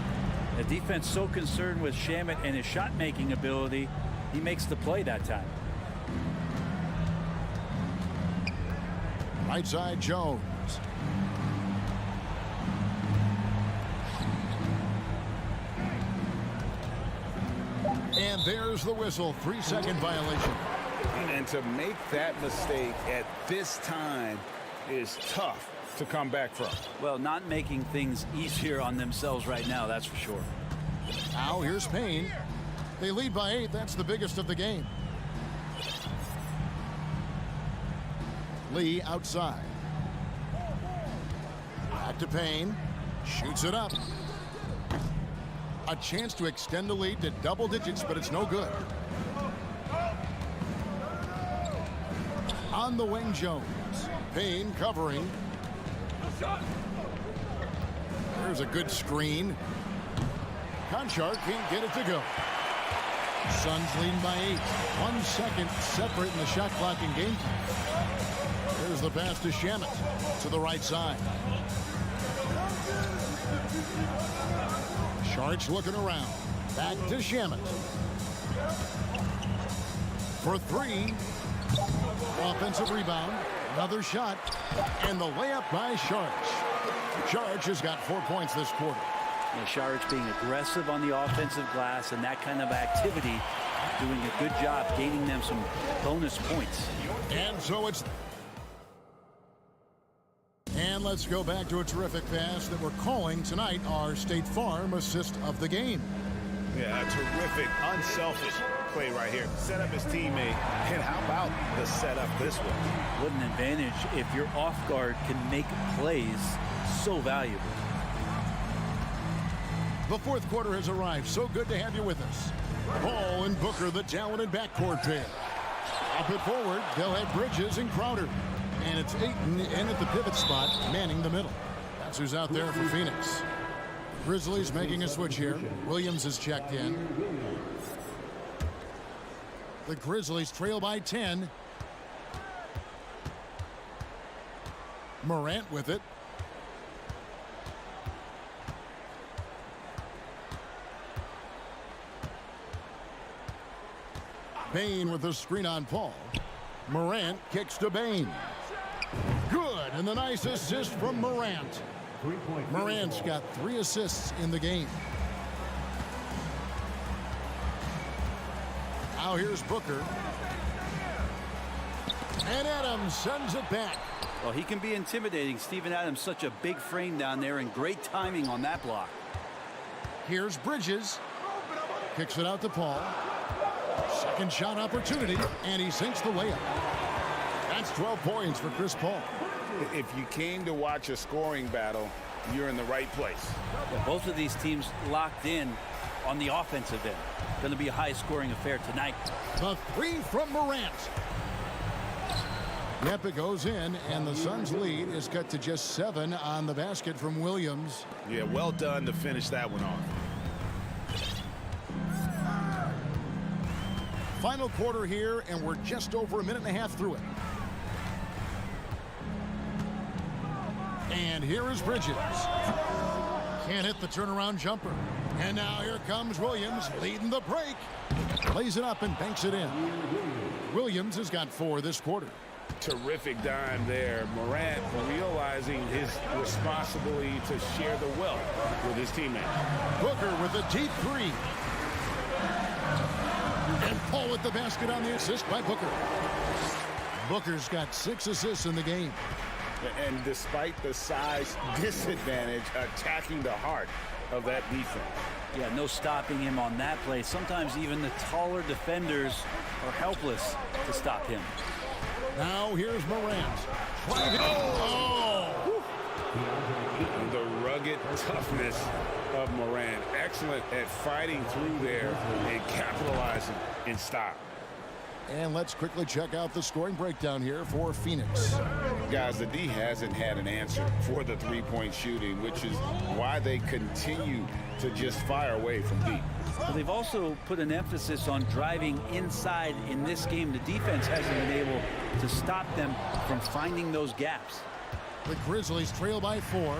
The defense so concerned with Shamet and his shot-making ability, he makes the play that time. Right side Jones. And there's the whistle. 3-second violation. And to make that mistake at this time is tough to come back from. Well, not making things easier on themselves right now, that's for sure. Now here's Payne. They lead by 8. That's the biggest of the game. Lee outside. Back to Payne. Shoots it up. A chance to extend the lead to double digits, but it's no good. On the wing, Jones. Payne covering. There's a good screen. Conchar can't get it to go. Suns leading by 8. 1 second separate in the shot clock and game time. There's the pass to Shamet to the right side. Sharch looking around. Back to Shamet. For 3. Offensive rebound. Another shot. And the layup by Sharch. Sharch has got 4 points this quarter. Sharch being aggressive on the offensive glass and that kind of activity, doing a good job gaining them some bonus points. And so it's... And let's go back to a terrific pass that we're calling tonight our State Farm assist of the game. Yeah, a terrific, unselfish play right here. Set up his teammate. And how about the setup this one? What an advantage if your off guard can make plays so valuable. The fourth quarter has arrived. So good to have you with us. Paul and Booker, the talented backcourt pair. Up it forward, they'll have Bridges and Crowder. And it's Ayton in at the pivot spot, manning the middle. That's who's out there for Phoenix. Grizzlies making a switch here. Williams is checked in. The Grizzlies trail by 10. Morant with it. Bain with the screen on Paul. Morant kicks to Bain. Good, and the nice assist from Morant. Morant's got 3 assists in the game. Now here's Booker. And Adams sends it back. Well, he can be intimidating. Steven Adams, such a big frame down there, and great timing on that block. Here's Bridges. Kicks it out to Paul. Second shot opportunity, and he sinks the layup. That's 12 points for Chris Paul. If you came to watch a scoring battle, you're in the right place. Yeah, both of these teams locked in on the offensive end. Going to be a high-scoring affair tonight. The 3 from Morant. Yep, it goes in, and the Suns' lead is cut to just 7 on the basket from Williams. Yeah, well done to finish that one off. Final quarter here, and we're just over a minute and a half through it. And here is Bridges. Can't hit the turnaround jumper. And now here comes Williams leading the break. Plays it up and banks it in. Williams has got 4 this quarter. Terrific dime there. Morant realizing his responsibility to share the wealth with his teammates. Booker with a deep 3. And Paul with the basket on the assist by Booker. Booker's got 6 assists in the game. And despite the size disadvantage, attacking the heart of that defense. Yeah, no stopping him on that play. Sometimes even the taller defenders are helpless to stop him. Now here's Morant. Oh! The rugged toughness of Morant. Excellent at fighting through there and capitalizing in style. And let's quickly check out the scoring breakdown here for Phoenix. Guys, the D hasn't had an answer for the three-point shooting, which is why they continue to just fire away from deep. Well, they've also put an emphasis on driving inside in this game. The defense hasn't been able to stop them from finding those gaps. The Grizzlies trail by 4.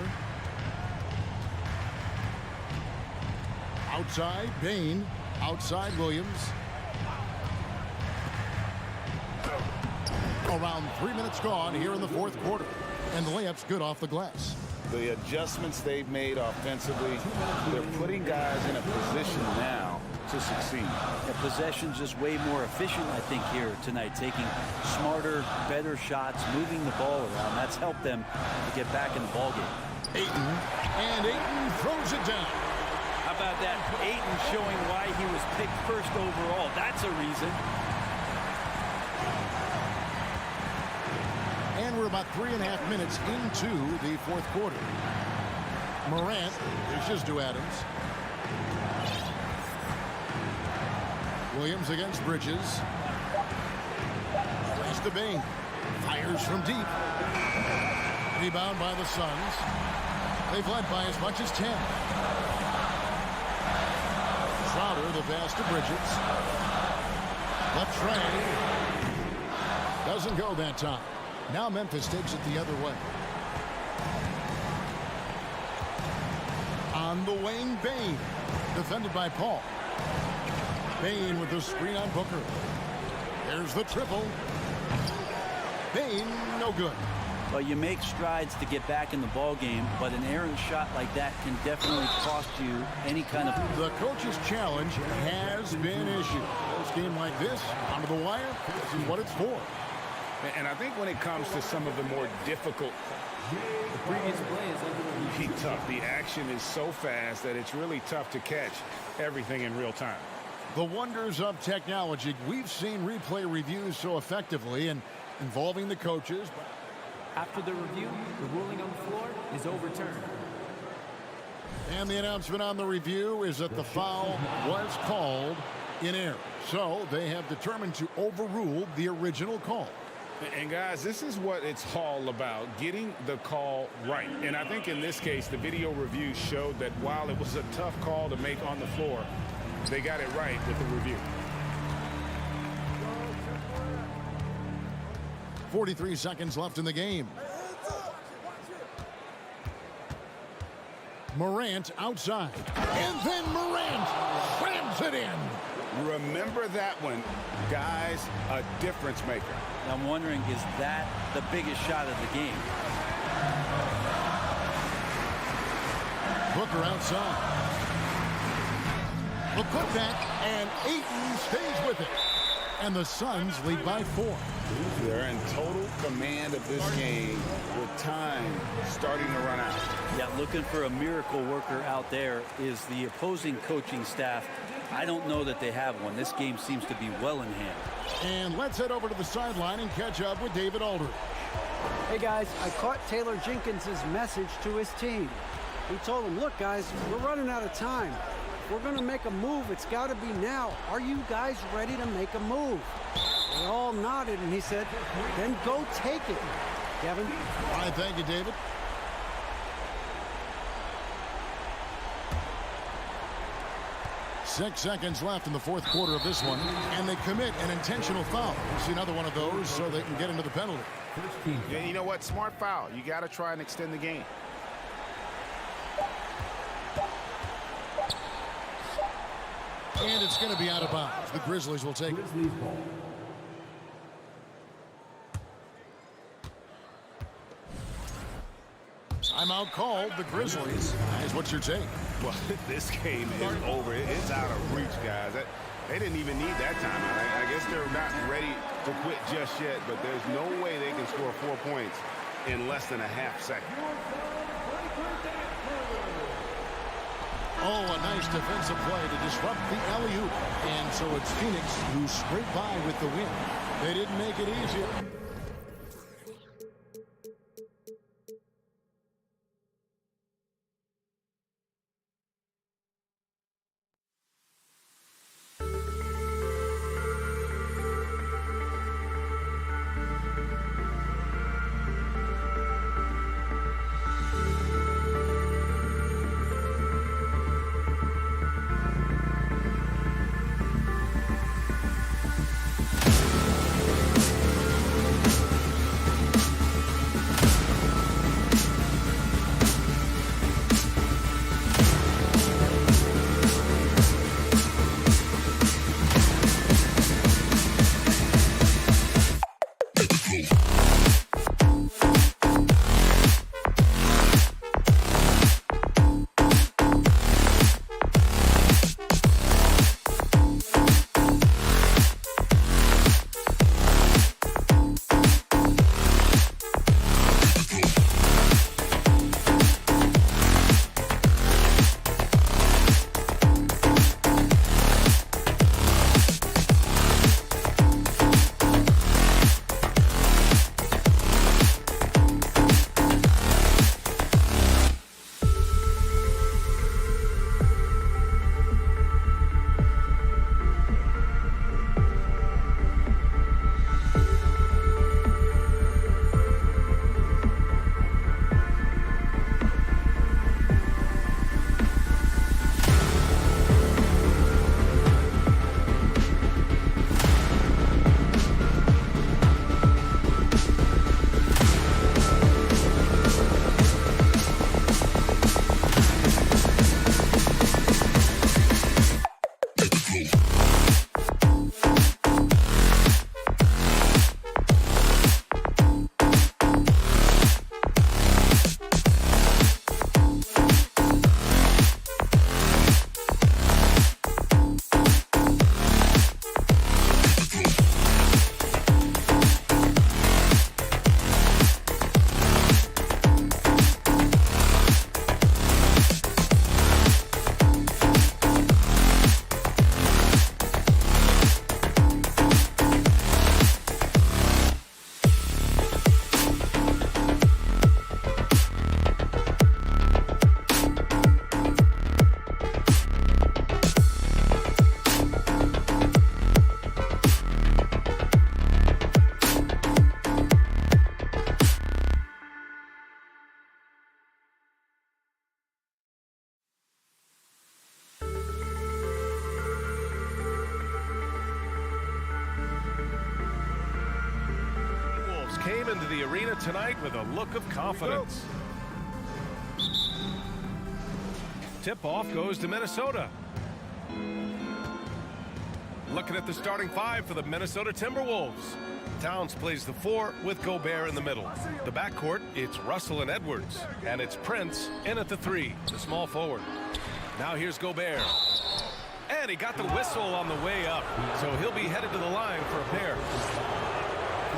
Outside, Bain. Outside, Williams. Around 3 minutes gone here in the 4th quarter. And the layup's good off the glass. The adjustments they've made offensively, they're putting guys in a position now to succeed. The possession's just way more efficient, I think, here tonight. Taking smarter, better shots, moving the ball around. That's helped them to get back in the ballgame. Ayton. And Ayton throws it down. How about that? Ayton showing why he was picked first overall. That's a reason. And we're about 3.5 minutes into the 4th quarter. Morant dishes to Adams. Williams against Bridges. Plays to Bain. Fires from deep. Rebound by the Suns. They've led by as much as 10. Crowder, the pass to Bridges. Left tray. Doesn't go that time. Now Memphis takes it the other way. On the wing, Bain. Defended by Paul. Bain with the screen on Booker. There's the triple. Bain, no good. Well, you make strides to get back in the ball game, but an errant shot like that can definitely cost you any kind of... The coach's challenge has been issued. This game like this, onto the wire, this is what it's for. And I think when it comes to some of the more difficult, The previous play is be tough. The action is so fast that it's really tough to catch everything in real time. The wonders of technology. We've seen replay reviews so effectively and involving the coaches. After the review, the ruling on the floor is overturned. And the announcement on the review is that the foul was called in error. So they have determined to overrule the original call. And guys, this is what it's all about, getting the call right. And I think in this case, the video review showed that while it was a tough call to make on the floor, they got it right with the review. 43 seconds left in the game. Morant outside. And then Morant slams it in. Remember that one, guys, a difference maker. I'm wondering, is that the biggest shot of the game? Booker outside. The putback, and Ayton stays with it. And the Suns lead by 4. They're in total command of this game with time starting to run out. Yeah, looking for a miracle worker out there is the opposing coaching staff. I don't know that they have one. This game seems to be well in hand. And let's head over to the sideline and catch up with David Aldridge. Hey, guys, I caught Taylor Jenkins' message to his team. He told them, look, guys, we're running out of time. If we're going to make a move, it's got to be now. Are you guys ready to make a move? They all nodded, and he said, then go take it. Kevin? All right, thank you, David. Six seconds left in the fourth quarter of this one, and they commit an intentional foul. We'll see another one of those so they can get into the penalty. Yeah, you know what? Smart foul. You got to try and extend the game. And it's going to be out of bounds. The Grizzlies will take it. Timeout called. The Grizzlies. Guys, what's your take? Well, this game is over. It's out of reach, guys. They didn't even need that timeout. I guess they're not ready to quit just yet, but there's no way they can score 4 points in less than a half second. Oh, a nice defensive play to disrupt the alley-oop. And so it's Phoenix who scraped by with the win. They didn't make it easier. came into the arena tonight with a look of confidence. Tip-off goes to Minnesota. Looking at the starting five for the Minnesota Timberwolves. Towns plays the 4 with Gobert in the middle. The backcourt, it's Russell and Edwards. And it's Prince in at the 3, the small forward. Now here's Gobert. And he got the whistle on the way up. So he'll be headed to the line for a pair.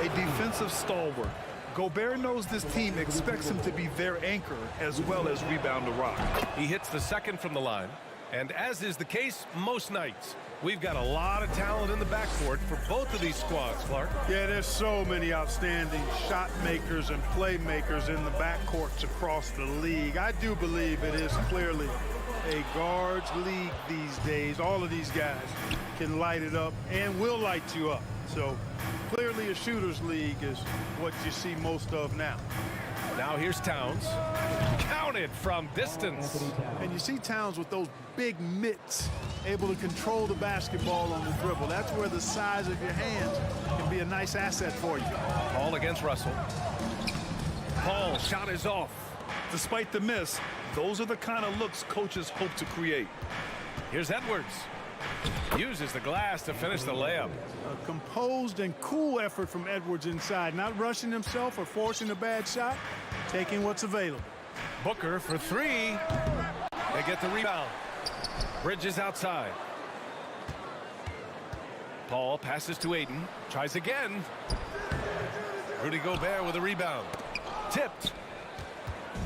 A defensive stalwart. Gobert knows this team expects him to be their anchor as well as rebound the rock. He hits the second from the line. And as is the case most nights, we've got a lot of talent in the backcourt for both of these squads, Clark. Yeah, there's so many outstanding shot makers and playmakers in the backcourts across the league. I do believe it is clearly a guards league these days. All of these guys can light it up and will light you up. So clearly a shooter's league is what you see most of now. Now here's Towns. Counted from distance. And you see Towns with those big mitts, able to control the basketball on the dribble. That's where the size of your hands can be a nice asset for you. Ball against Russell. Paul, shot is off. Despite the miss, those are the kind of looks coaches hope to create. Here's Edwards. Uses the glass to finish the layup. A composed and cool effort from Edwards inside, not rushing himself or forcing a bad shot, taking what's available. Booker for 3. They get the rebound. Bridges outside. Paul passes to Ayton. Tries again. Rudy Gobert with a rebound. Tipped.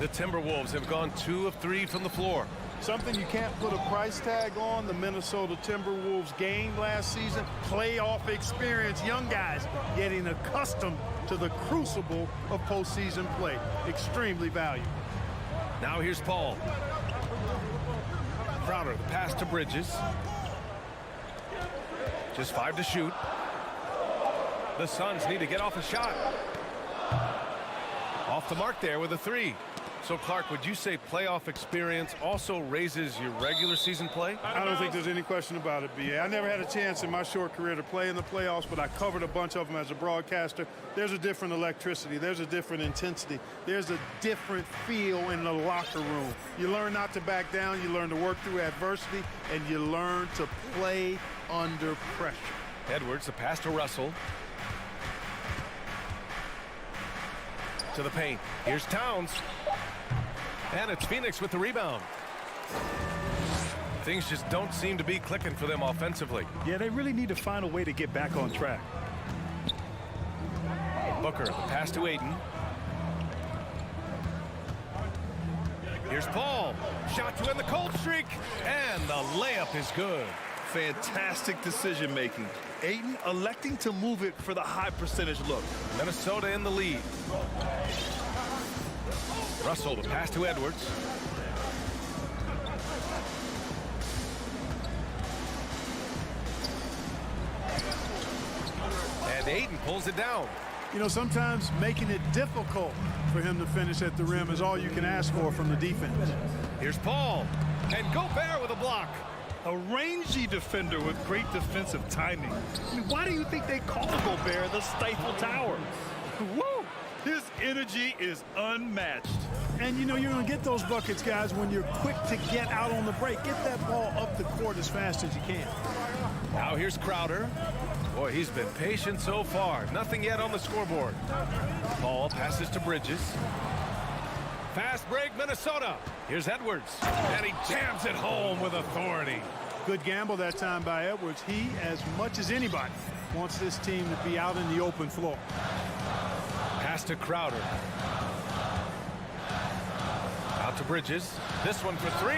The Timberwolves have gone 2 of 3 from the floor. Something you can't put a price tag on, the Minnesota Timberwolves game last season. Playoff experience, young guys getting accustomed to the crucible of postseason play. Extremely valuable. Now here's Paul. Crowder, the pass to Bridges. Just 5 to shoot. The Suns need to get off a shot. Off the mark there with a 3. So, Clark, would you say playoff experience also raises your regular season play? I don't think there's any question about it, B.A. I never had a chance in my short career to play in the playoffs, but I covered a bunch of them as a broadcaster. There's a different electricity. There's a different intensity. There's a different feel in the locker room. You learn not to back down. You learn to work through adversity, and you learn to play under pressure. Edwards, the pass to Russell. To the paint. Here's Towns. And it's Phoenix with the rebound. Things just don't seem to be clicking for them offensively. Yeah, they really need to find a way to get back on track. Booker, the pass to Ayton. Here's Paul. Shot to end the cold streak. And the layup is good. Fantastic decision making. Ayton electing to move it for the high percentage look. Minnesota in the lead. Russell, the pass to Edwards. And Ayton pulls it down. You know, sometimes making it difficult for him to finish at the rim is all you can ask for from the defense. Here's Paul. And Gobert with a block. A rangy defender with great defensive timing. I mean, why do you think they call Gobert the Stifle Tower? Woo! His energy is unmatched. And, you know, you're going to get those buckets, guys, when you're quick to get out on the break. Get that ball up the court as fast as you can. Now here's Crowder. Boy, he's been patient so far. Nothing yet on the scoreboard. Paul passes to Bridges. Fast break, Minnesota. Here's Edwards. And he jams it home with authority. Good gamble that time by Edwards. He, as much as anybody, wants this team to be out in the open floor. Pass to Crowder. Out to Bridges. This one for 3.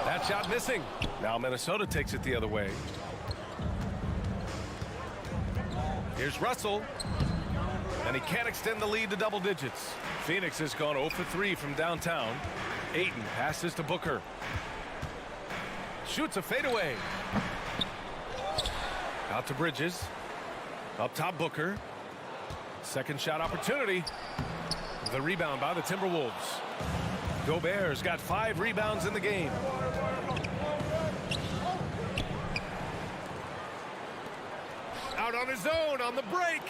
That shot missing. Now Minnesota takes it the other way. Here's Russell. And he can't extend the lead to double digits. Phoenix has gone 0 for 3 from downtown. Ayton passes to Booker. Shoots a fadeaway. Out to Bridges. Up top, Booker. Second shot opportunity. The rebound by the Timberwolves. Gobert's got 5 rebounds in the game. Out on his own on the break.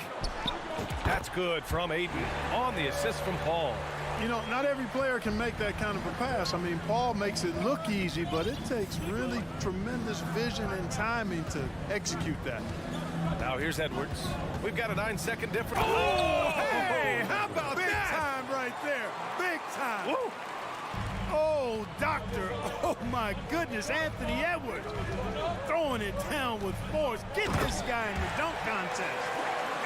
At That's good from Ayton on the assist from Paul. You know, not every player can make that kind of a pass. I mean, Paul makes it look easy, but it takes really tremendous vision and timing to execute that. Now here's Edwards. We've got a 9-second difference. Oh, hey, how about Big that? time right there. Big time. Woo. Oh, doctor. Oh, my goodness. Anthony Edwards throwing it down with force. Get this guy in the dunk contest.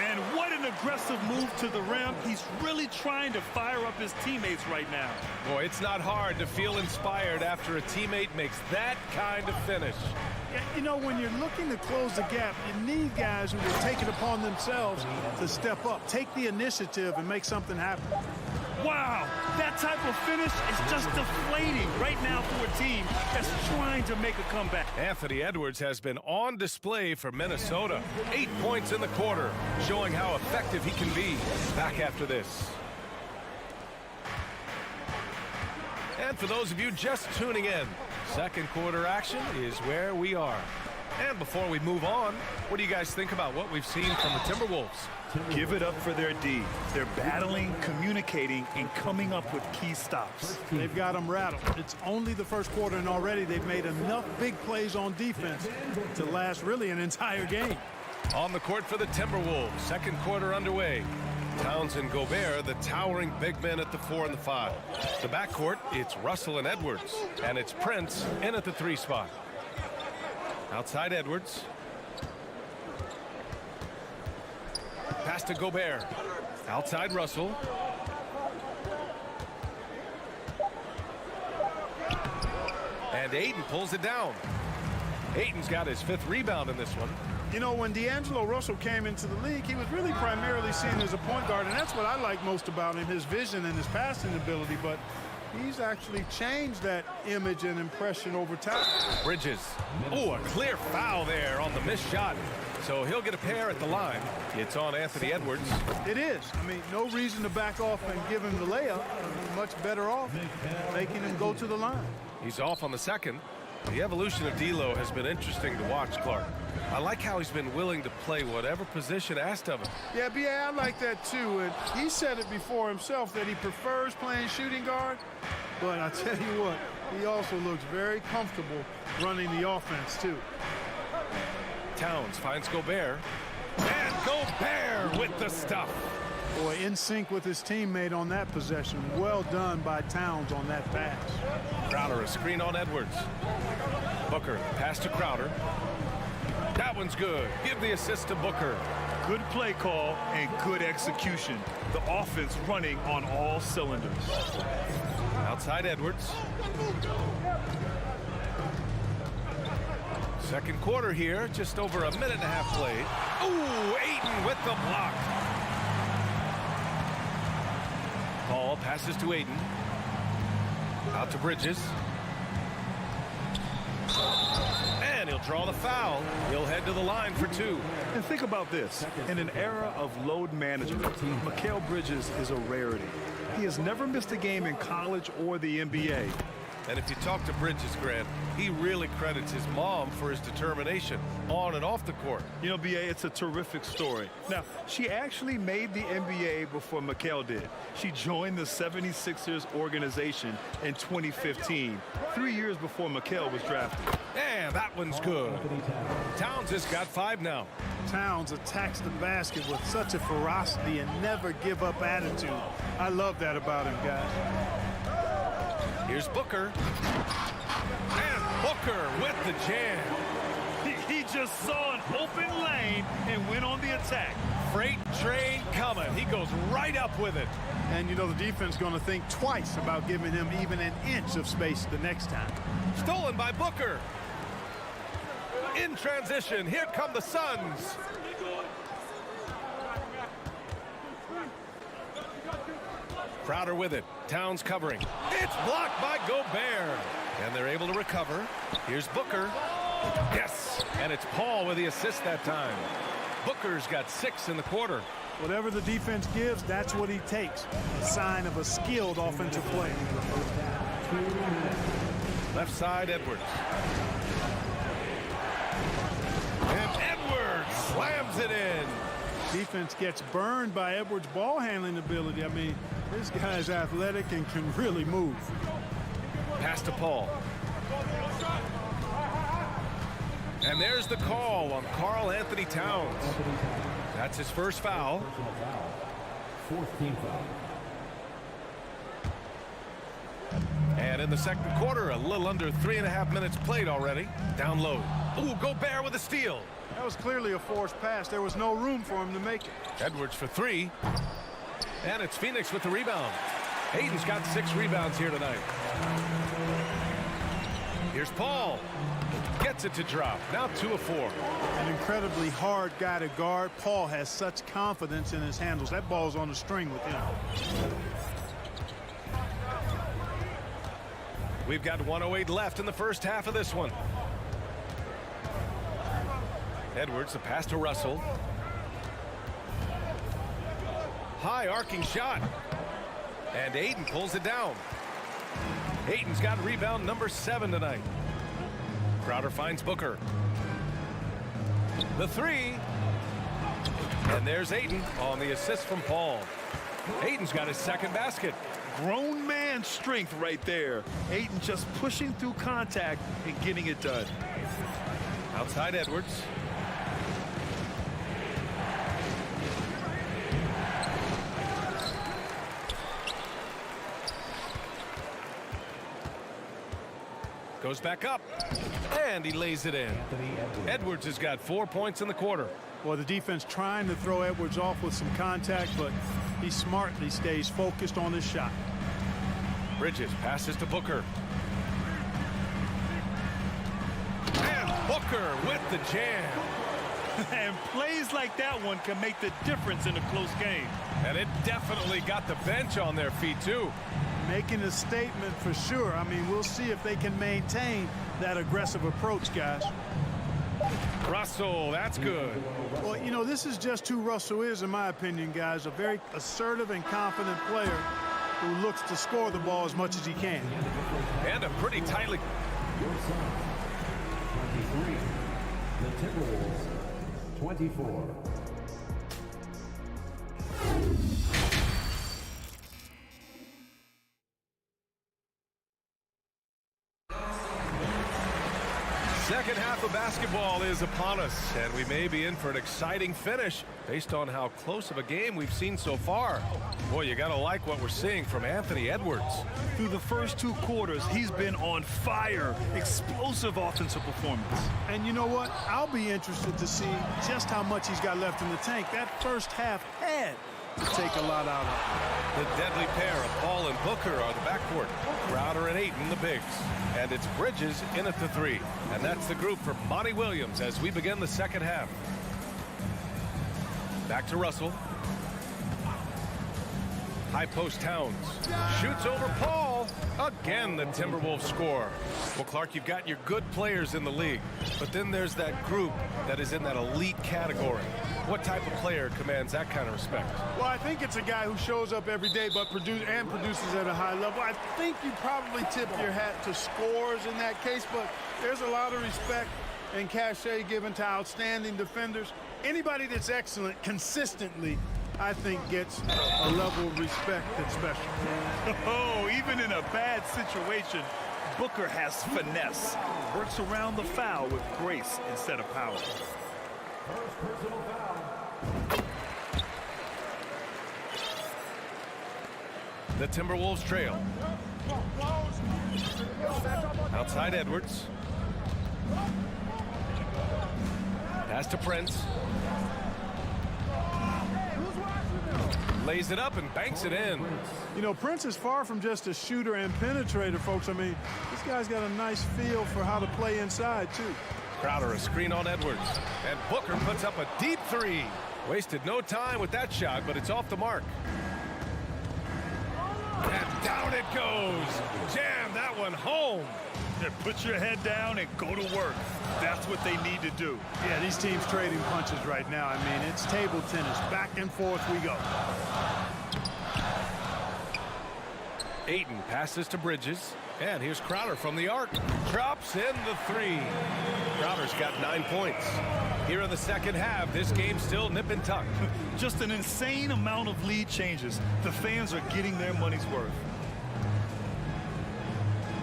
And what an aggressive move to the rim. He's really trying to fire up his teammates right now. Boy, it's not hard to feel inspired after a teammate makes that kind of finish. Yeah, you know, when you're looking to close the gap, you need guys who will take it upon themselves to step up, take the initiative, and make something happen. Wow, that type of finish is just deflating right now for a team that's trying to make a comeback. Anthony Edwards has been on display for Minnesota. 8 points in the quarter, showing how effective he can be. Back after this. And for those of you just tuning in, second quarter action is where we are. And before we move on, what do you guys think about what we've seen from the Timberwolves? Give it up for their D. They're battling, communicating, and coming up with key stops. They've got them rattled. It's only the first quarter, and already they've made enough big plays on defense to last really an entire game. On the court for the Timberwolves, second quarter underway. Towns and Gobert, the towering big men at the 4 and the 5. The backcourt, it's Russell and Edwards, and it's Prince in at the 3 spot. Outside Edwards. Pass to Gobert. Outside Russell. And Ayton pulls it down. Ayton's got his 5th rebound in this one. You know, when D'Angelo Russell came into the league, he was really primarily seen as a point guard, and that's what I like most about him, his vision and his passing ability, but he's actually changed that image and impression over time. Bridges. Oh, a clear foul there on the missed shot. So he'll get a pair at the line. It's on Anthony Edwards. It is. I mean, no reason to back off and give him the layup. Much better off making him go to the line. He's off on the second. The evolution of D'Lo has been interesting to watch, Clark. I like how he's been willing to play whatever position asked of him. Yeah, B.A., I like that too. And he said it before himself that he prefers playing shooting guard. But I tell you what, he also looks very comfortable running the offense too. Towns finds Gobert. And Gobert with the stuff. Boy, in sync with his teammate on that possession. Well done by Towns on that pass. Crowder, a screen on Edwards. Booker, pass to Crowder. That one's good. Give the assist to Booker. Good play call and good execution. The offense running on all cylinders. Outside Edwards. Second quarter here, just over a minute and a half played. Ooh, Ayton with the block. Paul passes to Ayton. Out to Bridges. And he'll draw the foul. He'll head to the line for 2. And think about this. In an era of load management, Mikal Bridges is a rarity. He has never missed a game in college or the NBA. And if you talk to Bridges, Grant, he really credits his mom for his determination on and off the court. You know, B.A., it's a terrific story. Now, she actually made the NBA before Mikal did. She joined the 76ers organization in 2015, 3 years before Mikal was drafted. And that one's good. Towns has got 5 now. Towns attacks the basket with such a ferocity and never give up attitude. I love that about him, guys. Here's Booker. And Booker with the jam. He just saw an open lane and went on the attack. Freight train coming. He goes right up with it. And, you know, the defense going to think twice about giving him even an inch of space the next time. Stolen by Booker. In transition, here come the Suns. Crowder with it. Towns covering. It's blocked by Gobert. And they're able to recover. Here's Booker. Yes. And it's Paul with the assist that time. Booker's got 6 in the quarter. Whatever the defense gives, that's what he takes. A sign of a skilled offensive play. Left side, Edwards. And Edwards slams it in. Defense gets burned by Edwards' ball handling ability. I mean, this guy's athletic and can really move. Pass to Paul. And there's the call on Karl Anthony Towns. That's his first foul. 4th team foul. And in the second quarter, a little under 3.5 minutes played already. Down low. Ooh, Gobert with a steal. That was clearly a forced pass. There was no room for him to make it. Edwards for 3. And it's Phoenix with the rebound. Hayden's got 6 rebounds here tonight. Here's Paul. Gets it to drop. Now 2 of 4. An incredibly hard guy to guard. Paul has such confidence in his handles. That ball's on the string with him. We've got 1:08 left in the first half of this one. Edwards, the pass to Russell. High arcing shot. And Ayton pulls it down. Ayton's got rebound number 7 tonight. Crowder finds Booker. The 3. And there's Ayton on the assist from Paul. Ayton's got his second basket. Grown man strength right there. Ayton just pushing through contact and getting it done. Outside Edwards. Goes back up. And he lays it in. Edwards has got 4 points in the quarter. Well, the defense trying to throw Edwards off with some contact, but he smartly stays focused on his shot. Bridges passes to Booker. And Booker with the jam. And plays like that one can make the difference in a close game. And it definitely got the bench on their feet, too. Making a statement for sure. I mean, we'll see if they can maintain that aggressive approach, guys. Russell, that's good. Well, you know, this is just who Russell is, in my opinion, guys. A very assertive and confident player who looks to score the ball as much as he can. And a pretty tightly... 23. The Timberwolves, 24. Second half of basketball is upon us, and we may be in for an exciting finish based on how close of a game we've seen so far. Boy, you gotta like what we're seeing from Anthony Edwards. Through the first 2 quarters, he's been on fire. Explosive offensive performance. And you know what? I'll be interested to see just how much he's got left in the tank. That first half had to take a lot out of it. The deadly pair of Paul and Booker are the backcourt. Crowder and Ayton, the bigs. And it's Bridges in at the 3. And that's the group for Monty Williams as we begin the second half. Back to Russell. High post Towns. Shoots over Paul. Again, the Timberwolves score. Well, Clark, you've got your good players in the league, but then there's that group that is in that elite category. What type of player commands that kind of respect? Well, I think it's a guy who shows up every day but produces at a high level. I think you probably tip your hat to scores in that case, but there's a lot of respect and cachet given to outstanding defenders. Anybody that's excellent consistently, I think, gets a level of respect that's special. Oh, even in a bad situation, Booker has finesse. Works around the foul with grace instead of power. First personal foul. The Timberwolves trail. Outside Edwards. Pass to Prince. Lays it up and banks it in. You know, Prince is far from just a shooter and penetrator, folks. I mean, this guy's got a nice feel for how to play inside, too. Crowder a screen on Edwards. And Booker puts up a deep 3. Wasted no time with that shot, but it's off the mark. And down it goes. Jam that one home. Yeah, put your head down and go to work. That's what they need to do. Yeah, these teams trading punches right now. I mean, it's table tennis. Back and forth we go. Ayton passes to Bridges. And here's Crowder from the arc. Drops in the 3. Crowder's got 9 points. Here in the second half, this game's still nip and tuck. Just an insane amount of lead changes. The fans are getting their money's worth.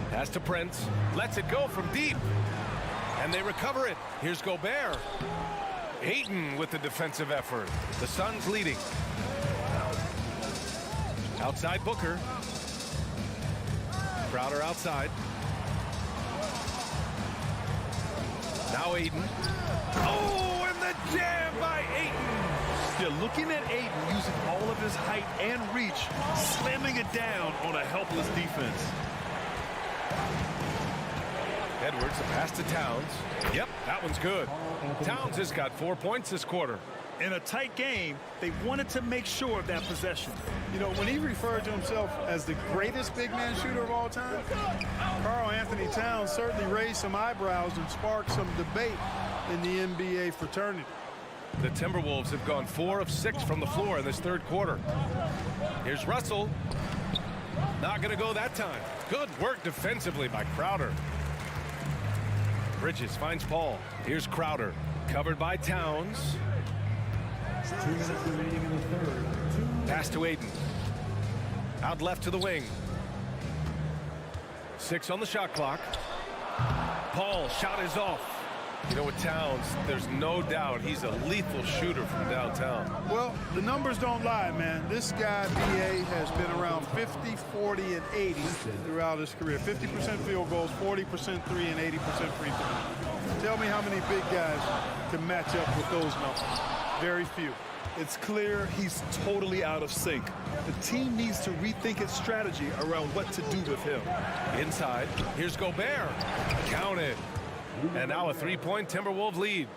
Pass to Prince. Lets it go from deep. And they recover it. Here's Gobert. Ayton with the defensive effort. The Suns leading. Outside Booker. Crowder outside. Now Ayton. Oh, and the jam by Ayton. You're looking at Ayton using all of his height and reach, slamming it down on a helpless defense. Edwards, a pass to Towns. Yep, that one's good. Towns has got 4 points this quarter. In a tight game, they wanted to make sure of that possession. You know, when he referred to himself as the greatest big man shooter of all time, Karl Anthony Towns certainly raised some eyebrows and sparked some debate in the NBA fraternity. The Timberwolves have gone 4 of 6 from the floor in this third quarter. Here's Russell. Not going to go that time. Good work defensively by Crowder. Bridges finds Paul. Here's Crowder. Covered by Towns. 2 minutes remaining in the third. Pass to Ayton. Out left to the wing. 6 on the shot clock. Paul, shot is off. You know, with Towns, there's no doubt he's a lethal shooter from downtown. Well, the numbers don't lie, man. This guy, B.A., has been around 50, 40, and 80 throughout his career. 50% field goals, 40% 3, and 80% free throw. Tell me how many big guys can match up with those numbers. Very few. It's clear he's totally out of sync. The team needs to rethink its strategy around what to do with him. Inside, here's Gobert. Count it. And now a 3-point Timberwolves lead.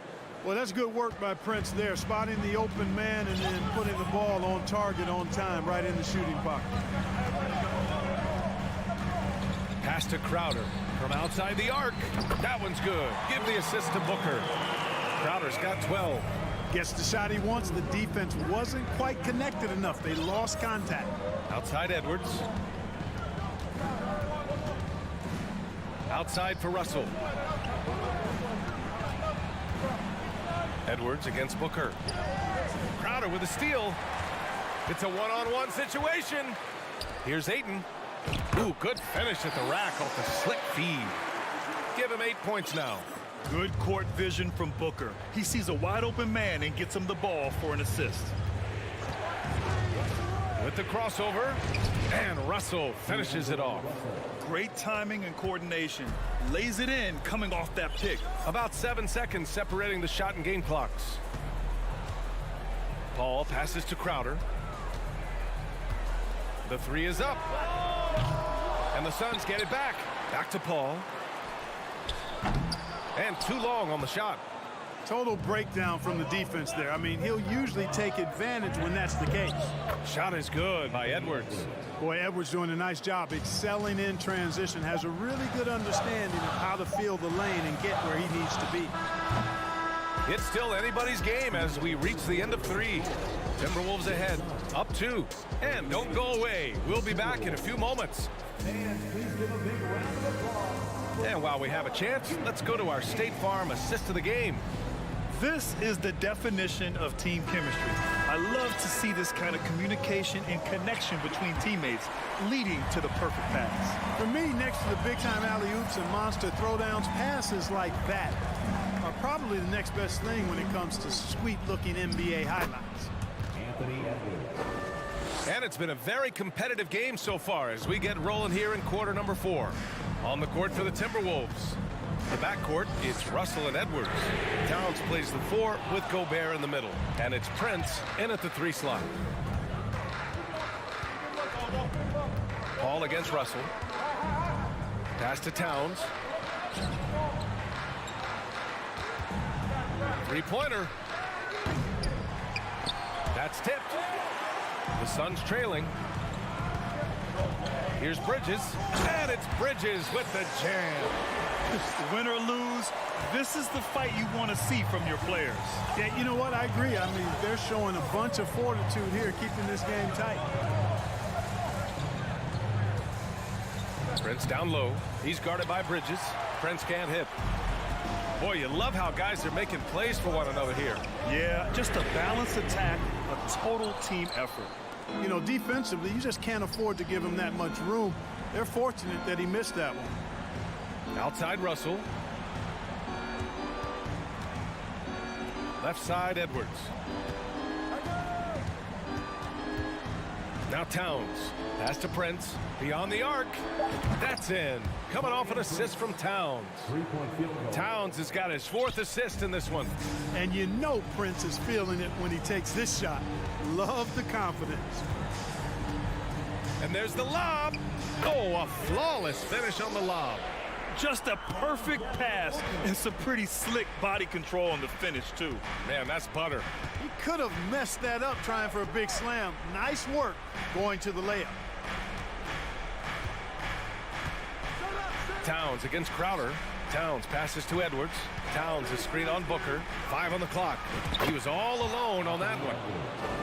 Well, that's good work by Prince there, spotting the open man and then putting the ball on target on time right in the shooting pocket. Pass to Crowder from outside the arc. That one's good. Give the assist to Booker. Crowder's got 12. Gets the shot he wants. The defense wasn't quite connected enough. They lost contact. Outside Edwards. Outside for Russell. Edwards against Booker. Crowder with a steal. It's a one-on-one situation. Here's Ayton. Ooh, good finish at the rack off the slick feed. Give him 8 points now. Good court vision from Booker. He sees a wide open man and gets him the ball for an assist. With the crossover, and Russell finishes it off. Great timing and coordination. Lays it in coming off that pick. About 7 seconds separating the shot and game clocks. Paul passes to Crowder. The 3 is up. And the Suns get it back. Back to Paul. And too long on the shot. Total breakdown from the defense there. I mean, he'll usually take advantage when that's the case. Shot is good by Edwards. Boy, Edwards doing a nice job excelling in transition. Has a really good understanding of how to feel the lane and get where he needs to be. It's still anybody's game as we reach the end of 3. Timberwolves ahead, up 2. And don't go away. We'll be back in a few moments. And while we have a chance, let's go to our State Farm assist of the game. This is the definition of team chemistry. I love to see this kind of communication and connection between teammates leading to the perfect pass. For me, next to the big-time alley-oops and monster throwdowns, passes like that are probably the next best thing when it comes to sweet-looking NBA highlights. Anthony Edwards. And it's been a very competitive game so far as we get rolling here in quarter number 4. On the court for the Timberwolves. The backcourt, it's Russell and Edwards. Towns plays the 4 with Gobert in the middle. And it's Prince in at the 3 slot. Paul against Russell. Pass to Towns. 3-pointer. That's tipped. The Suns trailing. Here's Bridges, and it's Bridges with the jam. Win or lose, this is the fight you want to see from your players. Yeah, you know what? I agree. I mean, they're showing a bunch of fortitude here, keeping this game tight. Prince down low. He's guarded by Bridges. Prince can't hit. Boy, you love how guys are making plays for one another here. Yeah, just a balanced attack, a total team effort. You know, defensively, you just can't afford to give him that much room. They're fortunate that he missed that one. Outside Russell. Left side Edwards. Now Towns. Pass to Prince. Beyond the arc. That's in. Coming off an assist from Towns. Towns has got his 4th assist in this one. And you know Prince is feeling it when he takes this shot. Love the confidence. And there's the lob. Oh, a flawless finish on the lob. Just a perfect pass and some pretty slick body control on the finish, too. Man, that's butter. He could have messed that up trying for a big slam. Nice work going to the layup. Towns against Crowder. Towns passes to Edwards. Towns is screen on Booker. 5 on the clock. He was all alone on that one.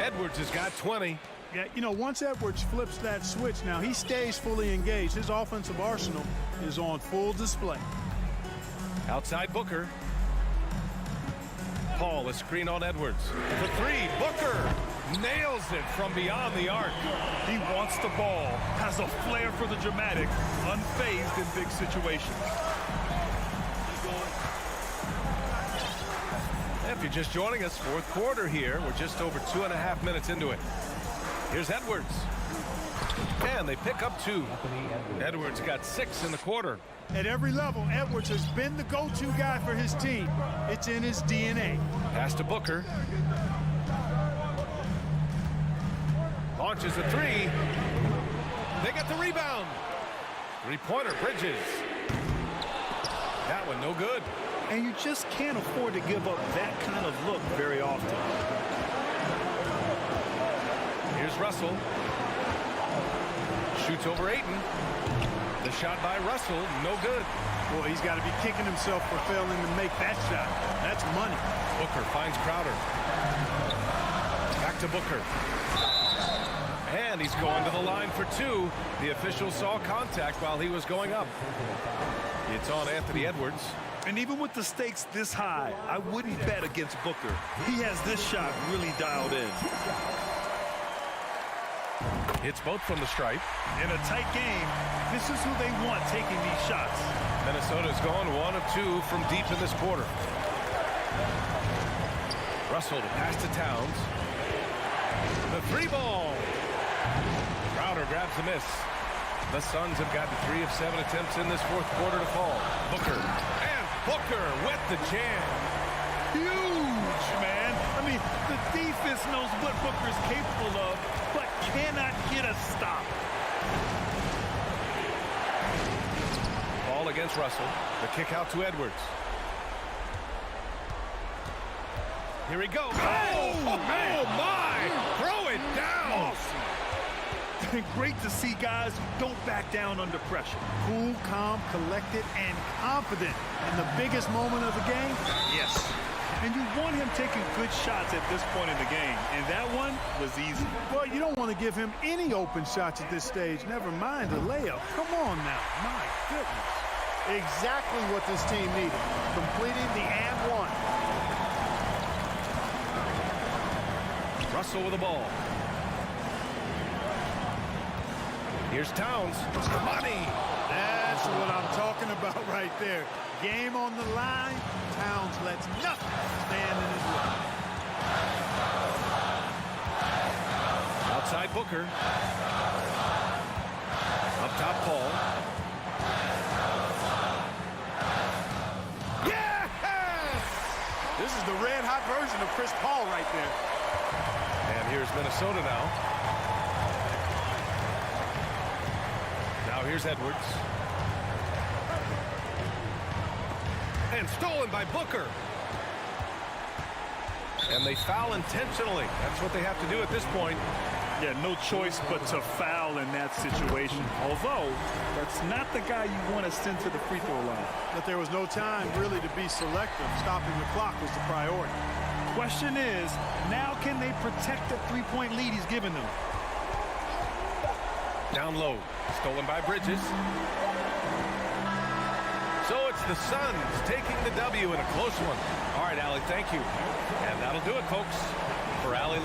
Edwards has got 20. Yeah, you know, once Edwards flips that switch now, he stays fully engaged. His offensive arsenal is on full display. Outside Booker. Paul, a screen on Edwards. For 3, Booker nails it from beyond the arc. He wants the ball, has a flair for the dramatic, unfazed in big situations. If you're just joining us, 4th quarter here. We're just over 2.5 minutes into it. Here's Edwards. And they pick up 2. Edwards got 6 in the quarter. At every level, Edwards has been the go-to guy for his team. It's in his DNA. Pass to Booker. Launches a 3. They get the rebound. 3-pointer, Bridges. That one no good. And you just can't afford to give up that kind of look very often. Here's Russell. Shoots over Ayton. The shot by Russell, no good. Boy, he's got to be kicking himself for failing to make that shot. That's money. Booker finds Crowder. Back to Booker. And he's going to the line for 2. The official saw contact while he was going up. It's on Anthony Edwards. And even with the stakes this high, I wouldn't bet against Booker. He has this shot really dialed in. Hits both from the stripe. In a tight game, this is who they want taking these shots. Minnesota's gone 1 of 2 from deep in this quarter. Russell to pass to Towns. The 3-ball. Crowder grabs the miss. The Suns have gotten 3 of 7 attempts in this 4th quarter to fall. Booker. And Booker with the jam. Huge, man. I mean, the defense knows what Booker's capable of, but cannot get a stop. Ball against Russell. The kick out to Edwards. Here he goes. Oh my! Throw it down! Awesome. Great to see guys who don't back down under pressure. Cool, calm, collected, and confident in the biggest moment of the game. Yes. And you want him taking good shots at this point in the game, and that one was easy. Well, you don't want to give him any open shots at this stage, never mind a layup. Come on now, my goodness. Exactly what this team needed, completing the and one. Russell with the ball. Here's Towns. Money. That's what I'm talking about right there. Game on the line. Towns lets nothing stand in his way. Outside Booker. Up top Paul. Yes! This is the red-hot version of Chris Paul right there. And here's Minnesota now. Now here's Edwards. And stolen by Booker. And they foul intentionally. That's what they have to do at this point. Yeah, no choice but to foul in that situation. Although, that's not the guy you want to send to the free throw line. But there was no time really to be selective. Stopping the clock was the priority. Question is, now can they protect the three-point lead he's given them? Down low. Stolen by Bridges. the Suns taking the W in a close one. All right, Allie, thank you. And that'll do it, folks, for Allie.